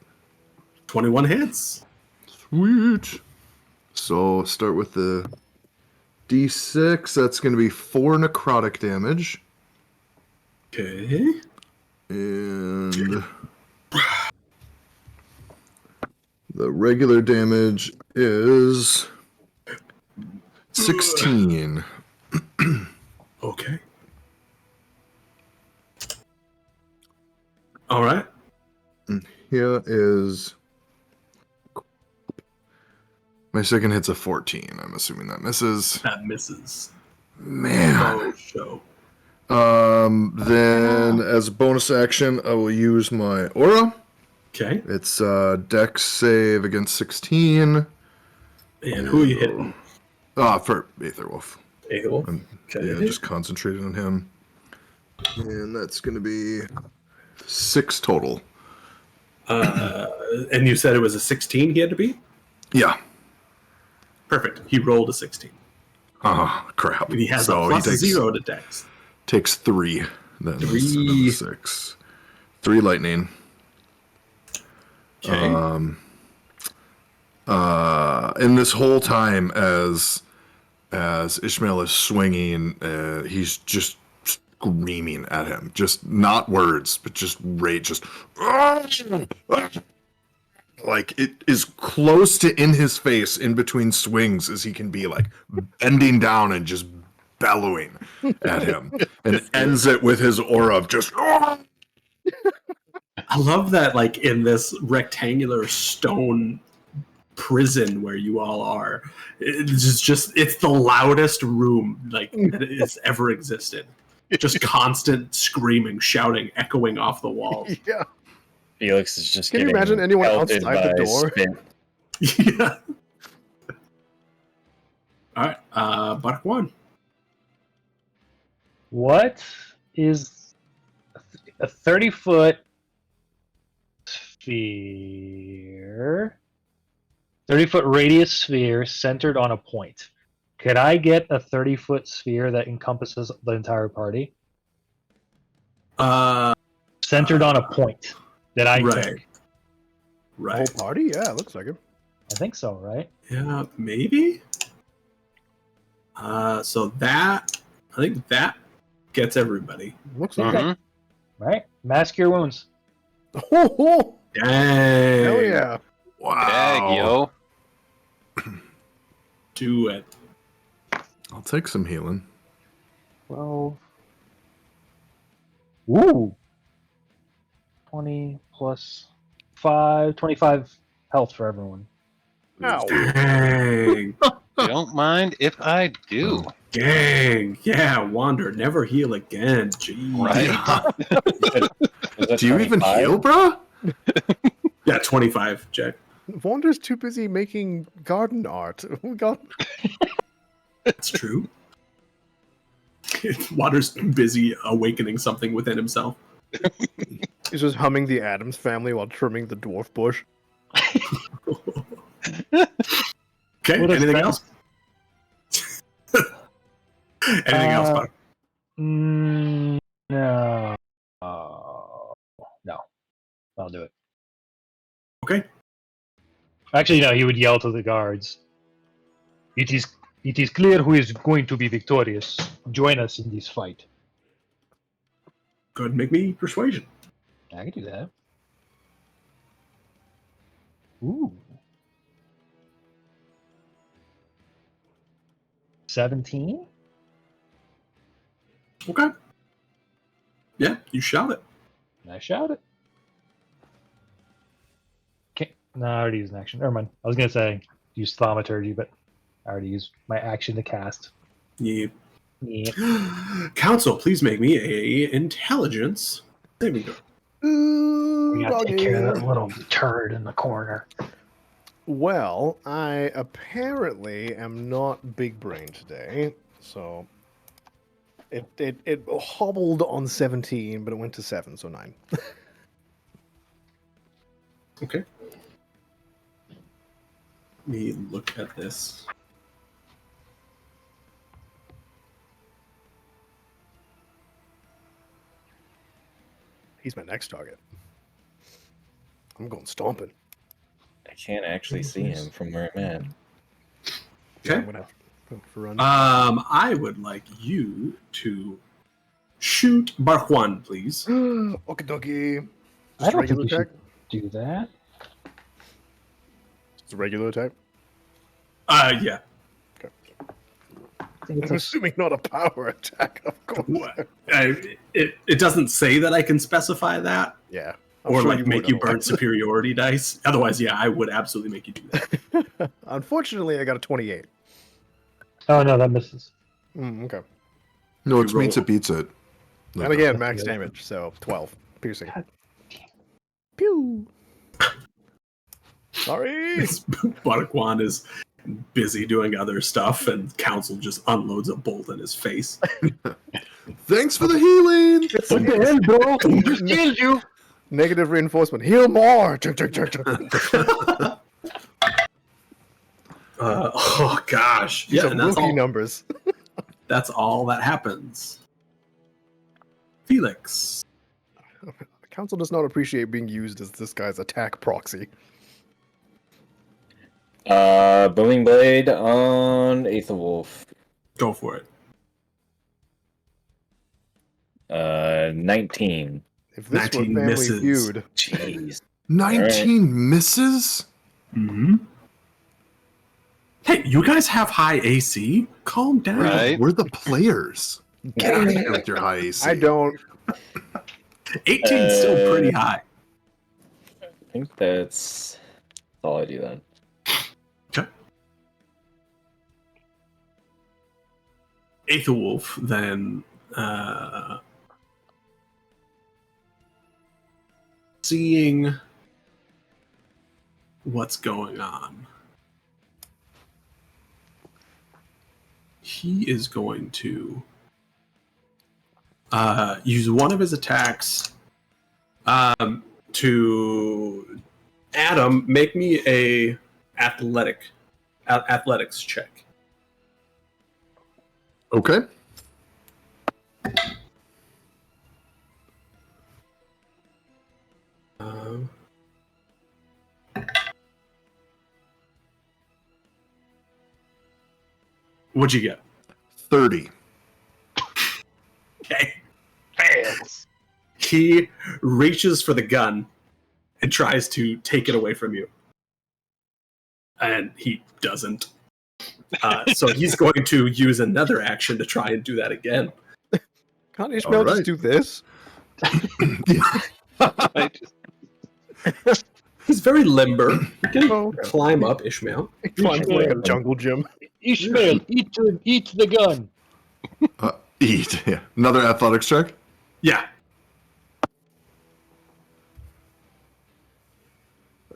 21 hits. Sweet. So start with the D6. That's going to be 4 necrotic damage. Okay. And the regular damage is 16. Okay. All right. Here is my second hit's a 14. I'm assuming that misses. That misses. Man. Oh, show. Then as a bonus action, I will use my aura. Okay. It's Dex save against 16. And who are you hitting? For Aetherwolf. Aetherwolf. I'm Okay. just concentrating on him. And that's going to be 6 total. And you said it was a 16 he had to beat? Yeah. Perfect. He rolled a 16. Oh, crap. And he has So a plus he takes, 0 to Dex. takes 3. Then 3. 6. 3 lightning. Okay. And this whole time as Ishmael is swinging, he's just screaming at him. Just not words, but just rage. Just like it is close to in his face in between swings as he can be, like bending down and just bellowing at him, and ends it with his aura of just I love that, like, in this rectangular stone prison where you all are, it's the loudest room, like, that has ever existed. Just constant screaming, shouting, echoing off the walls. Yeah. Felix is just Can you getting imagine anyone pelted outside the by door? spit. Yeah. All right, Barquan. What is a 30-foot sphere? 30-foot radius sphere centered on a point. Could I get a 30-foot sphere that encompasses the entire party? Centered on a point that I right. pick. The Right. whole party? Yeah, it looks like it. I think so, right? Yeah, maybe. So that, I think that gets everybody. Looks like Okay. it. Right? Mask your wounds. Oh, Dang. hell yeah. Dag, yo. Do it. I'll take some healing. 12. Ooh. 20 plus 5. 25 health for everyone. Ow. Dang. Don't mind if I do. Dang. Yeah, Wander, never heal again. Jeez. Right? Is that Do you even 25? heal, bro? Yeah, 25, Jack. Wander's too busy making garden art. We got That's true. Wander's busy awakening something within himself. He's just humming the Addams Family while trimming the dwarf bush. Okay, What is anything that? else? Anything else, Buck? No. No. I'll do it. Okay. Actually, no, he would yell to the guards. It is clear who is going to be victorious. Join us in this fight. Go ahead and make me persuasion. I can do that. Ooh. 17? Okay. Yeah, you shout it. I shout it. Okay. No, I already used an action. Never mind. I was going to say use thaumaturgy, but I already used my action to cast. Yeah. Yeah. Council, please make me a intelligence saving throw. Ooh, We gotta take care of doggy. that little turd in the corner. Well, I apparently am not big brain today, so it hobbled on 17, but it went to 7, so 9. Okay. Let me look at this. He's my next target. I'm going stomping. I can't actually see him from where I'm at. Yeah, I'm Okay. gonna have to for run. I would like you to shoot Barjuan, please. Okie dokie. I Just don't regular think you attack. should do that. It's a regular attack. Yeah. I think it's I'm a assuming not a power attack, of course. What? It doesn't say that I can specify that, Yeah. I'm or sure like make would you burn otherwise. superiority dice. Otherwise, yeah, I would absolutely make you do that. Unfortunately, I got a 28. Oh no, that misses. Okay. No, it You means roll. it beats it. And again, max damage, so 12 piercing. God Pew. Sorry. Barjuan is busy doing other stuff, and Council just unloads a bolt in his face. Thanks for the healing. What the hell, bro? He just killed you. Negative reinforcement. Heal more. Chug, chug, chug, chug. Oh gosh, These yeah, are and that's rookie all. numbers. That's all that happens. Felix. The council does not appreciate being used as this guy's attack proxy. Booming Blade on Eighth of Wolf. Go for it. 19. If this were 19 Family misses. Feud, Jeez. 19 misses? Mm-hmm. Hey, you guys have high AC? Calm down. Right. We're the players. Get out of here with your high AC. I don't. 18 is still pretty high. think that's all I do then. Aethelwolf then seeing what's going on. He is going to use one of his attacks to Adam. Make me a athletics check. Okay. What'd you get? 30. Okay. Fails. He reaches for the gun and tries to take it away from you. And he doesn't. So he's going to use another action to try and do that again. Can't Ishmael Alright. just do this? I just- He's very limber. He can Oh, okay. climb up, Ishmael. Climbs like a jungle gym. Ishmael, eat the gun. Eat. Yeah. Another athletics check. Yeah.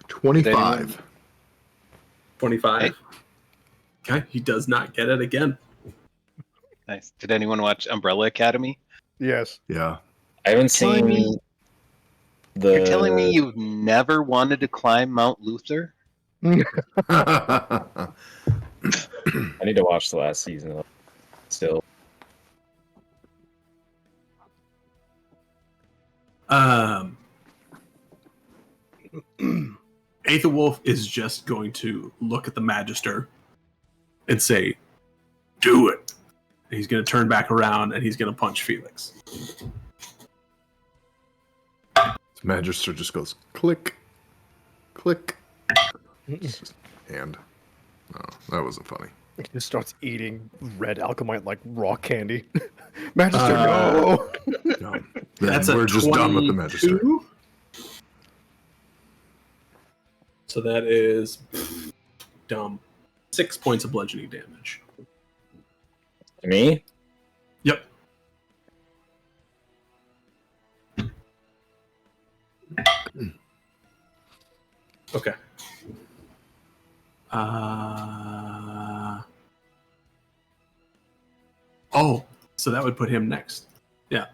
25. 25. Hey. Okay, he does not get it again. Nice. Did anyone watch Umbrella Academy? Yes. Yeah. I haven't Telling me- seen the. You're telling me you've never wanted to climb Mount Luther? I need to watch the last season. Still, Aethelwolf is just going to look at the Magister and say, "Do it." And he's going to turn back around and he's going to punch Felix. Magister just goes click, click. And oh, that wasn't funny. He just starts eating red alchemite like raw candy. Magister, Uh, no! No. Then That's we're a just done with the 22. Magister. So that is dumb. 6 points of bludgeoning damage. to me, Yep. Okay. Oh, so that would put him next. Yeah.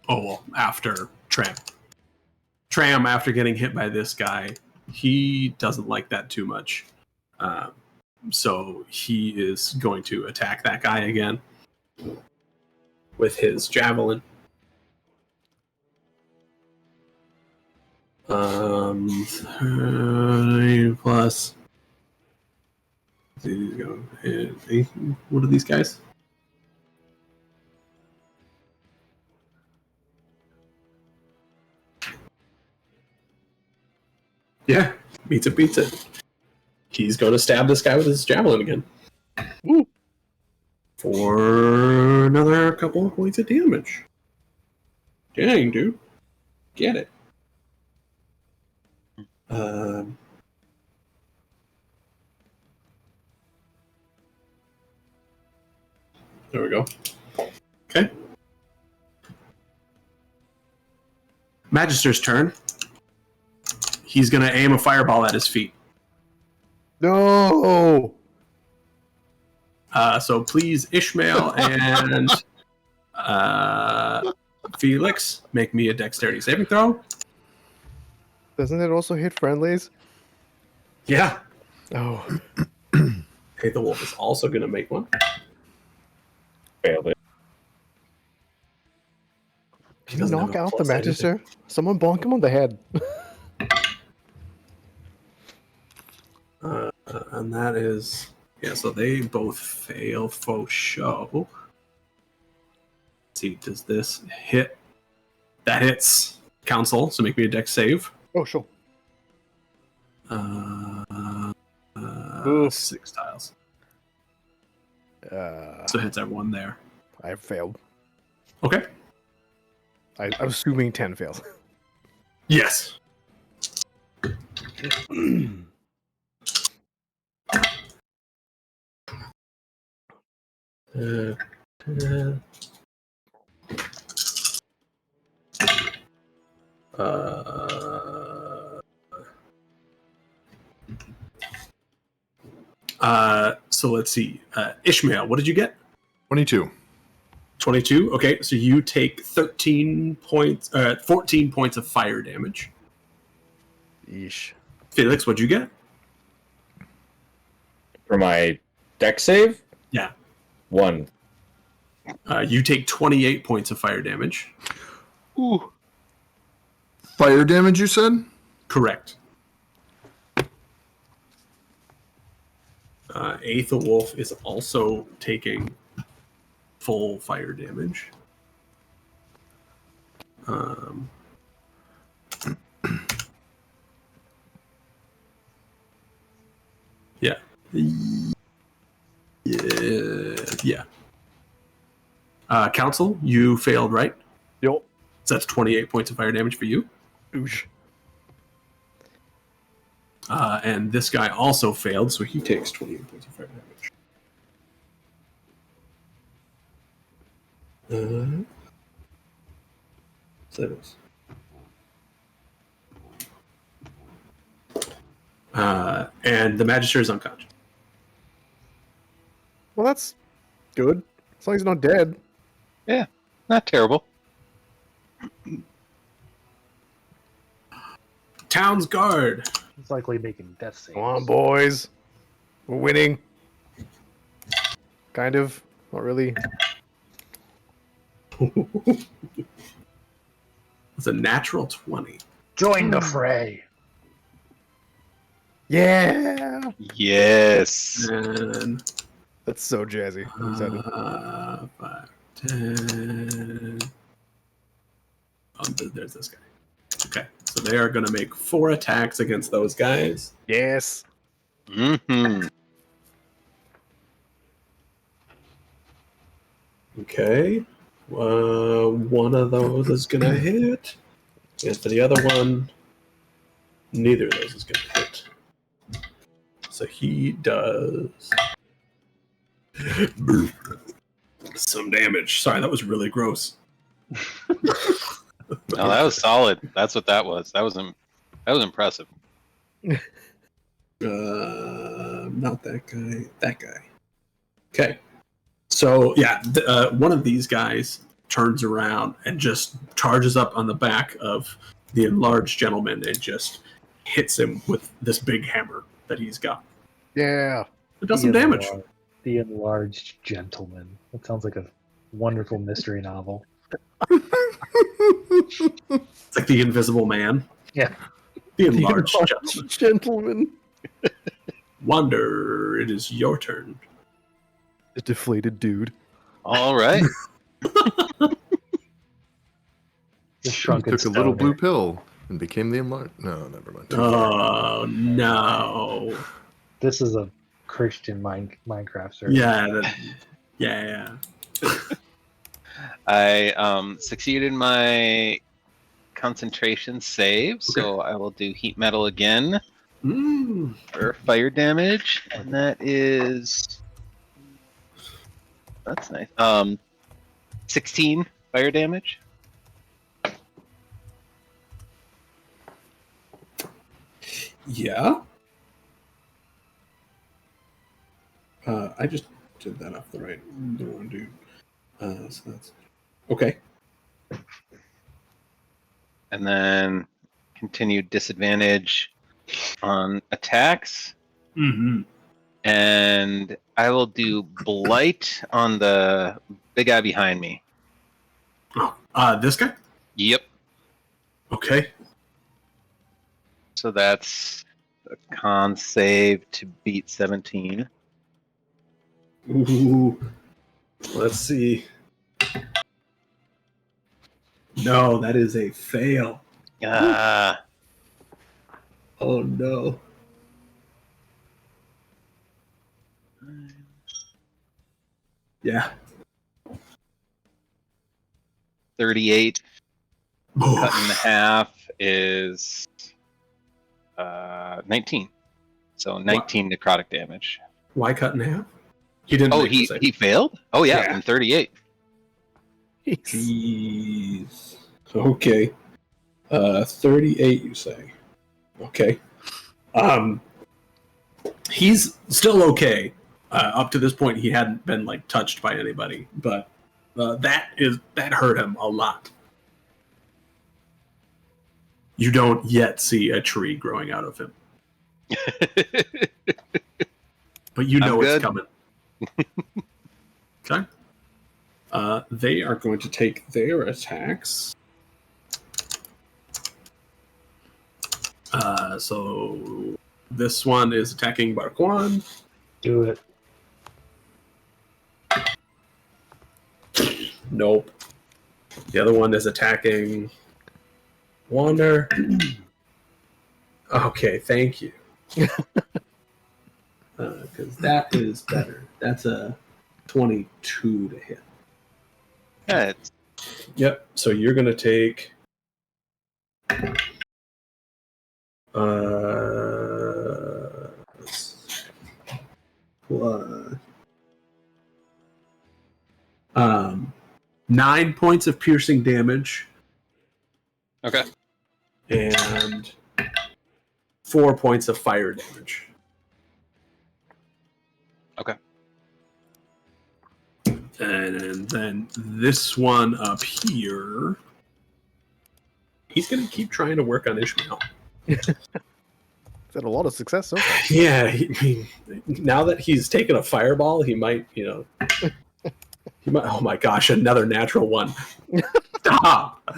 Oh, well, after Tram. Tram, after getting hit by this guy, he doesn't like that too much. So he is going to attack that guy again with his javelin. 30 plus. What are these guys? Yeah, beats it. He's going to stab this guy with his javelin again. Woo. For another couple of points of damage. Dang, dude. Get it. There we go. Okay. Magister's turn. He's going to aim a fireball at his feet. No! So please, Ishmael and Felix, make me a dexterity saving throw. Doesn't it also hit friendlies? Yeah. Oh. Okay, the wolf is also going to make one. failed it. He doesn't have Knock a out the plus anything. Magister? Someone bonk him on the head. And that is... Yeah, so they both fail faux show. Let's see, does this hit? That hits Council, so make me a dex save. Oh, sure. Oof. 6 tiles. Uh, So it hits everyone there. I failed. Okay. I'm assuming 10 fails. Yes. Uh, so let's see. Ishmael, what did you get? 22. 22. Okay, so you take 14 points of fire damage. Yeesh. Felix, what'd you get? For my deck save? Yeah. 1. You take 28 points of fire damage. Ooh. Fire damage, you said? Correct. Aethelwolf is also taking full fire damage. Yeah. Yeah. Council, you failed, right? Yup. So that's 28 points of fire damage for you. Oosh. And this guy also failed, so he takes 28 points of fire damage. And the Magister is unconscious. Well, that's good. As long as he's not dead. Yeah, not terrible. Town's Guard. He's likely making death saves. Come on, boys. We're winning. Kind of. Not really. It's a natural 20. Join the fray. Yeah. Yes. And That's so jazzy. I'm excited. 5, 10. There's this guy. Okay, so they are going to make 4 attacks against those guys. Yes. Mm-hmm. Okay. One of those is going to hit. And for the other one, neither of those is going to hit. So he does some damage. Sorry, that was really gross. No, that was solid. That's what that was. That was impressive. Not that guy. That guy. Okay. So yeah, one of these guys turns around and just charges up on the back of the enlarged gentleman and just hits him with this big hammer that he's got. Yeah. It does some damage. The enlarged gentleman. That sounds like a wonderful mystery novel. It's like the Invisible Man. Yeah. The enlarged gentleman. Gentleman. Wander, it is your turn. A deflated dude. All right. The He shrunken took a little stoner. blue pill and became the enlarged. No, never mind. Oh no! This is a Christian Minecraft server. Yeah. I succeeded my concentration save, so I will do heat metal again for fire damage, and that's nice. 16 fire damage. Yeah. I just did that off the wrong dude. So that's okay. And then continued disadvantage on attacks. Mm-hmm. And I will do blight on the big guy behind me. This guy? Yep. Okay. So that's a con save to beat 17. Ooh. Let's see. No, that is a fail. Ah. Oh no. Yeah. 38 Cut in half is 19. So 19 necrotic damage. Why cut in half? He didn't. Oh, make the he save. failed? Oh yeah, Yeah. from 38. Jeez. Okay. 38, you say? Okay. He's still okay. Up to this point, he hadn't been like touched by anybody, but that hurt him a lot. You don't yet see a tree growing out of him, but you know it's coming. Okay. They are going to take their attacks. So this one is attacking Barquan. Do it. Nope. The other one is attacking Wander. Okay, thank you. Because that is better. That's a 22 to hit. Yeah, it's Yep. So you're going to take... 9 points of piercing damage okay. and 4 points of fire damage. Okay. And then this one up here, he's going to keep trying to work on Ishmael. He's had a lot of success so far. Yeah, now that he's taken a fireball, he might, he might. Oh my gosh, another natural one! Stop.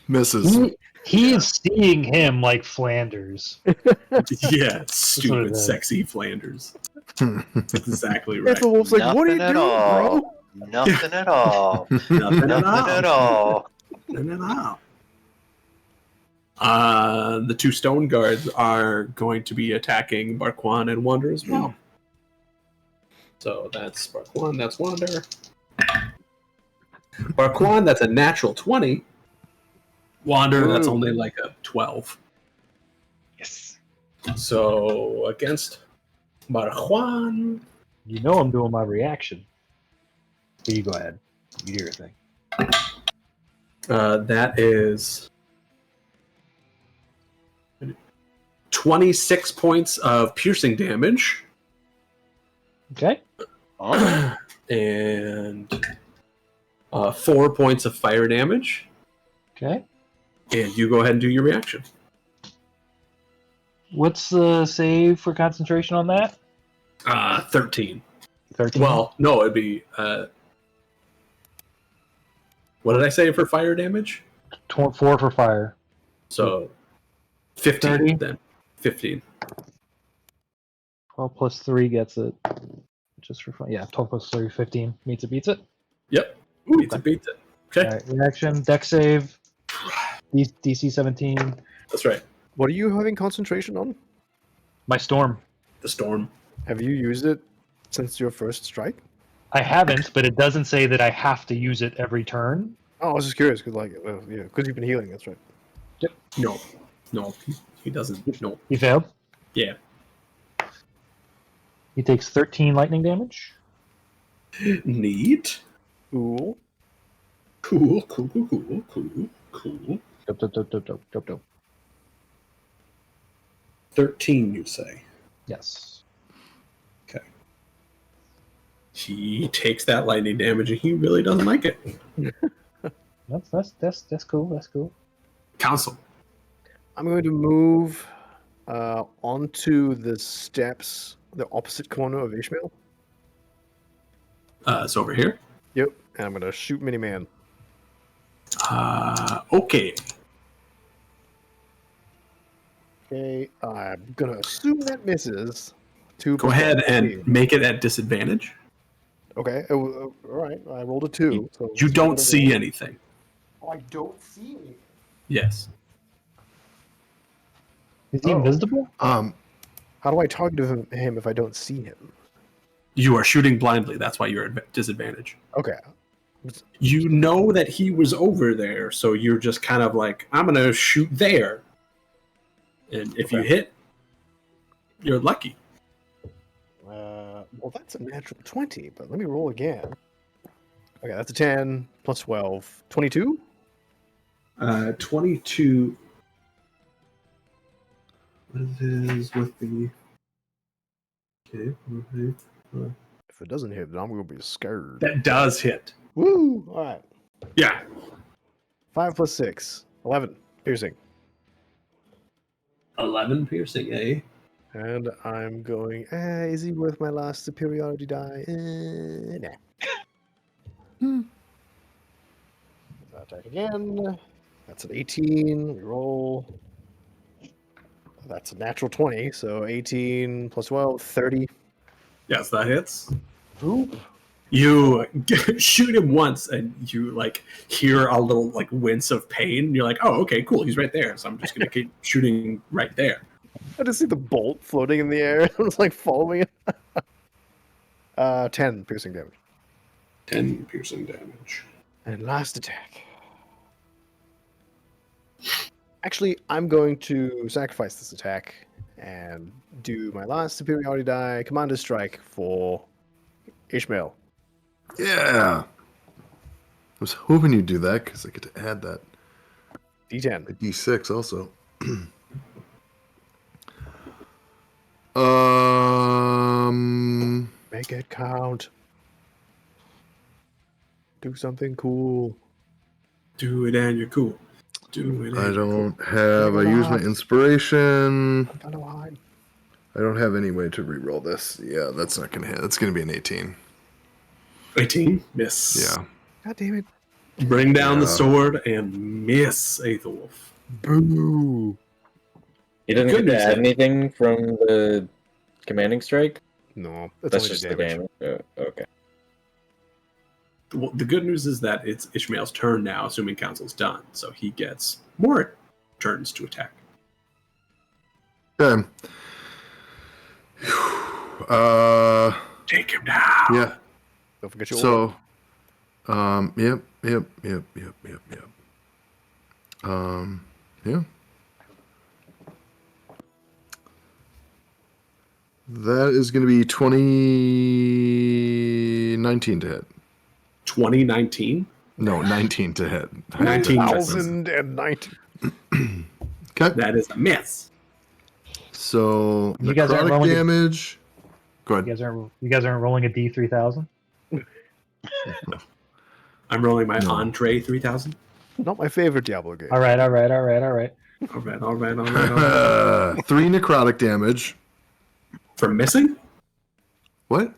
Misses. He is seeing him like Flanders. Yeah, what stupid, it is. sexy Flanders. That's exactly right. The wolf's like, what are you Nothing doing, at all. bro? Nothing at all. Nothing at Nothing at all. Nothing at all. The two stone guards are going to be attacking Barquan and Wander as well. So that's Barquan, that's Wander. Barquan, that's a natural 20. Wander, that's Ooh. only like a 12. Yes. So against Barquan, You know I'm doing my reaction. Here you go ahead. You do your thing. that is 26 points of piercing damage. Okay. Oh, And 4 points of fire damage. Okay. And you go ahead and do your reaction. What's the save for concentration on that? 13. 13. Well, no, it'd be... what did I say for fire damage? 4 for fire. So 15 30? then. 15. 12 plus 3 gets it. Just for fun. Yeah, 12 plus 3, 15. Meets it, beats it. Yep. Beats it, beats it. Okay. Alright, reaction, deck save. DC 17. That's right. What are you having concentration on? My storm. The storm. Have you used it since your first strike? I haven't, but it doesn't say that I have to use it every turn. Oh, I was just curious, because because you've been healing, that's right. No. No, he doesn't. No. He failed. Yeah. He takes 13 lightning damage. Neat. Cool. Cool, cool, cool, cool, cool, cool. Dope. 13, you say? Yes. Okay. He takes that lightning damage and he really doesn't like it. That's cool. That's cool. Council. I'm going to move onto the steps, the opposite corner of Ishmael. It's over here. Yep. And I'm going to shoot Miniman. Okay. Okay. I'm going to assume that misses. Go ahead and make it at disadvantage. Okay. All right. I rolled a 2. So You don't see anything. Oh, I don't see anything. Yes. Is he invisible? How do I target him if I don't see him? You are shooting blindly. That's why you're at disadvantage. Okay. You know that he was over there, so you're just kind of like, I'm gonna shoot there. And if you hit, you're lucky. Well, that's a natural 20, but let me roll again. Okay, that's a 10 plus 12. 22? 22. What is with the. Okay. If it doesn't hit, then I'm going to be scared. That does hit. Woo! All right. Yeah. 5 plus 6. 11. Piercing. 11 piercing, eh? And I'm going, is he worth my last superiority die? Nah. Attack again. That's an 18. We roll. That's a natural 20. So 18 plus 12, 30. Yes, that hits. Oop. You shoot him once, and you like hear a little like wince of pain. You're like, "Oh, okay, cool. He's right there." So I'm just gonna keep shooting right there. I just see the bolt floating in the air. I'm just like following it. 10 piercing damage. 10 piercing damage. And last attack. Actually, I'm going to sacrifice this attack and do my last superiority die, Commander Strike for Ishmael. Yeah. I was hoping you'd do that because I get to add that D10. a D6 also. Make it count. Do something cool. Do it, and you're cool. Do it. I And you're don't have. I use my inspiration. I'm gonna hide. I don't have any way to reroll this. Yeah, that's not gonna hit. That's gonna be an 18. cool. 18 miss. Yeah. God damn it. Bring down the Yeah. sword and miss Aethelwolf. Boo. He doesn't Good get to news add then. anything from the commanding strike? No, that's That's only just the the damage. damage. Oh, okay. Well, the good news is that it's Ishmael's turn now, assuming council's done. So he gets more turns to attack. Okay. Take him down. Yeah. Don't forget your orb. So, yep. Yeah. That is going to be 19 to hit. 2019. No, 19 to hit. 19 1,019. Okay. That is a miss. So, You guys aren't necrotic rolling it. damage. Go You ahead. guys aren't rolling a D3000? I'm rolling my No. entree 3000. Not my favorite Diablo game. All right. All right. 3 necrotic damage. For missing? What?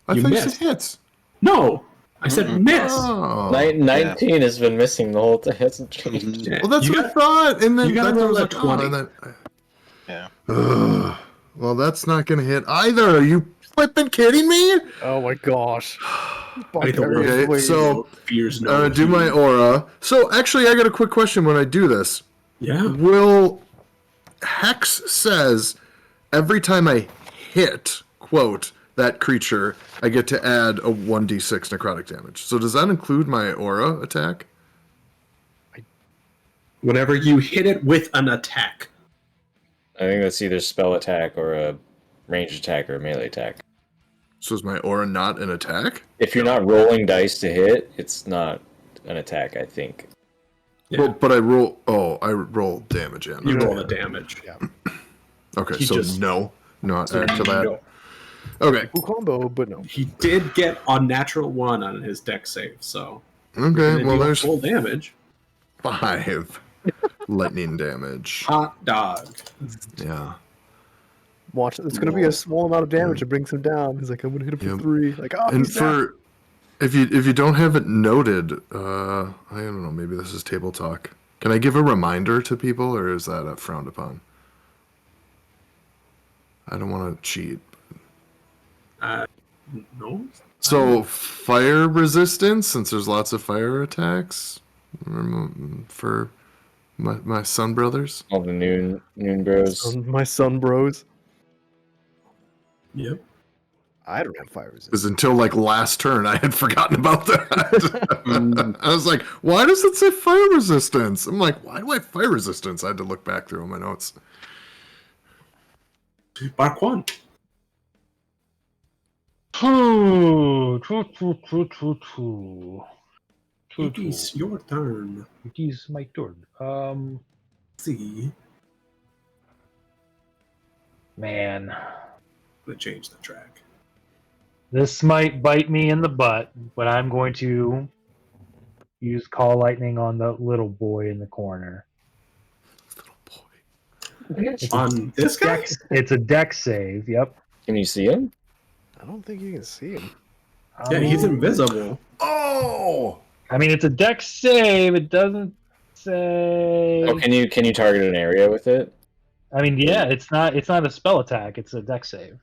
I You thought you said missed. hits. No, I said miss. Oh. 19 has been missing the whole time. It hasn't changed. Mhm. Yeah, Well, that's you what got- I thought. And then you gotta that roll was a like, 20. and then, Yeah. Ugh. Well, that's not going to hit either. Are you flipping kidding me? Oh my gosh. Aethelwolf Okay, Wait, so fears no. do my aura. So actually, I got a quick question when I do this. Yeah. Will Hex says every time I hit, quote, that creature, I get to add a 1d6 necrotic damage. So does that include my aura attack? Whenever you hit it with an attack. I think that's either spell attack or a range attack or a melee attack. So is my aura not an attack? If you're not rolling dice to hit, it's not an attack, I think. Yeah. Well, but I roll. Oh, I roll damage in. You Okay. roll the damage. Okay, He so just- no, not So add to that. no. Okay, Cool combo, but no. He did get a natural 1 on his deck save, so okay. gonna Well, deal there's full damage. 5 lightning damage. Hot dog. Yeah. Watch, it's going to be a small amount of damage to bring him down. He's like, I'm going to hit him for Yep. 3. Like, oh, And he's down. for if you don't have it noted, I don't know. Maybe this is table talk. Can I give a reminder to people, or is that frowned upon? I don't want to cheat. No? So fire resistance, since there's lots of fire attacks, for my son brothers. All the noon bros. My son bros. Yep. I don't have fire Because resistance. until like last turn, I had forgotten about that. I was like, why does it say fire resistance? I'm like, why do I have fire resistance? I had to look back through my notes. Barquan. It is your turn. It is my turn. See. Man, I'm gonna change the track. this might bite me in the butt, but I'm going to use Call Lightning on the little boy in the corner. Little boy. It's On this guy? it's a dex save. Yep. Can you see him? I don't think you can see him. Yeah, he's invisible. Oh! I mean, it's a dex save. It doesn't say. Oh, can you target an area with it? I mean, yeah, it's not a spell attack. It's a dex save.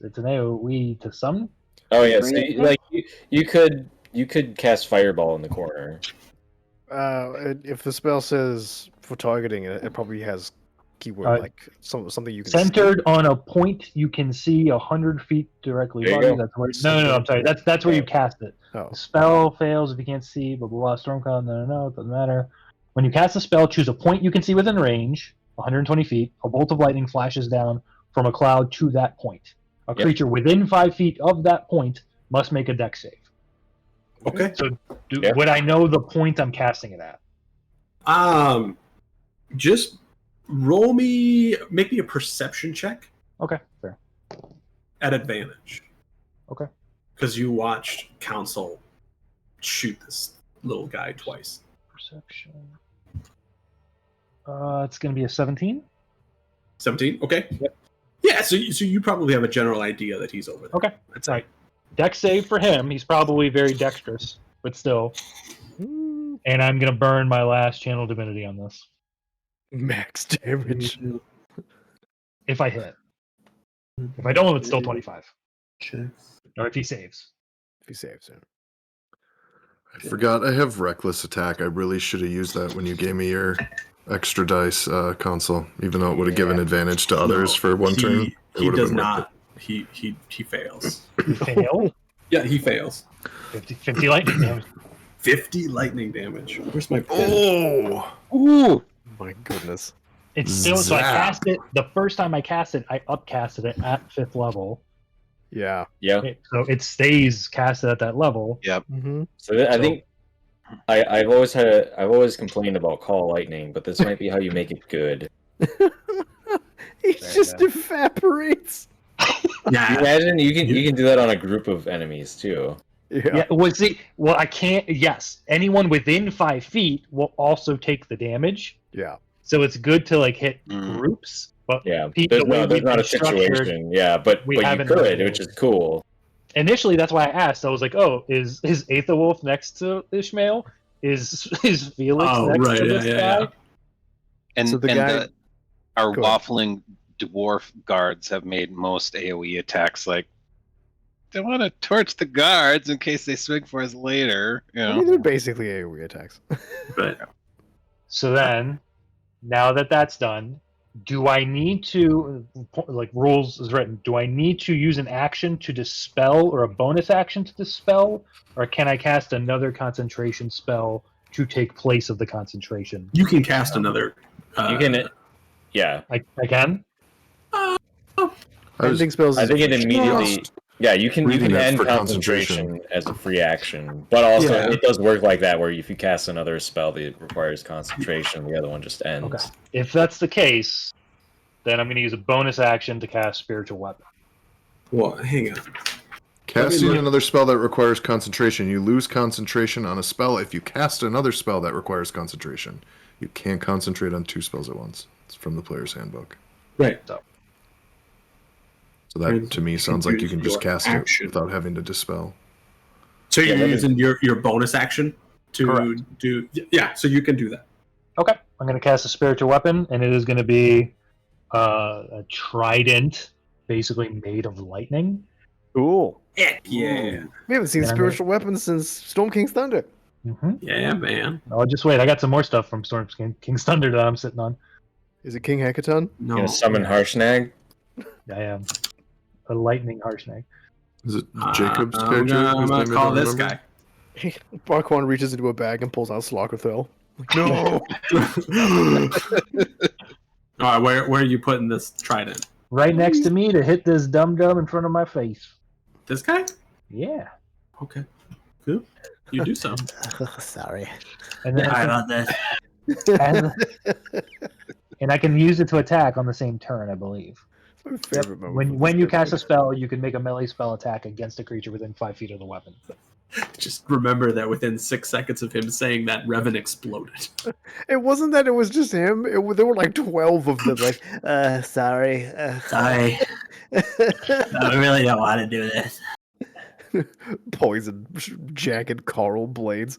It's an AOE to summon. Oh yeah, so you could cast Fireball in the corner. If the spell says for targeting it, it probably has keyword like something you can centered on a point you can see 100 feet directly There you above you. go. That's where. No, I'm sorry. That's where you cast it. Oh. The spell fails if you can't see. Blah blah blah. Stormcloud. No, it doesn't matter. When you cast a spell, choose a point you can see within range, 120 feet. A bolt of lightning flashes down from a cloud to that point. A creature within 5 feet of that point must make a dex save. Okay. So, would I know the point I'm casting it at? Just make me a perception check Okay, fair. at advantage. Okay. Because you watched Council shoot this little guy twice. Perception. It's going to be a 17. 17? Okay. Yep. Yeah, so you probably have a general idea that he's over there. Okay. That's All right. Dex save for him. He's probably very dexterous, but still. see. And I'm going to burn my last channel divinity on this. Max damage. If I hit. If I don't, it's still 25. Or if he saves. If he saves him. I forgot I have Reckless Attack. I really should have used that when you gave me your extra dice console, even though it would have given advantage to others for one turn. It He would have does been worth not. He fails. You fail. Yeah, he fails. 50 lightning damage. 50 lightning damage. Where's my it. pen? Oh! Ooh. My goodness. It's still, so I Zap. cast it. The first time I cast it, I upcasted it at 5th level. Yeah. Yeah. So it stays casted at that level. Mm-hmm. So I think I've always complained about Call Lightning, but this might be how you make it good. He There just you evaporates. Yeah. You imagine you can do that on a group of enemies too. Yeah. Yeah. Well, I can't. Yes, anyone within 5 feet will also take the damage. Yeah. So it's good to like hit Mm. groups. But Yeah, the way there's we've not a been structured, situation. Yeah, but we you haven't could, done which it. is cool. initially, that's why I asked. I was like, "Oh, is Aethelwolf next to Ishmael? Is Felix next to this guy?" And, So the guy- our Go ahead. waffling dwarf guards have made most AoE attacks like they want to torch the guards in case they swing for us later. You I know, mean, they're basically AoE attacks. But So then, now that that's done, do I need to, like rules is written, do I need to use an action to dispel or a bonus action to dispel? Or can I cast another concentration spell to take place of the concentration? you can cast another. You can, yeah. I can? I was, Ending spells. I is think it a- immediately. Yeah, you can Reading that end for concentration as a free action, but also Yeah. it does work like that, where if you cast another spell that requires concentration, the other one just ends. Okay. If that's the case, then I'm going to use a bonus action to cast Spiritual Weapon. Well, hang on. casting look. another spell that requires concentration. You lose concentration on a spell if you cast another spell that requires concentration. You can't concentrate on two spells at once. It's from the player's handbook. Right. So that to me sounds like you can just Your cast action. it without having to dispel. So you're Yeah, that is- using your bonus action to Correct. do. Yeah, so you can do that. Okay. I'm going to cast a Spiritual Weapon, and it is going to be a trident, basically made of lightning. Cool. Heck yeah. We haven't seen Yeah, spiritual weapons since Storm King's Thunder. Mm-hmm. Yeah, man. I'll just wait. I got some more stuff from Storm King's Thunder that I'm sitting on. Is it King Hecaton? No. You gonna summon Harshnag? I am a lightning Harshnag. Is it Jacob's I'm character? gonna whose name I call don't this remember? guy. Barquan reaches into a bag and pulls out Slockerthel. Like, no. All right, where are you putting this trident? Right next to me to hit this dum-dum in front of my face. This guy? Yeah. Okay. Cool. You do so. Sorry. And then Sorry about this. and I can use it to attack on the same turn, I believe. My favorite moment. When you cast a spell, you can make a melee spell attack against a creature within 5 feet of the weapon. Just remember that within 6 seconds of him saying that, Revan exploded. It wasn't that it was just him. There were like 12 of them. Like, sorry. Sorry. I really don't want to do this. Poison jagged coral blades.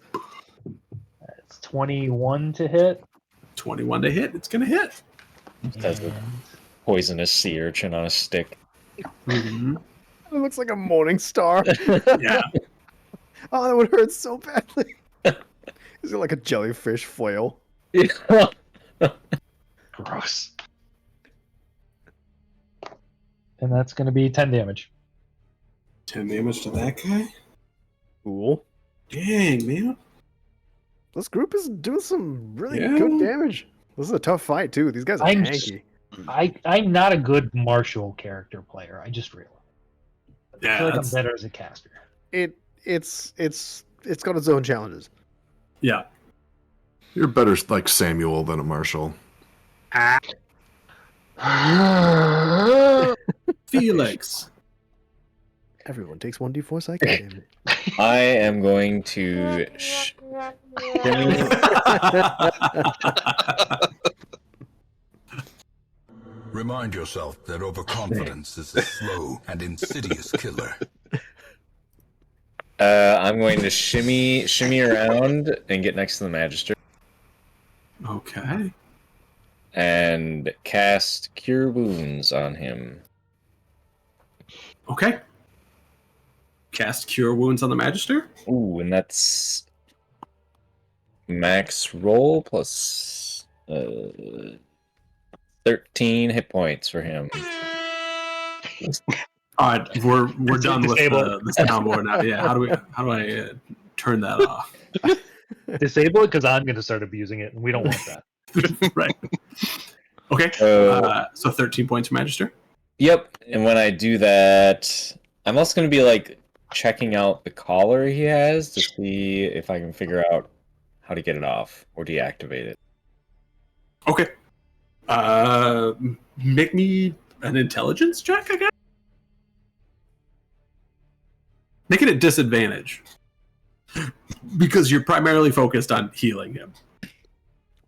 It's 21 to hit. 21 to hit. It's going to hit. That's a poisonous sea urchin on a stick. Mm-hmm. It looks like a morning star. Yeah. Oh, that would hurt so badly. Is it like a jellyfish flail? Gross. And that's going to be 10 damage. 10 damage to that guy? Cool. Dang, man. This group is doing some really Yeah. good damage. This is a tough fight, too. These guys are I'm tanky. I'm not a good martial character player. I just realized. I Yeah, feel like I'm that's- better as a caster. It's got its own challenges. Yeah. You're better like Samuel than a Marshall. Felix. Everyone takes 1d4 psychic damage. I am going to Remind yourself that overconfidence is a slow and insidious killer. I'm going to shimmy around and get next to the Magister Okay. and cast Cure Wounds on him. Okay. Cast Cure Wounds on the Magister. Ooh, and that's max roll plus 13 hit points for him. All right, we're done with Disable the soundboard now. Yeah, how do I turn that off? Disable it because I'm going to start abusing it, and we don't want that. Right. Okay. So 13 points for Magister. Yep, and when I do that, I'm also going to be like checking out the collar he has to see if I can figure out how to get it off or deactivate it. Okay. Make me an intelligence check, I guess. Make it at disadvantage. Because you're primarily focused on healing him.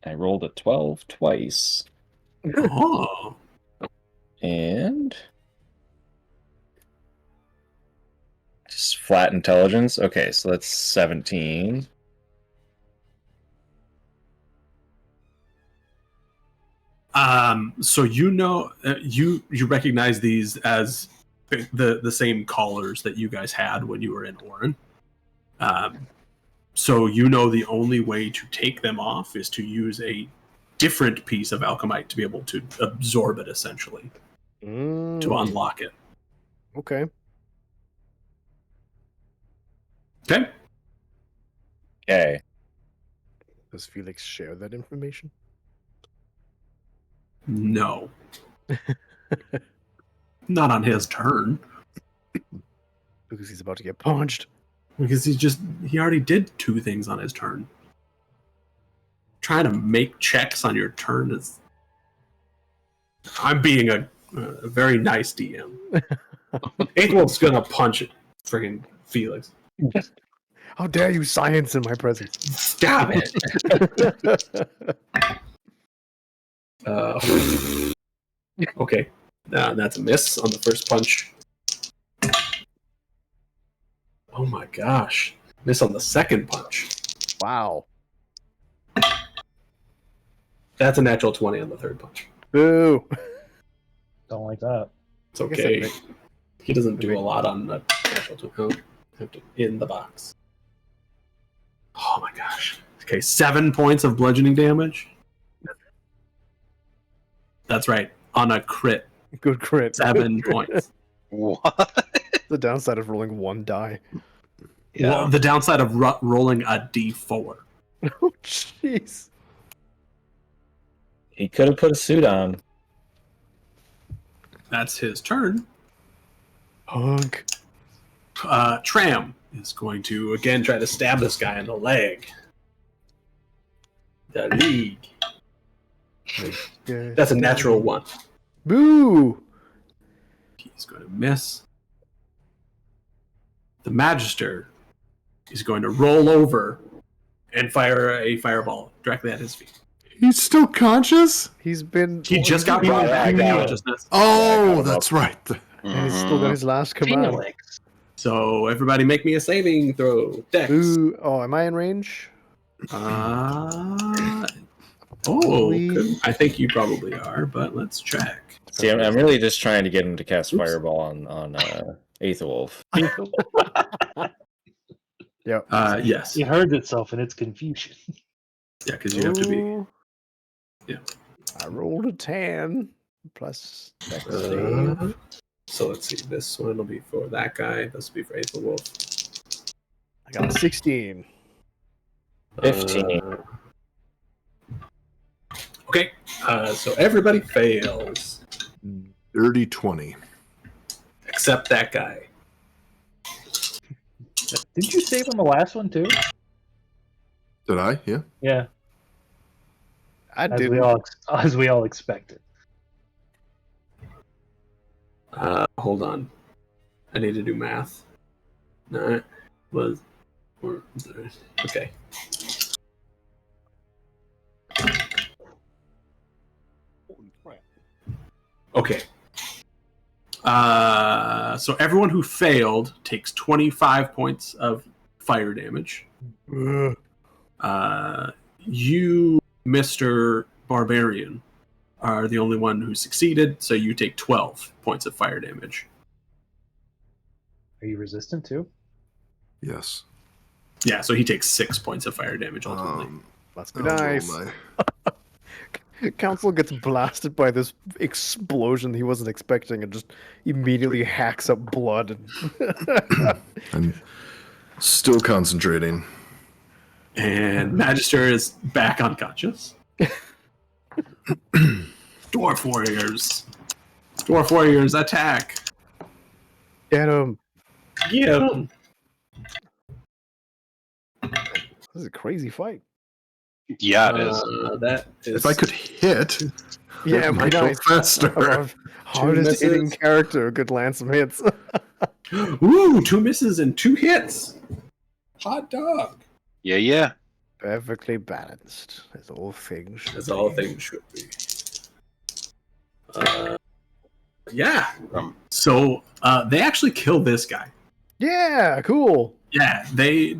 I rolled a 12 twice. Oh. And just flat intelligence. Okay, so that's 17. So you know, you recognize these as the same collars that you guys had when you were in Orin. So you know the only way to take them off is to use a different piece of alchemite to be able to absorb it, essentially, to unlock it. Okay. Okay. Okay. Does Felix share that information? No. Not on his turn. Because he's about to get punched. Because he already did 2 things on his turn. Trying to make checks on your turn is... I'm being a very nice DM. Ankle's gonna punch it. Friggin' Felix. How dare you science in my presence? Stop it! Okay. That's a miss on the first punch. Oh my gosh. Miss on the second punch. Wow. That's a natural 20 on the third punch. Boo. Don't like that. It's I guess okay. that He doesn't do a lot on the natural 20. Have to in the box. Oh my gosh. Okay, 7 points of bludgeoning damage. That's right. On a crit. Good crit. 7 points. What? The downside of rolling one die. Yeah. Well, the downside of rolling a d4. Oh, jeez. He could have put a suit on. That's his turn. Hunk. Tram is going to again try to stab this guy in the leg. The league. Yeah. That's a natural 1. Boo! He's going to miss. The Magister is going to roll over and fire a fireball directly at his feet. He's still conscious? He's been. He just got brought back to consciousness. Oh, that's right. And he's still got his last command. Felix. So everybody make me a saving throw. Dex. Ooh. Oh, am I in range? I think you probably are, but let's check. See, I'm really just trying to get him to cast Fireball on Aethelwolf. Yep. Yes. It heard itself in its confusion. Yeah, because you have to be. Ooh. Yeah. I rolled a 10 plus dex Uh, save. so let's see. This one will be for that guy. This will be for Aethelwolf. I got a 16. 15. Okay. So everybody fails Dirty 20. except that guy. Didn't you save on the last one too? Did I? Yeah. Yeah, I as did. we all expected. Hold on. I need to do math. No, was okay. Okay. So everyone who failed takes 25 points of fire damage. You, Mr. Barbarian, are the only one who succeeded, so you take 12 points of fire damage. Are you resistant too? Yes. Yeah, so he takes 6 points of fire damage ultimately. Must be I'll roll nice. my- Council gets blasted by this explosion he wasn't expecting and just immediately hacks up blood. I'm still concentrating. And Magister is back unconscious. Dwarf Warriors. Dwarf Warriors, attack! Get him. Get him! This is a crazy fight. Yeah, it is. That is... If I could hit, Yeah, I my might go nice. faster. Our hardest hitting misses. character could land some hits. Ooh, 2 misses and 2 hits! Hot dog! Yeah. Perfectly balanced, as all things should As all be. things should be. Yeah. Um, So they actually kill this guy. Yeah, cool. Yeah, they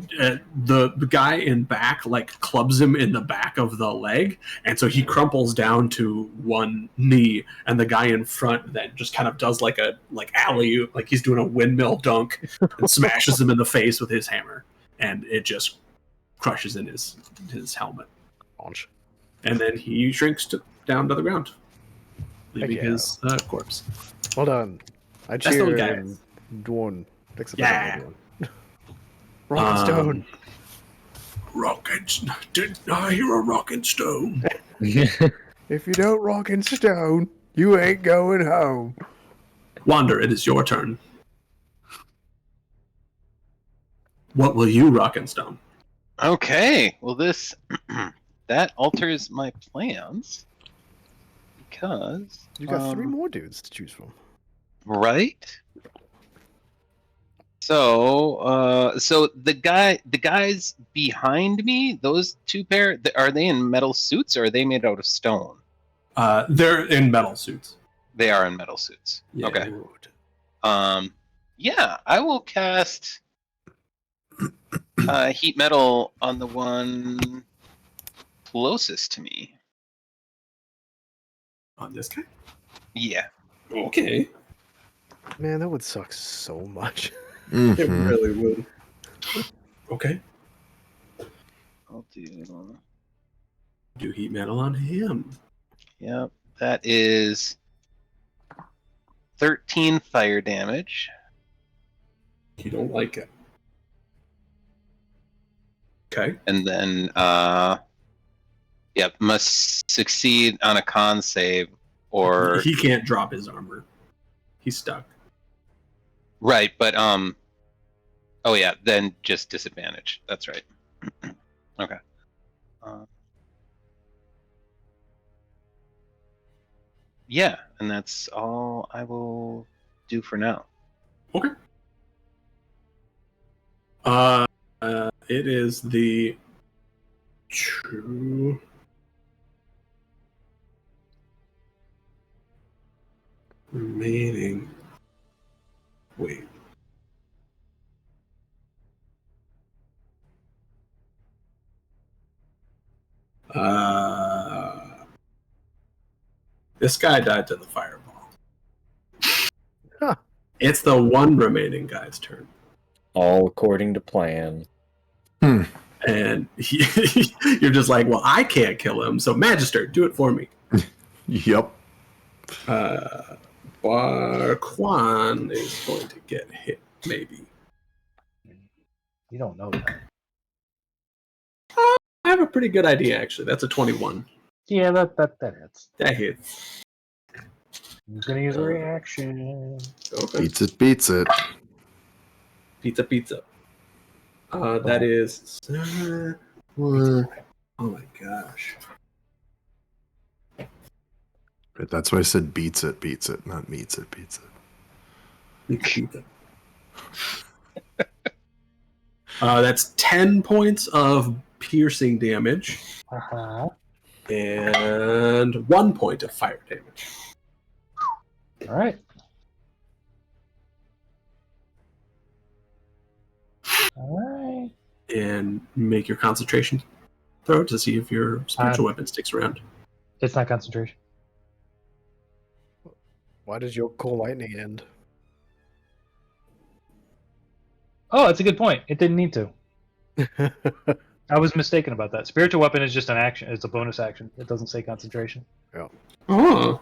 the guy in back like clubs him in the back of the leg, and so he crumples down to one knee, and the guy in front then just kind of does like a alley-oop, like he's doing a windmill dunk, and smashes him in the face with his hammer, and it just crushes in his helmet, Launch. and then he shrinks down to the ground, leaving yeah. his corpse. Well done. I That's the cheer guy. and Dwarn. Except Yeah. for Rock and Stone. Did I hear a rock and stone? If you don't rock and stone, you ain't going home. Wander, it is your turn. What will you rock and stone? Okay. Well, this that alters my plans because You got 3 more dudes to choose from. right. So, so the guys behind me, those 2 pair, are they in metal suits or are they made out of stone? They're in metal suits. They are in metal suits. Yeah. Okay. Yeah, I will cast heat metal on the one closest to me. On this guy? Yeah. Okay. Man, that would suck so much. It Mhm. really would. Okay. I'll do. Do heat metal on him. Yep. That is 13 fire damage. You don't like it. Okay. And then, must succeed on a con save, or He can't drop his armor. He's stuck. right. But oh yeah, then just disadvantage. That's right. Okay. Yeah, and that's all I will do for now. Okay. It is the true. Remaining. Wait. This guy died to the fireball. Huh. It's the one remaining guy's turn. All according to plan. And you're just like, well, I can't kill him, so Magister, do it for me. Yep. Barquan is going to get hit, maybe. You don't know that. I have a pretty good idea, actually. That's a 21. Yeah, that hits. That hits. I'm gonna use a reaction. Okay. Beats it, beats it. Pizza. That is... oh my gosh. Right, that's why I said beats it, not meets it, beats it. Pizza. That's 10 points of piercing damage Uh-huh. and 1 point of fire damage. All right. All right. And make your concentration throw to see if your spiritual weapon sticks around. It's not concentration. Why does your cold lightning end? Oh, that's a good point. It didn't need to. I was mistaken about that. Spiritual weapon is just an action. It's a bonus action. It doesn't say concentration. Oh,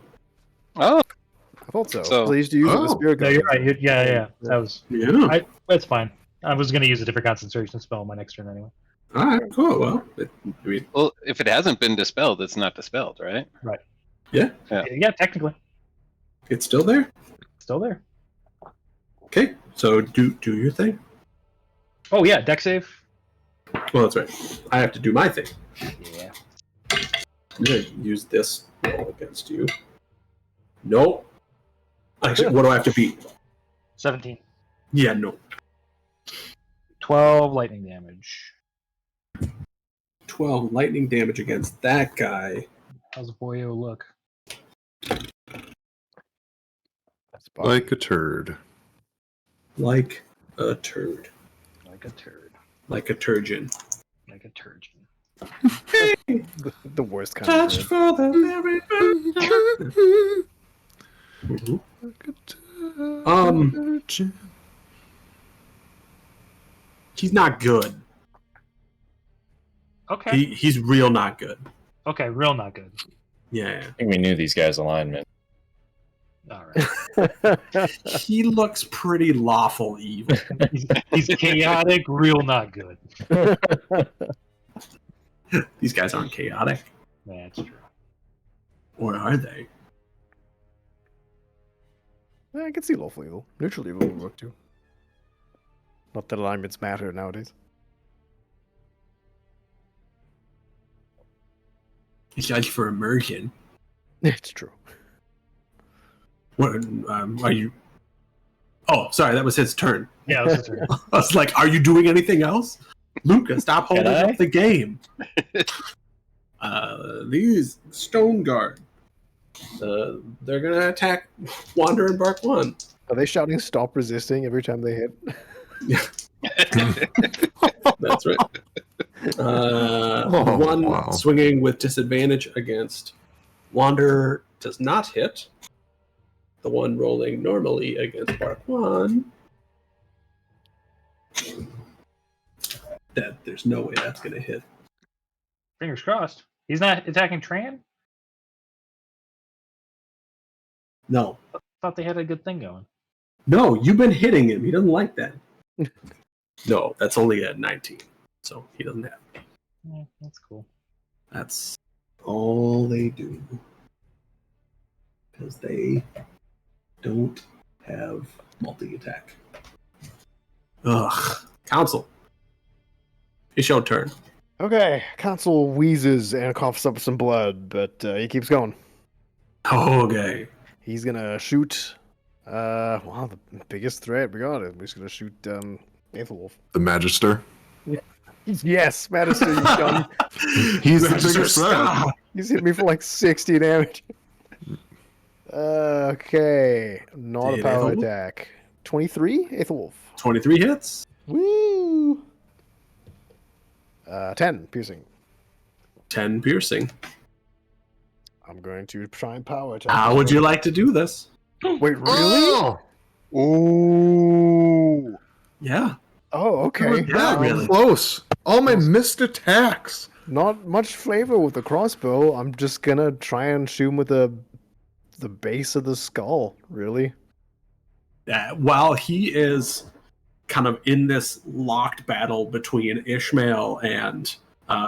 Oh, I thought so. So- Please use the Oh. spirit No, gun. you're right. Yeah. That was. yeah. That's fine. I was going to use a different concentration spell on my next turn anyway. All right, cool. Well, I mean, well, if it hasn't been dispelled, it's not dispelled, right? yeah, Yeah, technically, it's still there. still there. Okay, so do your thing. Oh yeah, deck save. Well, that's right. I have to do my thing. Yeah. I'm gonna use this roll against you. Nope. Actually, what do I have to beat? 17. Yeah, no. 12 lightning damage. 12 lightning damage against that guy. How's Boyo look? That's Like a turd. Like a turd. Like a turd. Like a turgeon. Like a turgeon. the worst kind Touch of for the very first time. He's not good. Okay. He's real not good. Okay, real not good. Yeah. I think we knew these guys' alignment. All right. He looks pretty lawful evil. He's chaotic, real not good. These guys aren't chaotic. That's true. Or are they? I can see lawful evil. Neutral evil would work too. Not that alignments matter nowadays. Judge for immersion. It's true. What are you? Oh, sorry, that was his turn. Yeah, that's true. I was like, "Are you doing anything else, Luca? Stop holding I? up the game." These stone guard. They're gonna attack Wander and Bark One. Are they shouting "Stop resisting" every time they hit? That's right. Oh, One wow. swinging with disadvantage against Wander does not hit. The one rolling normally against Bark One. There's no way that's gonna hit. Fingers crossed. He's not attacking Tran? No. Thought they had a good thing going. No, you've been hitting him. He doesn't like that. No, that's only at 19. So he doesn't have. Yeah, that's cool. That's all they do. Because they don't have multi-attack. Ugh. Council. It's your turn. Okay, Council wheezes and coughs up some blood, but he keeps going. Okay. He's gonna shoot. Wow, the biggest threat we got. He's gonna shoot Aethelwolf. The Magister. Yes, Magister, you've done. He's the biggest threat. Stop. He's hit me for like 60 damage. Okay, not Did a power Aethelwolf? attack. 23, Aethelwolf. 23 hits. Woo! 10 piercing. 10 piercing. I'm going to try and power attack. How would you like to do this? Wait, really? Oh, Ooh. Yeah. Oh, okay. Yeah, really. close. All my missed attacks. Not much flavor with the crossbow. I'm just gonna try and shoot him with the base of the skull. Really? While he is kind of in this locked battle between Ishmael and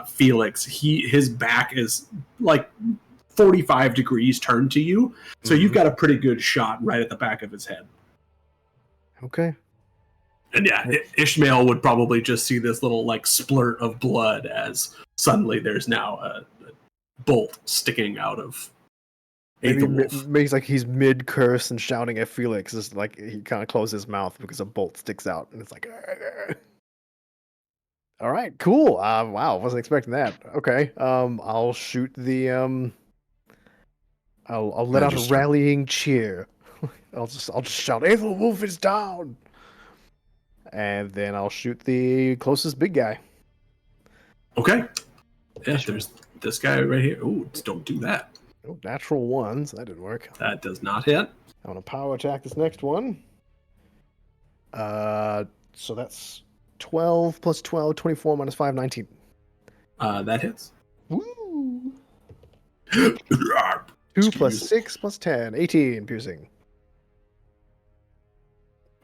Felix, his back is like 45 degrees turned to you, so you've got a pretty good shot right at the back of his head. Okay. And yeah, Ishmael would probably just see this little like splurt of blood as suddenly there's now a bolt sticking out of Maybe Aethelwolf. makes like he's mid curse and shouting at Felix. It's like he kind of closes his mouth because a bolt sticks out, and it's like. All right, cool. Wow, wasn't expecting that. Okay, I'll shoot the I'll let out a Magister. rallying cheer. I'll just shout, "Aethelwolf is down!" And then I'll shoot the closest big guy. Okay. Yeah, there's this guy right here. Ooh, don't do that. Oh, natural ones. That didn't work. That does not hit. I want to power attack this next one. So that's 12 plus 12, 24 minus 5, 19. That hits. Woo! 2 plus 6 plus 10, 18 piercing.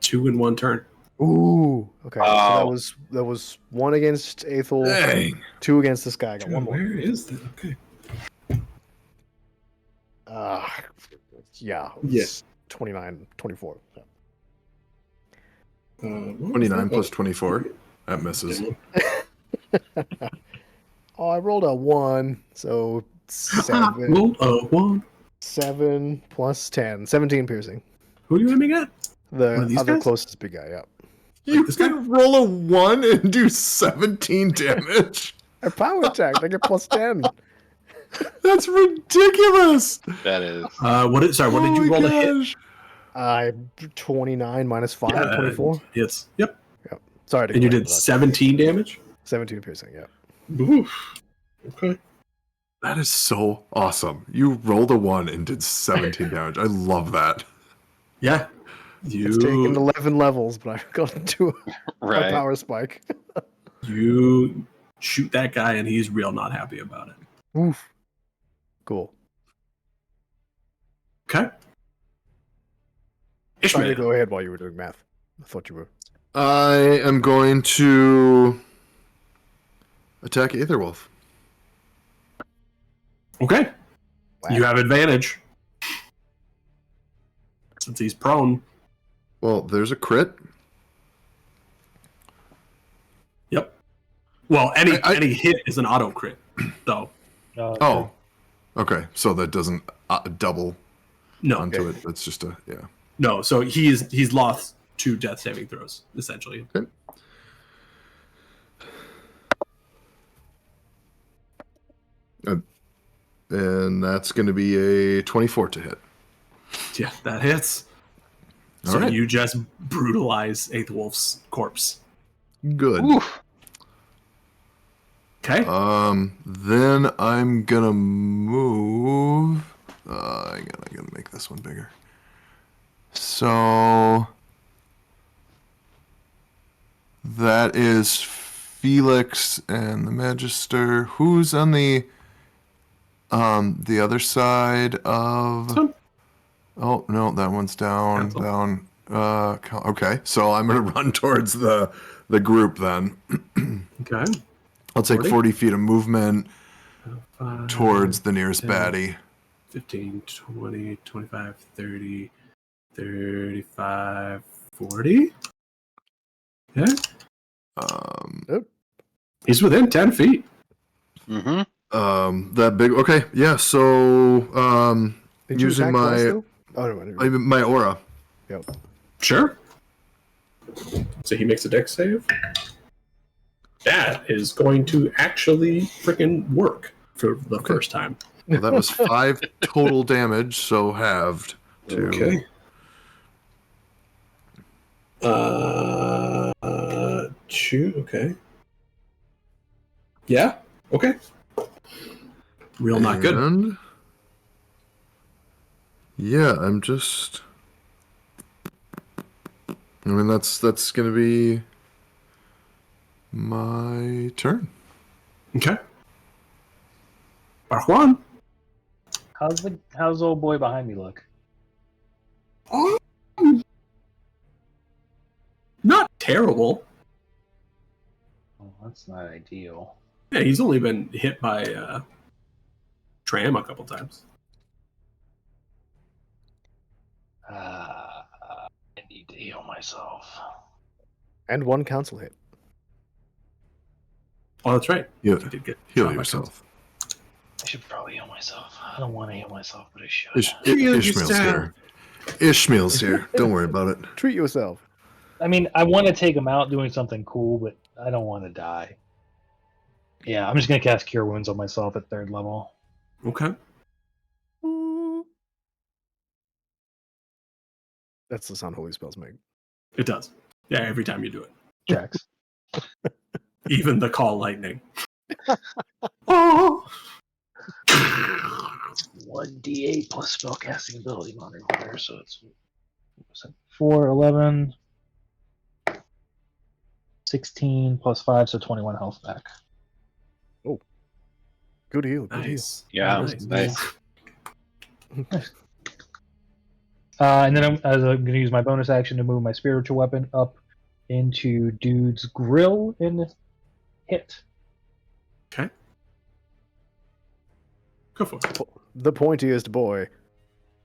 2 in 1 turn. Ooh. Okay. Wow. So that was 1 against Aethel, Dang. 2 against this guy. I got 1 more. Where is that? Okay. Yeah. Yeah. It's 29, 24. Yeah. 29 plus 24. That misses. Oh, I rolled a 1, so 7. Rolled a 1. 7 plus 10, 17 piercing. Who are you aiming at? One The of these other guys? closest big guy, yeah. You this guy? can roll a 1 and do 17 damage. I power attacked. I get plus 10. That's ridiculous. That is. What did you roll to hit? I 29 minus 5, Yeah, 24. Hits. Yep. Sorry to And you complain did about 17 damage? 17 piercing, yeah. Oof. Okay. That is so awesome. You rolled a 1 and did 17 damage. I love that. Yeah. It's taken 11 levels, but I've gotten to a Right. power spike. You shoot that guy and he's real not happy about it. Oof. Cool. Okay. Sorry to Ishmael. go ahead while you were doing math. I thought you were. I am going to attack Aetherwolf. Okay. Wow. You have advantage. Since he's prone. Well, there's a crit. Yep. Well, any I- hit is an auto crit, though. Oh, okay. So that doesn't double No. onto it. That's just a, yeah. No, so he's lost 2 death saving throws, essentially. Okay. And that's going to be a 24 to hit. Yeah, that hits. All So right. you just brutalize Aethelwolf's corpse. Good. Oof. Okay. Then I'm gonna move. I gotta make this one bigger. So that is Felix and the Magister. Who's on the other side of? Some- Oh no, that one's down. Council. Down. Okay, so I'm gonna run towards the group then. Okay. I'll take 40? 40 feet of movement 5, towards the nearest 10, baddie. 15, 20, 25, 30, 35, 40. Yeah. He's within 10 feet. Mm-hmm. That big. Okay, yeah. So Did you using attack twice, my though? Oh, no, my aura. Yep. Sure. So he makes a dex save. That is going to actually freaking work for the first time. Well, that was 5 total damage, so halved. To... Okay. 2. Okay. Yeah. Okay. Real not good. And yeah, I'm just. I mean, that's gonna be my turn. Okay. Barjuan. How's old boy behind me look? Not terrible. Oh, that's not ideal. Yeah, he's only been hit by Tram a couple times. I need to heal myself. And 1 council hit. Oh, that's right. Yeah, He did get heal shot by yourself. I should probably heal myself. I don't want to heal myself, but I should. Ishmael's here. Ishmael's here. Don't worry about it. Treat yourself. I mean, I want to take him out doing something cool, but I don't want to die. Yeah, I'm just going to cast Cure Wounds on myself at 3rd level. Okay. That's the sound holy spells make. It does. Yeah, every time you do it. Checks. Even the call lightning. Oh! 1d8 plus spellcasting ability modifier, so it's 4, 11, 16 plus 5, so 21 health back. Good heal. Good Nice. Yeah, Nice. nice. And then I'm going to use my bonus action to move my spiritual weapon up into dude's grill and hit. Okay. Go for it. The pointiest boy.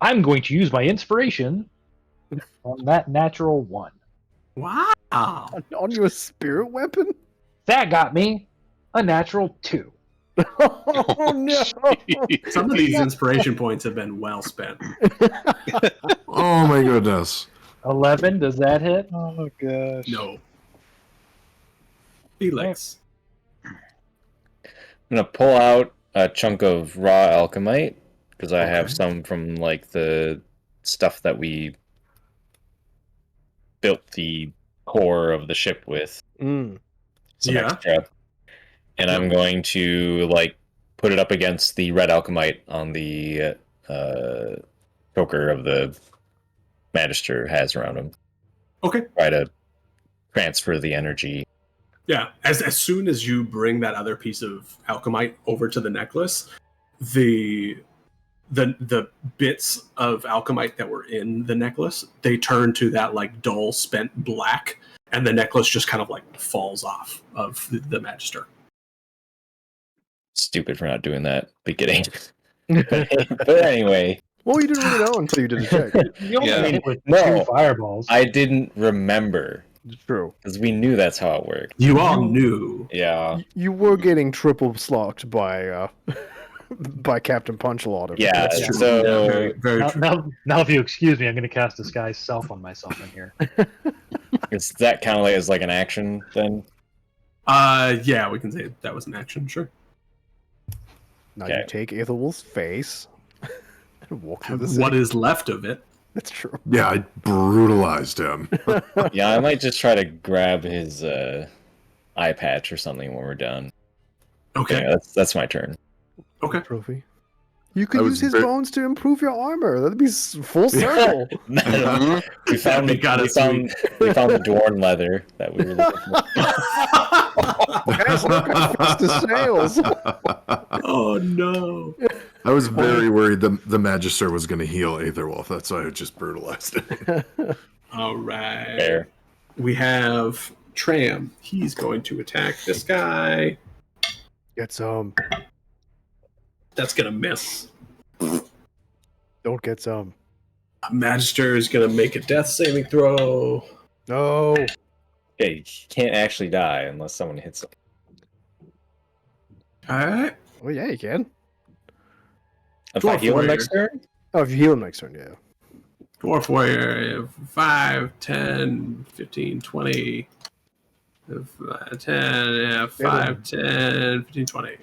I'm going to use my inspiration on that natural 1. Wow. On your spirit weapon? That got me a natural 2. Oh no! Some of these inspiration points have been well spent. Oh my goodness. 11, does that hit? Oh gosh. No. Felix. I'm gonna pull out a chunk of raw alchemite because I have some from like the stuff that we built the core of the ship with. Mm. Some Yeah. extra. And I'm going to like put it up against the red alchemite on the choker of the Magister has around him. Okay. Try to transfer the energy. Yeah. As soon as you bring that other piece of alchemite over to the necklace, the bits of alchemite that were in the necklace, they turn to that like dull spent black, and the necklace just kind of like falls off of the Magister. Stupid for not doing that beginning. But anyway, Well, you didn't really know until you did a check. You only Yeah. hit with No. 2 fireballs. I didn't remember It's true. because we knew that's how it worked. You all knew. Yeah. You were getting triple slocked by by Captain Punchlaughter. Yeah. That's true. So Very, very true. Now, if you excuse me, I'm going to cast Disguise Self on myself in here. is that kind of like as like an action then? Yeah, we can say that was an action, sure. Now Okay. you take Aethelwolf's face and walk through the city. What is left of it? That's true. Yeah, I brutalized him. Yeah, I might just try to grab his eye patch or something when we're done. Okay. Yeah, that's my turn. Okay. Trophy. You could I use was his ver- bones to improve your armor. That'd be full circle. Mhm. we found We got we it, found we found the Dwarn leather that we were looking for. Guys, look at Festus Sails. Oh no. I was very worried the Magister was going to heal Aetherwolf. That's why I just brutalized him. All right. Fair. We have Tram. He's going to attack this guy. Get some. That's going to miss. Don't get some. Magister is going to make a death saving throw. No. Okay, you can't actually die unless someone hits him. All right. Oh, yeah, you can. If I Dwarf heal him warrior. next turn? Oh, if you heal him next turn, yeah. Dwarf Warrior, 5, 10, 15, 20. 10, yeah, 5, 10, 15, 20.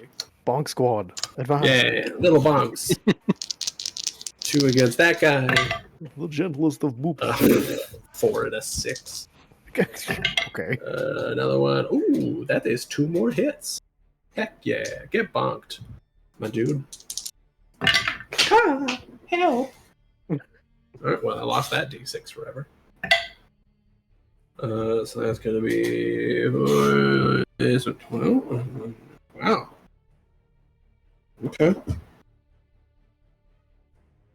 Bonk squad. Advance. Yeah, little bonks. 2 against that guy. The gentlest of whoops. 4 and a 6. Okay. Another one. Ooh, that is 2 more hits. Heck yeah, get bonked, my dude. Ah, hell. Alright, well, I lost that d6 forever. So that's going to be... Wow. Okay.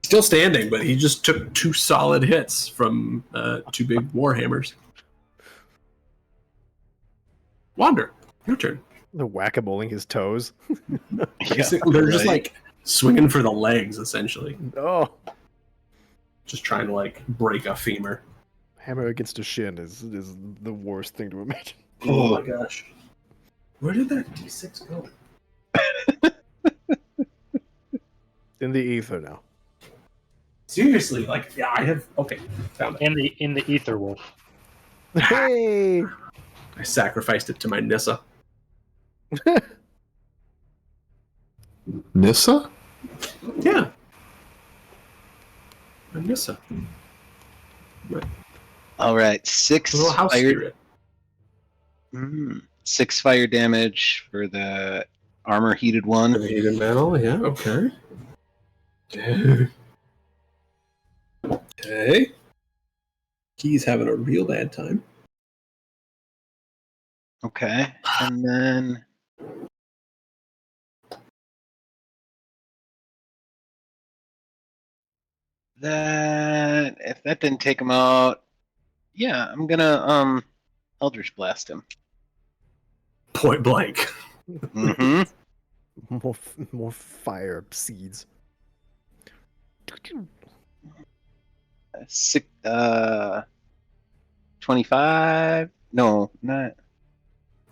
Still standing, but he just took 2 solid hits from 2 big warhammers. Wander, your turn. The whack-a-moling his toes. They're just like swinging for the legs, essentially. Oh. Just trying to like break a femur. Hammer against a shin is the worst thing to imagine. Oh my gosh. Where did that d6 go? In the ether now. Seriously, like, yeah, I have. Okay, found it. In the ether wolf. Hey! I sacrificed it to my Nissa. Nissa? Yeah. My Nissa. All right, 6 Little house fire. spirit. 6 fire damage for the armor heated one. The heated metal, yeah, okay. Okay. He's having a real bad time. Okay, and then that if that didn't take him out, yeah, I'm gonna Eldritch Blast him. Point blank. Mm-hmm. More fire seeds. 25. No, not.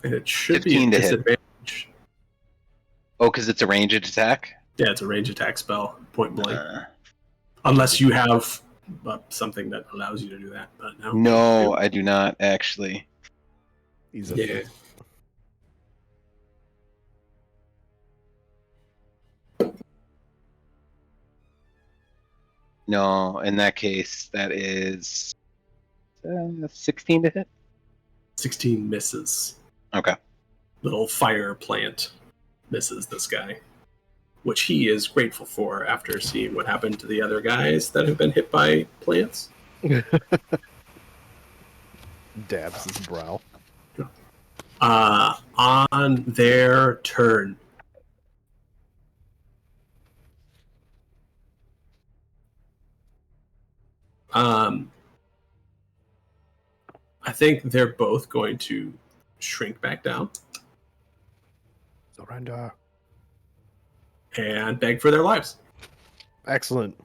And it should be 15 a to hit. disadvantage. Oh, because it's a ranged attack. Yeah, it's a range attack spell, point blank. Unless you have something that allows you to do that. But no. No, I do not actually. He's a Yeah. No, in that case, that is 16 to hit. 16 misses. Okay. Little fire plant misses this guy, which he is grateful for after seeing what happened to the other guys that have been hit by plants. dabs his brow. On their turn, I think they're both going to shrink back down Surrender. and beg for their lives. Excellent.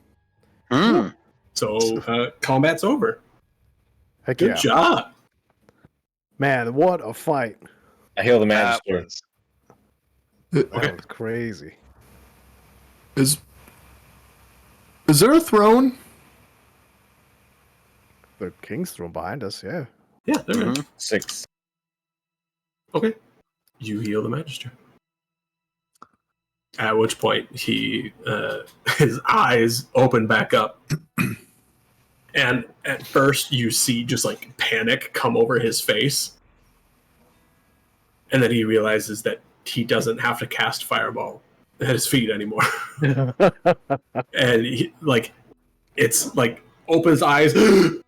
So combat's over. Heck Good yeah. job. Man, what a fight. I heal the That Magister. was That was crazy. Is there a throne? The king's throne behind us, yeah. Yeah, there we go. 6. Okay. You heal the Magister. At which point he his eyes open back up. And at first you see just like panic come over his face. And then he realizes that he doesn't have to cast Fireball at his feet anymore. And he, like, it's like opens his eyes. He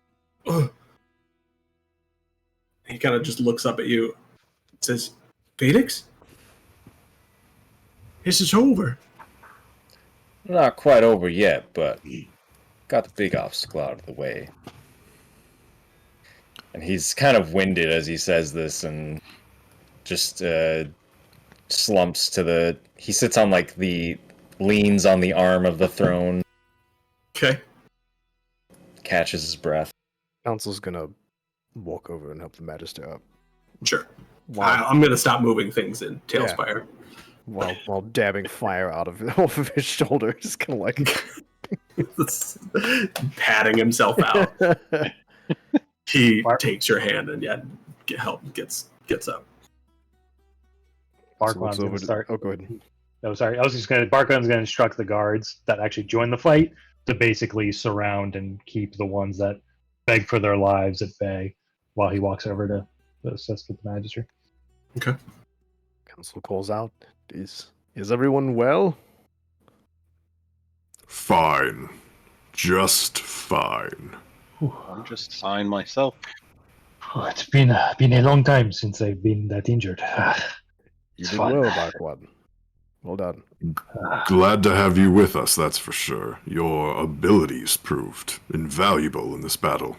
kind of just looks up at you. Says, Phoenix? This is over. Not quite over yet, but got the big obstacle out of the way. And he's kind of winded as he says this, and just slumps to the. He sits on like leans on the arm of the throne, Okay. catches his breath. Council's gonna walk over and help the Magister up. Sure. While, I'm going to stop moving things in Tailspire. while dabbing fire off of his shoulder, just kind of like Patting himself out. He takes your hand and gets up. Barquan's going to start. Oh, go ahead. Oh, sorry. I was just going to. Barquan's going to instruct the guards that actually join the fight to basically surround and keep the ones that beg for their lives at bay while he walks over to assist with the magistrate. Okay. Council calls out. Is everyone well? Fine. Just fine. I'm just fine myself. Oh, it's been a long time since I've been that injured. You It's did fun. well, Barquan. Well done. Glad to have you with us, that's for sure. Your abilities proved invaluable in this battle.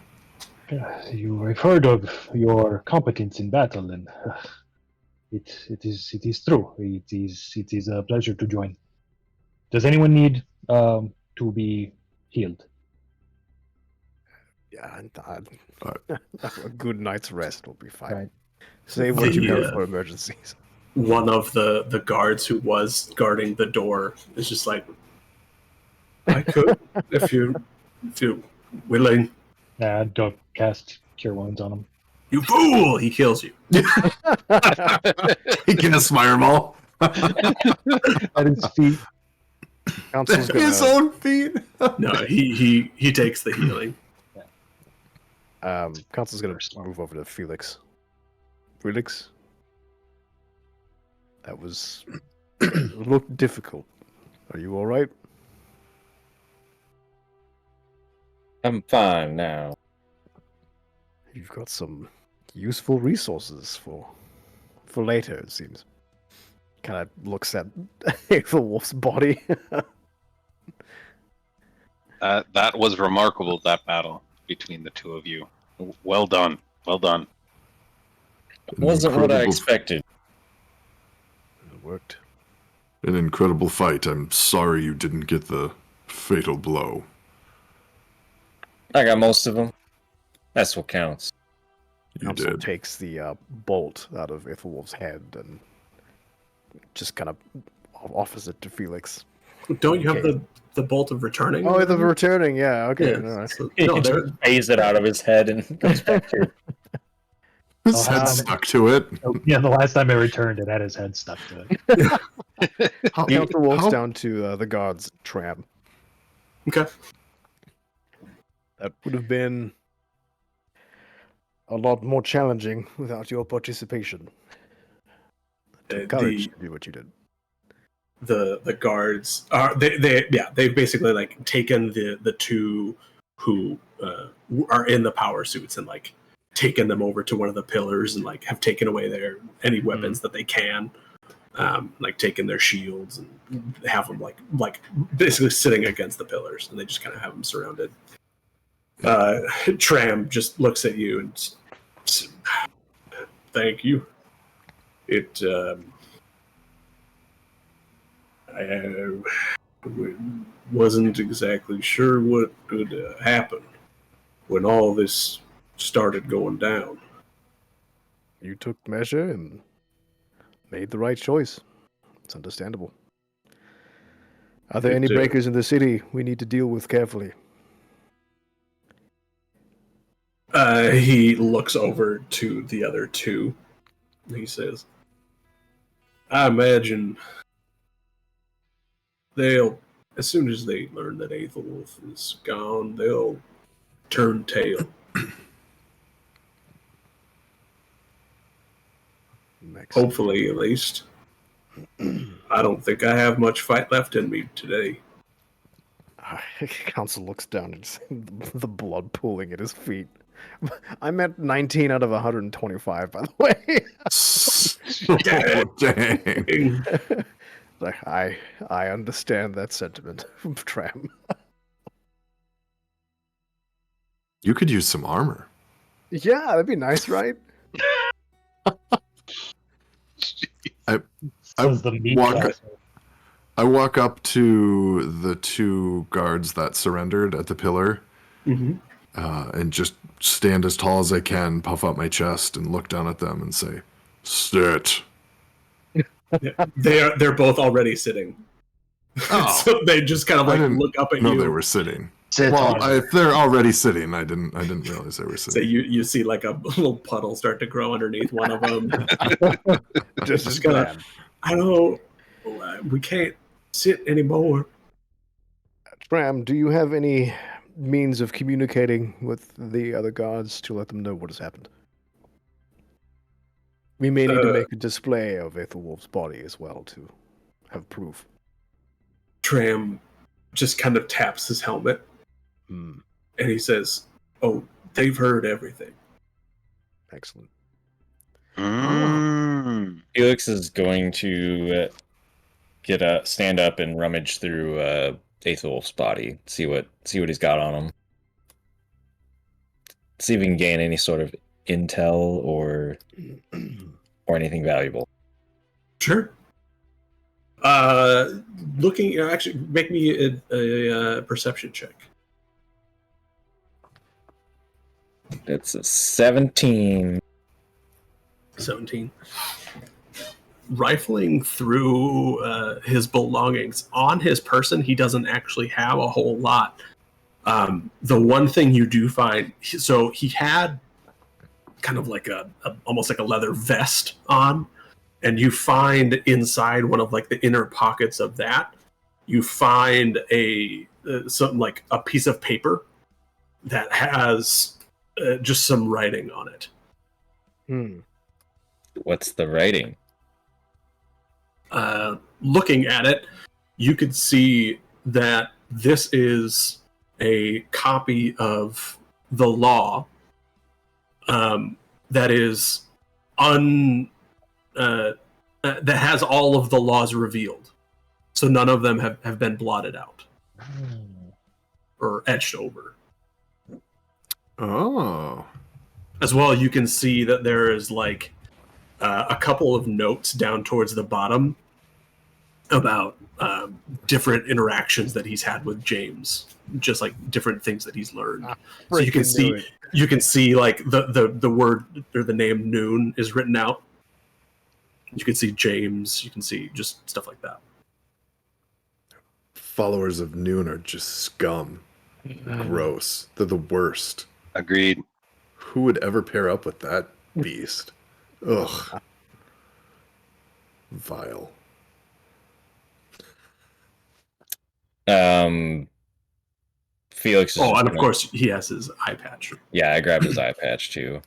I've heard of your competence in battle, and it is true. It is a pleasure to join. Does anyone need to be healed? Yeah, a good night's rest will be fine. Right. Save what you The, have for emergencies. One of the guards who was guarding the door is just like, I could, if you're willing. Don't cast Cure Wounds on him. You fool! He kills you. He can fireball. At his feet. Council's His gonna, own feet. No, he takes the healing. Council's gonna move over to Felix. Felix? That was looked difficult. Are you alright? I'm fine now. You've got some useful resources for later, it seems. Kind of looks at Wolf's body. That was remarkable, that battle between the two of you. Well done. Well done. Wasn't what I Incredible- expected. It worked. An incredible fight. I'm sorry you didn't get the fatal blow. I got most of them. That's what counts. You Council did. takes the bolt out of Ethelwolf's head and just kind of offers it to Felix. Don't you have Okay. the bolt of returning? Oh, the returning, yeah, okay. Yeah. All right. So- He no, just there, phased it out of his head and goes back to His Oh, head how- stuck to it. Yeah, the last time I returned, it had his head stuck to it. Council walks how- down to the guard's tram. okay. That would have been a lot more challenging without your participation. Courage to do what you did. The guards are they've basically like taken the two who are in the power suits and like taken them over to one of the pillars and like have taken away any weapons that they can, like taken their shields and have them like basically sitting against the pillars, and they just kind of have them surrounded. Tram just looks at you and thank you. It I wasn't exactly sure what would happen when all this started going down. You took measure and made the right choice. It's understandable. Are there any breakers in the city we need to deal with carefully? He looks over to the other two. He says, I imagine they'll, as soon as they learn that Aethelwolf is gone, they'll turn tail. Hopefully, at least. I don't think I have much fight left in me today. Council looks down and the blood pooling at his feet. I'm at 19 out of 125, by the way. Dang. Like, I understand that sentiment, Tram. You could use some armor. Yeah, that'd be nice, right? Says the meat walk- dresser. I walk up to the two guards that surrendered at the pillar Mm-hmm. and just stand as tall as I can, puff out my chest, and look down at them and say, "Sit." They're both already sitting. Oh. So they just kind of I like didn't look up at No, you. they were sitting. Sit Well, on. if they're already sitting, I didn't realize they were So sitting. you see like a little puddle start to grow underneath one of them. Just gonna- glad. I don't. We can't sit anymore. Tram, do you have any means of communicating with the other guards to let them know what has happened? We may need to make a display of Aethelwolf's body as well to have proof. Tram just kind of taps his helmet Hmm. and he says, "Oh, they've heard everything." Excellent. Felix is going to stand up and rummage through Aethelwolf's body, see what he's got on him. See if we can gain any sort of intel or anything valuable. Sure. Looking, actually, make me a perception check. It's a 17. 17. Rifling through his belongings on his person, he doesn't actually have a whole lot. The one thing you do find, so he had kind of like a almost like a leather vest on, and you find inside one of like the inner pockets of that, you find something like a piece of paper that has just some writing on it. Hmm. What's the writing? Looking at it, you could see that this is a copy of the law that is that has all of the laws revealed. So none of them have been blotted out or etched over. Oh. As well, you can see that there is like a couple of notes down towards the bottom about different interactions that he's had with James, just like different things that he's learned. So you can see like the word or the name Noon is written out. You can see James. You can see just stuff like that. Followers of Noon are just scum. Gross. They're the worst. Agreed. Who would ever pair up with that beast? Ugh. Vile. Felix is Oh, just and of gonna- course he has his eye patch. Yeah, I grabbed his eye patch too.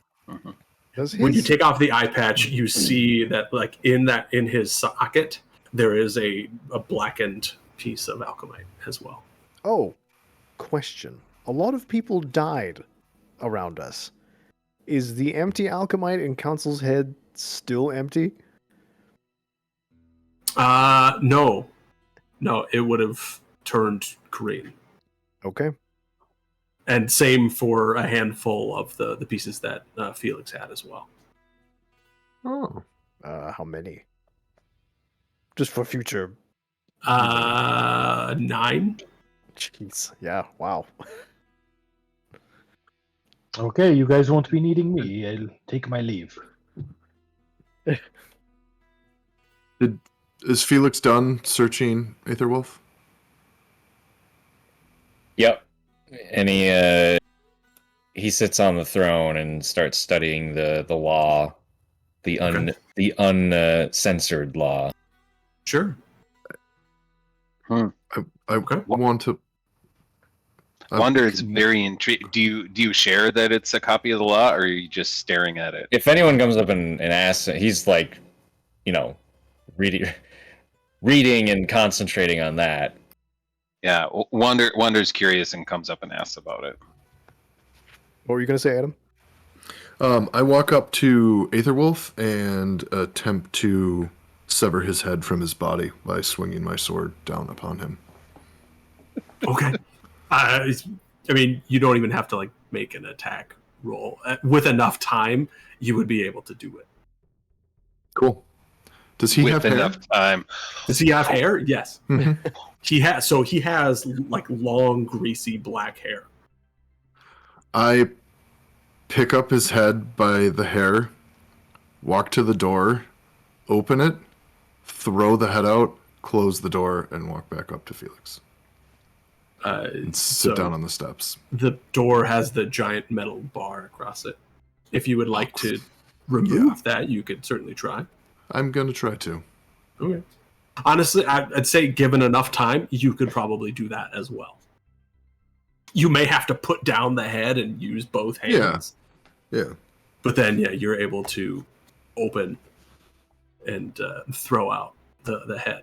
When you take off the eye patch, you see that like in his socket there is a blackened piece of alchemite as well. Oh, question. A lot of people died around us. Is the empty alchemite in Council's head still empty? No, it would have turned green. Okay. And same for a handful of the pieces that Felix had as well. Oh. How many? Just for future. 9. Jeez. Yeah. Wow. Okay, you guys won't be needing me. I'll take my leave. Is Felix done searching Aetherwolf? Yep. And he sits on the throne and starts studying the law, the uncensored law. Sure. I Okay. want to. Wander is very intrigued. Do you share that it's a copy of the law, or are you just staring at it? If anyone comes up and asks, he's like, reading and concentrating on that. Yeah, Wander's curious and comes up and asks about it. What were you going to say, Adam? I walk up to Aetherwolf and attempt to sever his head from his body by swinging my sword down upon him. Okay. I mean, you don't even have to like make an attack roll. With enough time, you would be able to do it. Cool. Does he have With hair? enough time. Does he have hair? Yes. Mhm. He has like long, greasy black hair. I pick up his head by the hair, walk to the door, open it, throw the head out, close the door, and walk back up to Felix. And sit down on the steps. The door has the giant metal bar across it. If you would like to remove that, you could certainly try. I'm going to try to. Okay. Honestly, I'd say given enough time, you could probably do that as well. You may have to put down the head and use both hands. Yeah. But then, you're able to open and throw out the head.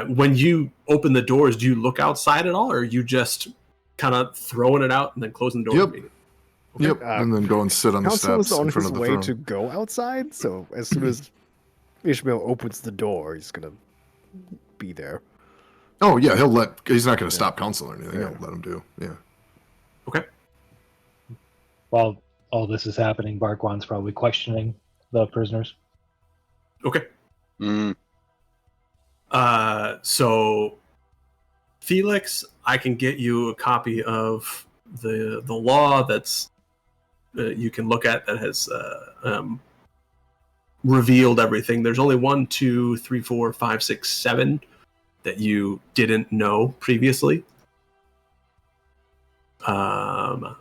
When you open the doors, do you look outside at all, or are you just kind of throwing it out and then closing the door? Yep. Yep. And then go and sit on the Council steps is on in front his of the way throne. to go outside, so as soon as Ishmael opens the door, he's gonna be there. Oh, yeah. He's not going to stop council or anything. Yeah. He'll let him do. Yeah. Okay. While all this is happening, Barquan's probably questioning the prisoners. Okay. Mm. So, Felix, I can get you a copy of the law that's you can look at that has revealed everything. There's only 1, 2, 3, 4, 5, 6, 7 that you didn't know previously. And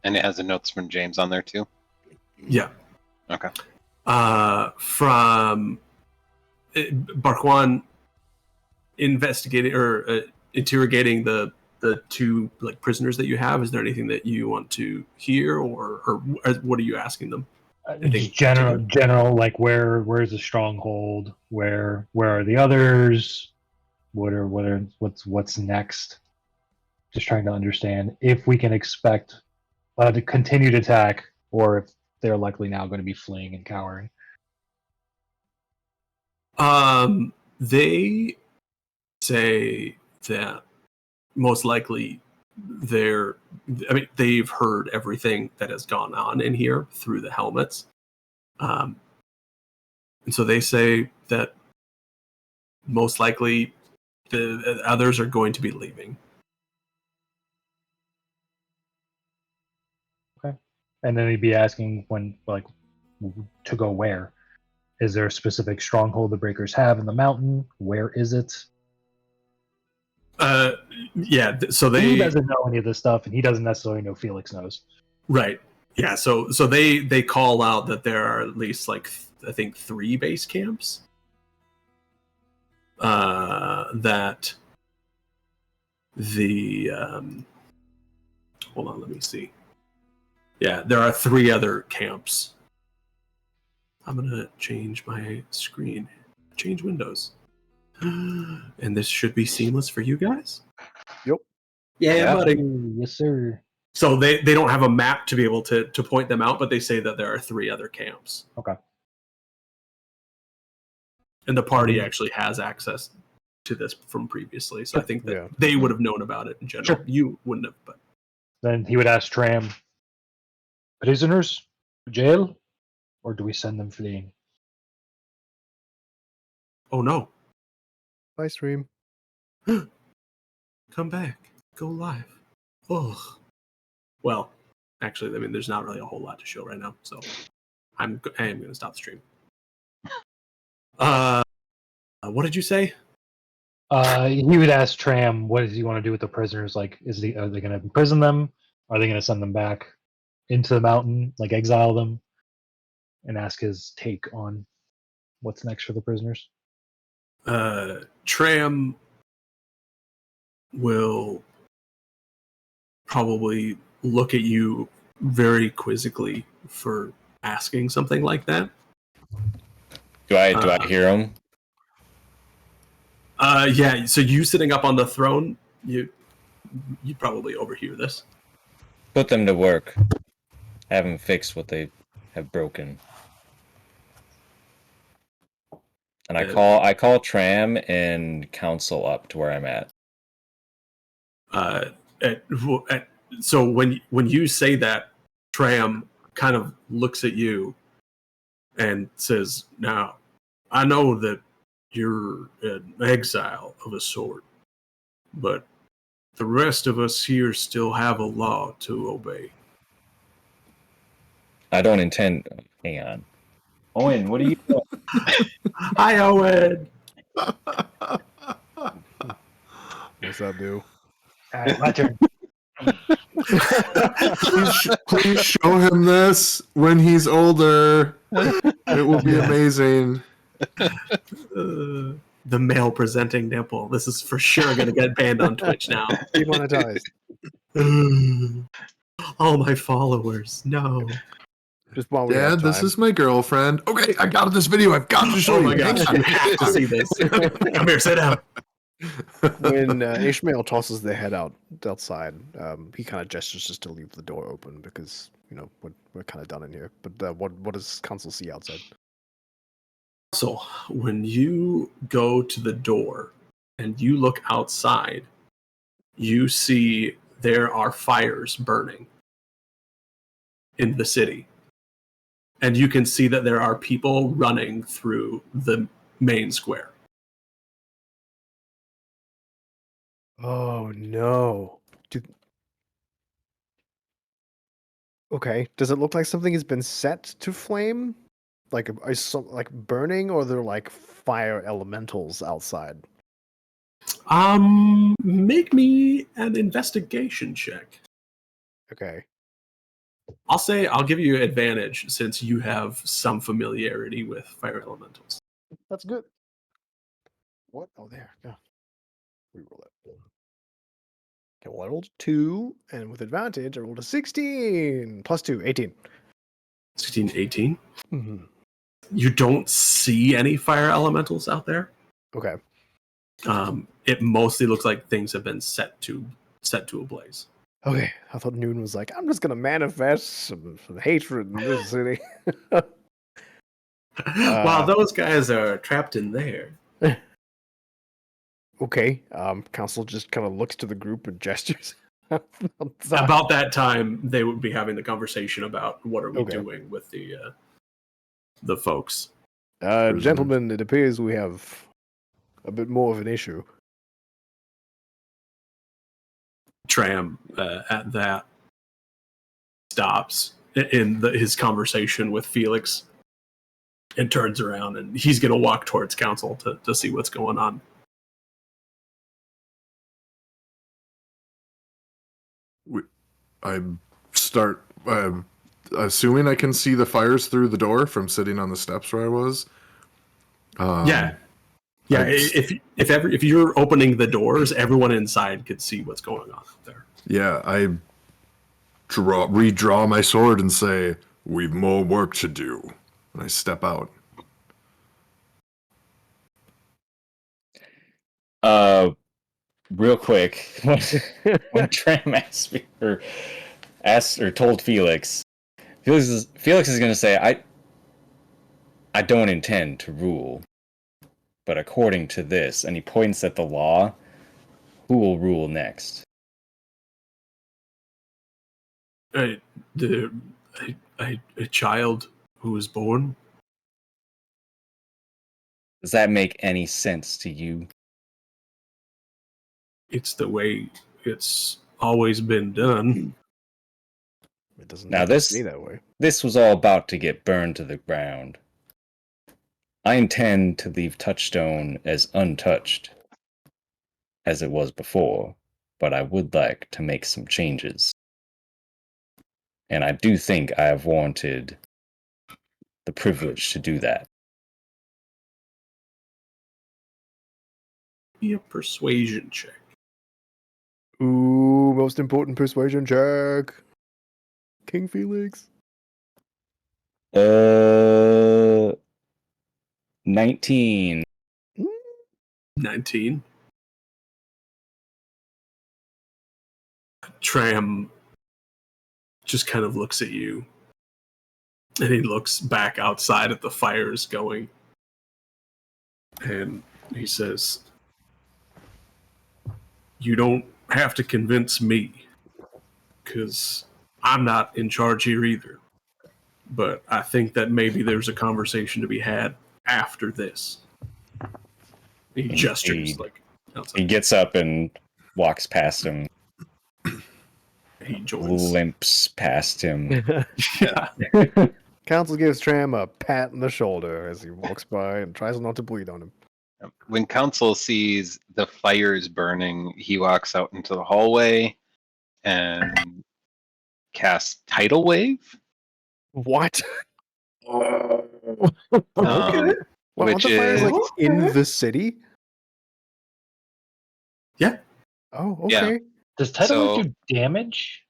it has the notes from James on there too. Yeah. Okay. From Barquan investigating or interrogating the two prisoners that you have. Is there anything that you want to hear, or what are you asking them? Just general, like where's the stronghold? Where are the others? What's next? Just trying to understand if we can expect a continued attack, or if they're likely now going to be fleeing and cowering. They say that most likely they've heard everything that has gone on in here through the helmets. And so they say that most likely the others are going to be leaving. Okay. And then he'd be asking to go where? Is there a specific stronghold the breakers have in the mountain? Where is it? Yeah, so he doesn't know any of this stuff, and he doesn't necessarily know Felix knows. Right. Yeah, so they call out that there are at least I think 3 base camps. That the hold on, let me see. Yeah, there are 3 other camps. I'm gonna change my screen, change windows, and this should be seamless for you guys. Yep. Yeah, buddy. Yes, sir. So they don't have a map to be able to point them out, but they say that there are 3 other camps. Okay. And the party actually has access to this from previously, so I think that they would have known about it in general. Sure. You wouldn't have, but Then he would ask Tram, prisoners? Jail? Or do we send them fleeing? oh no, Bye, stream. come back, go live. Ugh. Well, actually, there's not really a whole lot to show right now, so I am going to stop the stream. What did you say? He would ask Tram, what does he want to do with the prisoners? Like, are they going to imprison them? Are they going to send them back into the mountain, like exile them? And ask his take on what's next for the prisoners. Tram will probably look at you very quizzically for asking something like that. Do I hear him? Yeah, so you sitting up on the throne, you probably overhear this. Put them to work. Have them fix what they have broken. And I call Tram and council up to where I'm at. So when you say that, Tram kind of looks at you and says, "Now, I know that you're an exile of a sort, but the rest of us here still have a law to obey." I don't intend. Hang on. Owen, what are you doing? Hi, Owen. What's that do? All right, my turn. Please show him this when he's older. It will be amazing. The male presenting nipple. This is for sure going to get banned on Twitch now. Demonetized. All my followers. No. Just while we have Dad, this time. is my girlfriend. Okay, I got this video. I've got to show Oh you. my gosh, you have to see this. Come here, sit down. When Ishmael tosses their head outside, he kind of gestures just to leave the door open because we're kind of done in here. But what does Council see outside? So when you go to the door and you look outside, you see there are fires burning in the city. And you can see that there are people running through the main square. Oh no! Okay, does it look like something has been set to flame? Like like burning, or they're like fire elementals outside? Make me an investigation check. Okay. I'll give you advantage since you have some familiarity with fire elementals. That's good. What? Oh, there. Yeah. Reroll it. Okay, well, I rolled 2, and with advantage, I rolled a 16. Plus 2, 18. 16, 18. Mm-hmm. You don't see any fire elementals out there. Okay. It mostly looks like things have been set to ablaze. Okay. I thought Noon was like, I'm just going to manifest some hatred in this city. While those guys are trapped in there. Okay. Council just kind of looks to the group and gestures. About that time, they would be having the conversation about what are we Okay. doing with the folks. Gentlemen, it appears we have a bit more of an issue. Tram at that stops in his conversation with Felix and turns around, and he's going to walk towards council to see what's going on. I start assuming I can see the fires through the door from sitting on the steps where I was. Yeah. If you're opening the doors, everyone inside could see what's going on out there. Yeah, I redraw my sword and say, "We've more work to do." And I step out. Real quick, when Tram asked me, or told Felix is going to say, I don't intend to rule, but according to this, and he points at the law, who will rule next? A child who was born. Does that make any sense to you? It's the way it's always been done. It doesn't Now have to this- be that way. This was all about to get burned to the ground. I intend to leave Touchstone as untouched as it was before, but I would like to make some changes. And I do think I have warranted the privilege to do that. Be a persuasion check. Ooh, most important persuasion check. King Felix. 19. 19. Tram just kind of looks at you, and he looks back outside at the fires going, and he says, "You don't have to convince me, because I'm not in charge here either. But I think that maybe there's a conversation to be had after this. He gestures Indeed. like He outside. gets up and walks past him, He joins. limps past him. Yeah. Council gives Tram a pat on the shoulder as he walks by and tries not to bleed on him. When Council sees the fires burning, he walks out into the hallway and casts Tidal Wave. What? Um, Well, which the fire's like is- in the city? Yeah. Oh, Yeah. okay. Does Tidal So- do damage?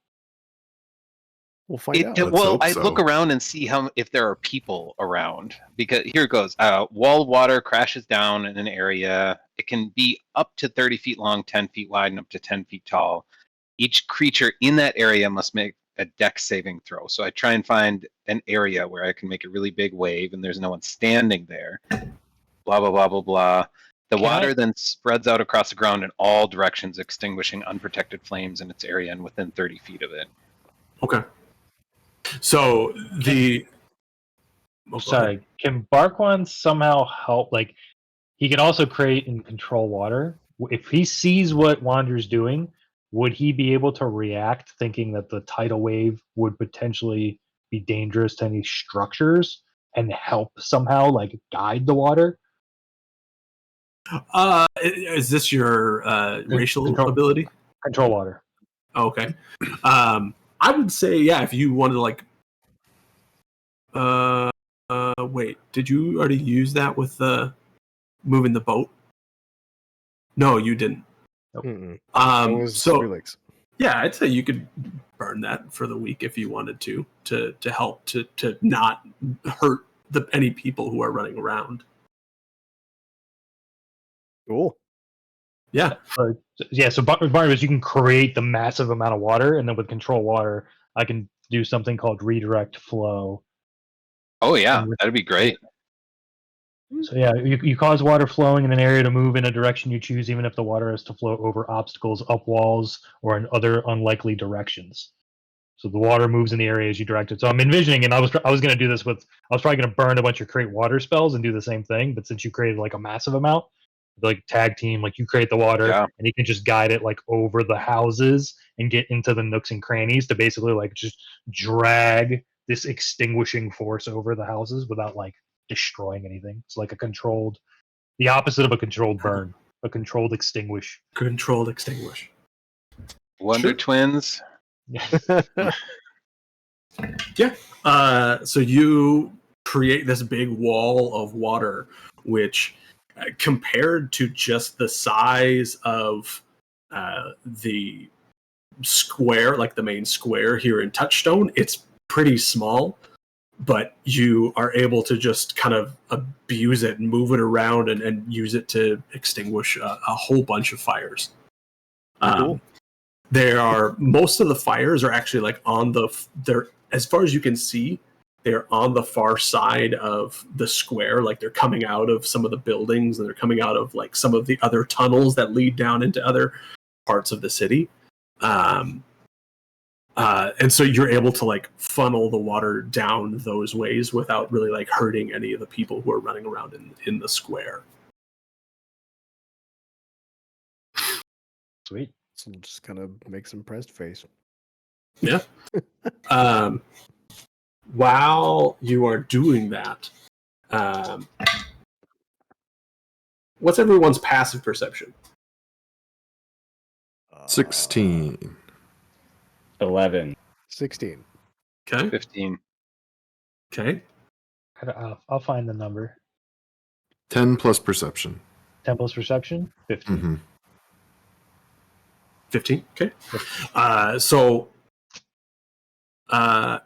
We'll find out. Let's Well, hope I so. look around and see if there are people around, because here it goes. Wall water crashes down in an area. It can be up to 30 feet long, 10 feet wide, and up to 10 feet tall. Each creature in that area must make a dex saving throw. So I try and find an area where I can make a really big wave and there's no one standing there. Blah, blah, blah, blah, blah. The Can water I- then spreads out across the ground in all directions, extinguishing unprotected flames in its area and within 30 feet of it. Okay. So the Sorry, can Barkwan somehow help? Like, he can also create and control water. If he sees what Wander's doing, would he be able to react, thinking that the tidal wave would potentially be dangerous to any structures, and help somehow, like, guide the water? Is this your racial Control. ability? Control water. Okay. I would say, yeah, if you wanted to like wait, did you already use that with moving the boat? No, you didn't. Mm-mm. That was So Skrillex. yeah, I'd say you could burn that for the week if you wanted to help to not hurt any people who are running around. Cool. Yeah. Yeah, so Barnabas, you can create the massive amount of water, and then with control water, I can do something called redirect flow. Oh, yeah, that'd be great. So yeah, you cause water flowing in an area to move in a direction you choose, even if the water has to flow over obstacles, up walls, or in other unlikely directions. So the water moves in the area as you direct it. So I'm envisioning, and I was going to do this with, I was probably going to burn a bunch of create water spells and do the same thing, but since you created like a massive amount, like tag team, like you create the water, Yeah. and you can just guide it like over the houses and get into the nooks and crannies to basically like just drag this extinguishing force over the houses without like destroying anything. It's like the opposite of a controlled burn, a controlled extinguish. Controlled extinguish. Wonder Sure. Twins. So you create this big wall of water, which compared to just the size of the square, like the main square here in Touchstone, it's pretty small, but you are able to just kind of abuse it and move it around and use it to extinguish a whole bunch of fires. Cool. Most of the fires are actually like they're, as far as you can see, they're on the far side of the square. Like they're coming out of some of the buildings, and they're coming out of like some of the other tunnels that lead down into other parts of the city. And so you're able to like funnel the water down those ways without really like hurting any of the people who are running around in the square. Sweet. So we'll just kind of make some pressed face. Yeah. While you are doing that, what's everyone's passive perception? 16. 11. 16. Okay. 15. Okay. I'll find the number. 10 plus perception. 10 plus perception, 15. Hmm 15. Okay. So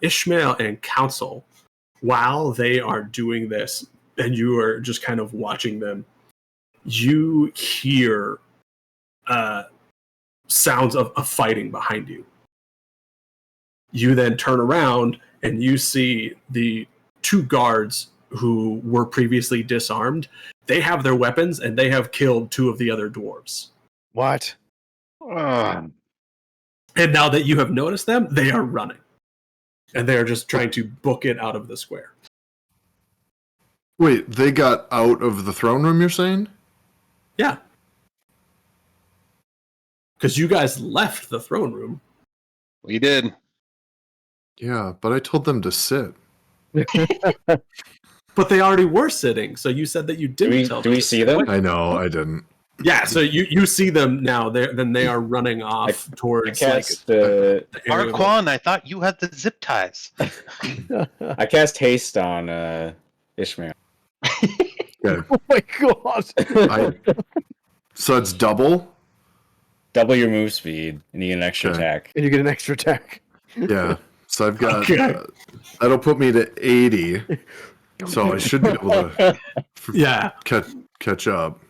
Ishmael and Council, while they are doing this, and you are just kind of watching them, you hear sounds of fighting behind you. You then turn around and you see the two guards who were previously disarmed. They have their weapons and they have killed two of the other dwarves. What? And now that you have noticed them, they are running. and they're just trying to book it out of the square. Wait, they got out of the throne room, you're saying? Yeah. Because you guys left the throne room. We did. Yeah, but I told them to sit. But they already were sitting, so you said that you didn't tell them. Do we to see sit. them? I know, I didn't. Yeah, so you see them now. Then they are running off towards cast, the area. Marquand, I thought you had the zip ties. I cast haste on Ishmael. Okay. Oh my god! So it's double? Double your move speed, and you get an extra Okay. attack. And you get an extra attack. Yeah. So I've got... Okay. that'll put me to 80. So I should be able to Yeah. catch up.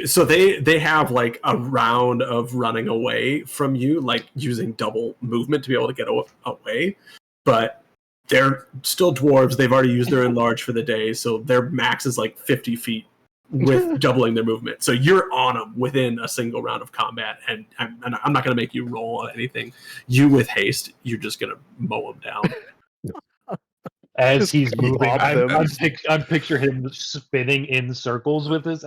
So they have like a round of running away from you, like using double movement to be able to get away. But they're still dwarves. They've already used their enlarge for the day, so their max is like 50 feet with doubling their movement. So you're on them within a single round of combat, and I'm not going to make you roll on anything. You with haste, you're just going to mow them down. As Just he's moving, lob I'm, them. I'm picturing him spinning in circles with his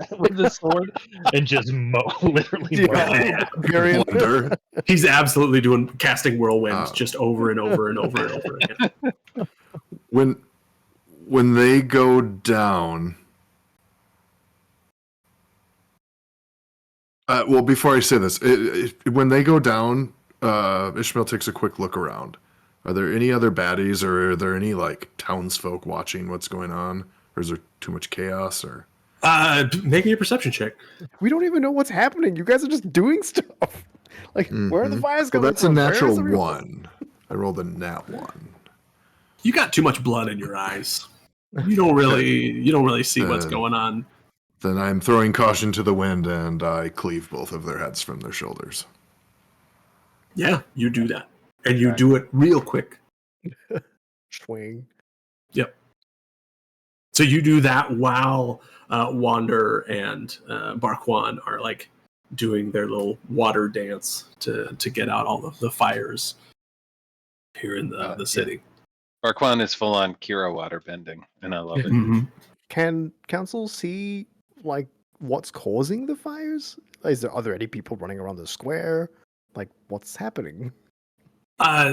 sword and just literally mowing. Variant. Wonder. He's absolutely casting whirlwinds Oh. just over and over and over and over again. When they go down... well, before I say this, when they go down, Ishmael takes a quick look around. Are there any other baddies, or are there any like townsfolk watching what's going on, or is there too much chaos? Or Make me a perception check. We don't even know what's happening. You guys are just doing stuff. Like, where are the Mhm. fires Well, coming that's a from? Where is natural everyone? 1. I rolled a nat 1. You got too much blood in your eyes. You don't really see what's going on. Then I'm throwing caution to the wind, and I cleave both of their heads from their shoulders. Yeah, you do that, and you do it real quick. Swing. Yep. So you do that while Wander and Barquan are like doing their little water dance to get out all the fires here in the city. Marquand is full on Kira water bending, and I love it. Mm-hmm. Can council see like what's causing the fires? Are there any people running around the square? Like, what's happening?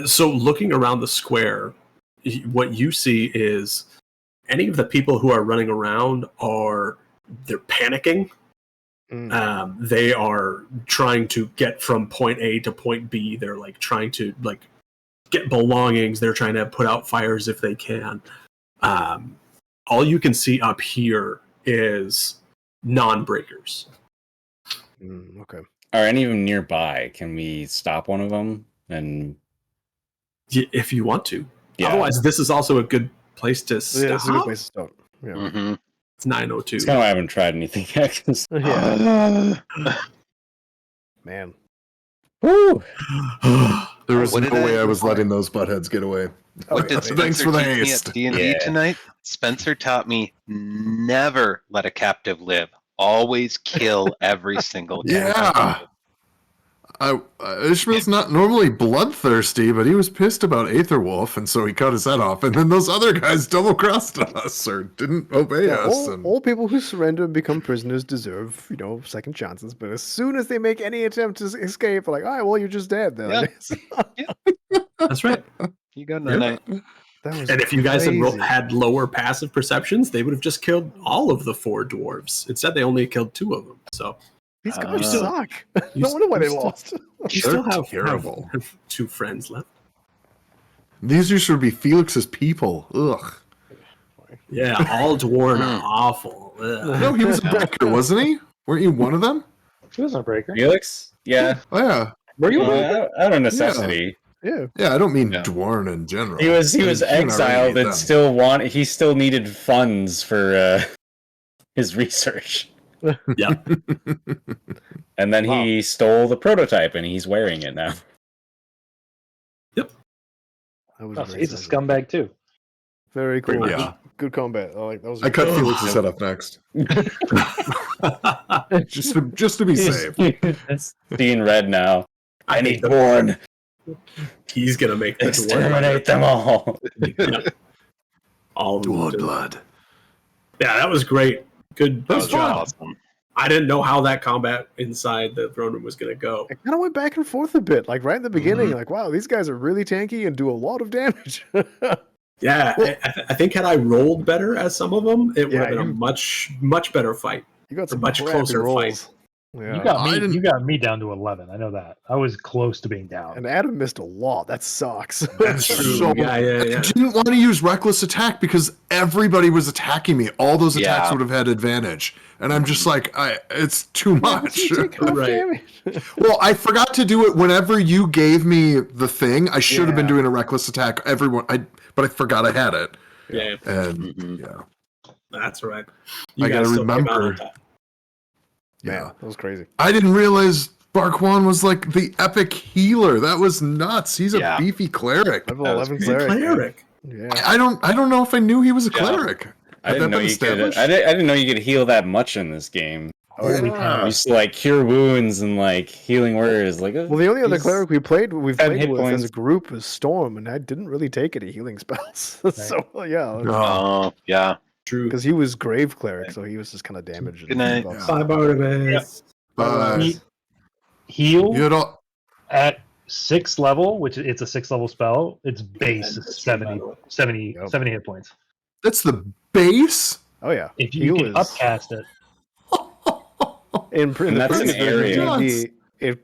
So looking around the square, what you see is any of the people who are running around they're panicking. They are trying to get from point A to point B. They're like trying to like get belongings. They're trying to put out fires if they can. All you can see up here is non-breakers. Okay. Are any of them nearby? Can we stop one of them? And If you want to. yeah, Otherwise, this is also a good place to stop. Yeah, it's a good place to start. Yeah. Mm-hmm. It's 9:02. it's kind of why I haven't tried anything yet. 'Cause- Yeah. Man. Woo! There was What no did way I- I was letting those buttheads get away. What did Thanks Spencer for the teach me haste. at D&D Yeah. tonight? Spencer taught me never let a captive live. Always kill every single captive. Yeah. Ishmael's not normally bloodthirsty, but he was pissed about Aetherwolf, and so he cut his head off. And then those other guys double-crossed us or didn't obey Yeah, us. And... all people who surrender and become prisoners deserve, second chances. But as soon as they make any attempt to escape, they're like, all right, well, you're just dead. Then. That's right. You got a night. That was And if you guys had, crazy. had lower passive perceptions, they would have just killed all of the 4 dwarves. Instead, they only killed 2 of them. So These guys Uh, suck. you No wonder why they still- lost. you still They're have terrible. have 2 friends left. These used to be Felix's people. Ugh. Yeah, all dwarven are awful. Ugh. No, he was a breaker, wasn't he? Weren't you one of them? He wasn't a breaker. Felix? Yeah. Oh, yeah. Were you a breaker? Out of necessity. Yeah. Yeah, I don't mean Yeah. Dwarn in general. He was I can't exiled already and he still needed funds for his research. Yeah. And then he stole the prototype and he's wearing it now. That was Oh, so very he's a nice. scumbag too. Very Pretty cool. much. Yeah. Good combat. I like that was. I cut Felix's head up next. just to be safe. It's seeing red now. I I need hate the born. He's gonna make the Exterminate them all. Yep. All of them. Blood, blood. Yeah, that was great. Good That was job. awesome. I didn't know how that combat inside the throne room was gonna go. I kind of went back and forth a bit, like right in the beginning, like, wow, these guys are really tanky and do a lot of damage. Yeah, I think had I rolled better as some of them, it would Yeah, have been a much better fight. You got some much crappy closer rolls. fight. Yeah. You got me down to 11. I know that. I was close to being down. And Adam missed a lot. That sucks. That's so. Yeah. I didn't want to use reckless attack because everybody was attacking me. All those attacks Yeah. would have had advantage, and I'm just like, it's too much. You take half Right. damage. Well, I forgot to do it whenever you gave me the thing. I should have been Yeah. doing a reckless attack. But I forgot I had it. Yeah, And Mhm. yeah, that's right. I gotta guys still came out remember. on top. Man, yeah. that was crazy. I didn't realize Barquan was like the epic healer. That was nuts. He's a Yeah. beefy cleric. Level That was 11 He's a cleric. cleric. Yeah. I don't know if I knew he was a Yeah. cleric. I Had didn't that know been you could. established? I didn't know you could heal that much in this game. Yeah. You used to like cure wounds and like healing words. Like, Well, the only other he's- cleric we've 10 played hit with as a points. group is Storm, and I didn't really take any healing spells. So yeah, Oh, Oh, yeah. True. because he was grave cleric, so he was just kind of damaged. Good night. buffs. Bye, Barnabas. Bye. Heal you had all, at 6th level, which it's a 6th level spell. Its base is 70 Yep. hit points. that's the base? Oh yeah, If you can is upcast it, in And the that's an previous version of area. D&D,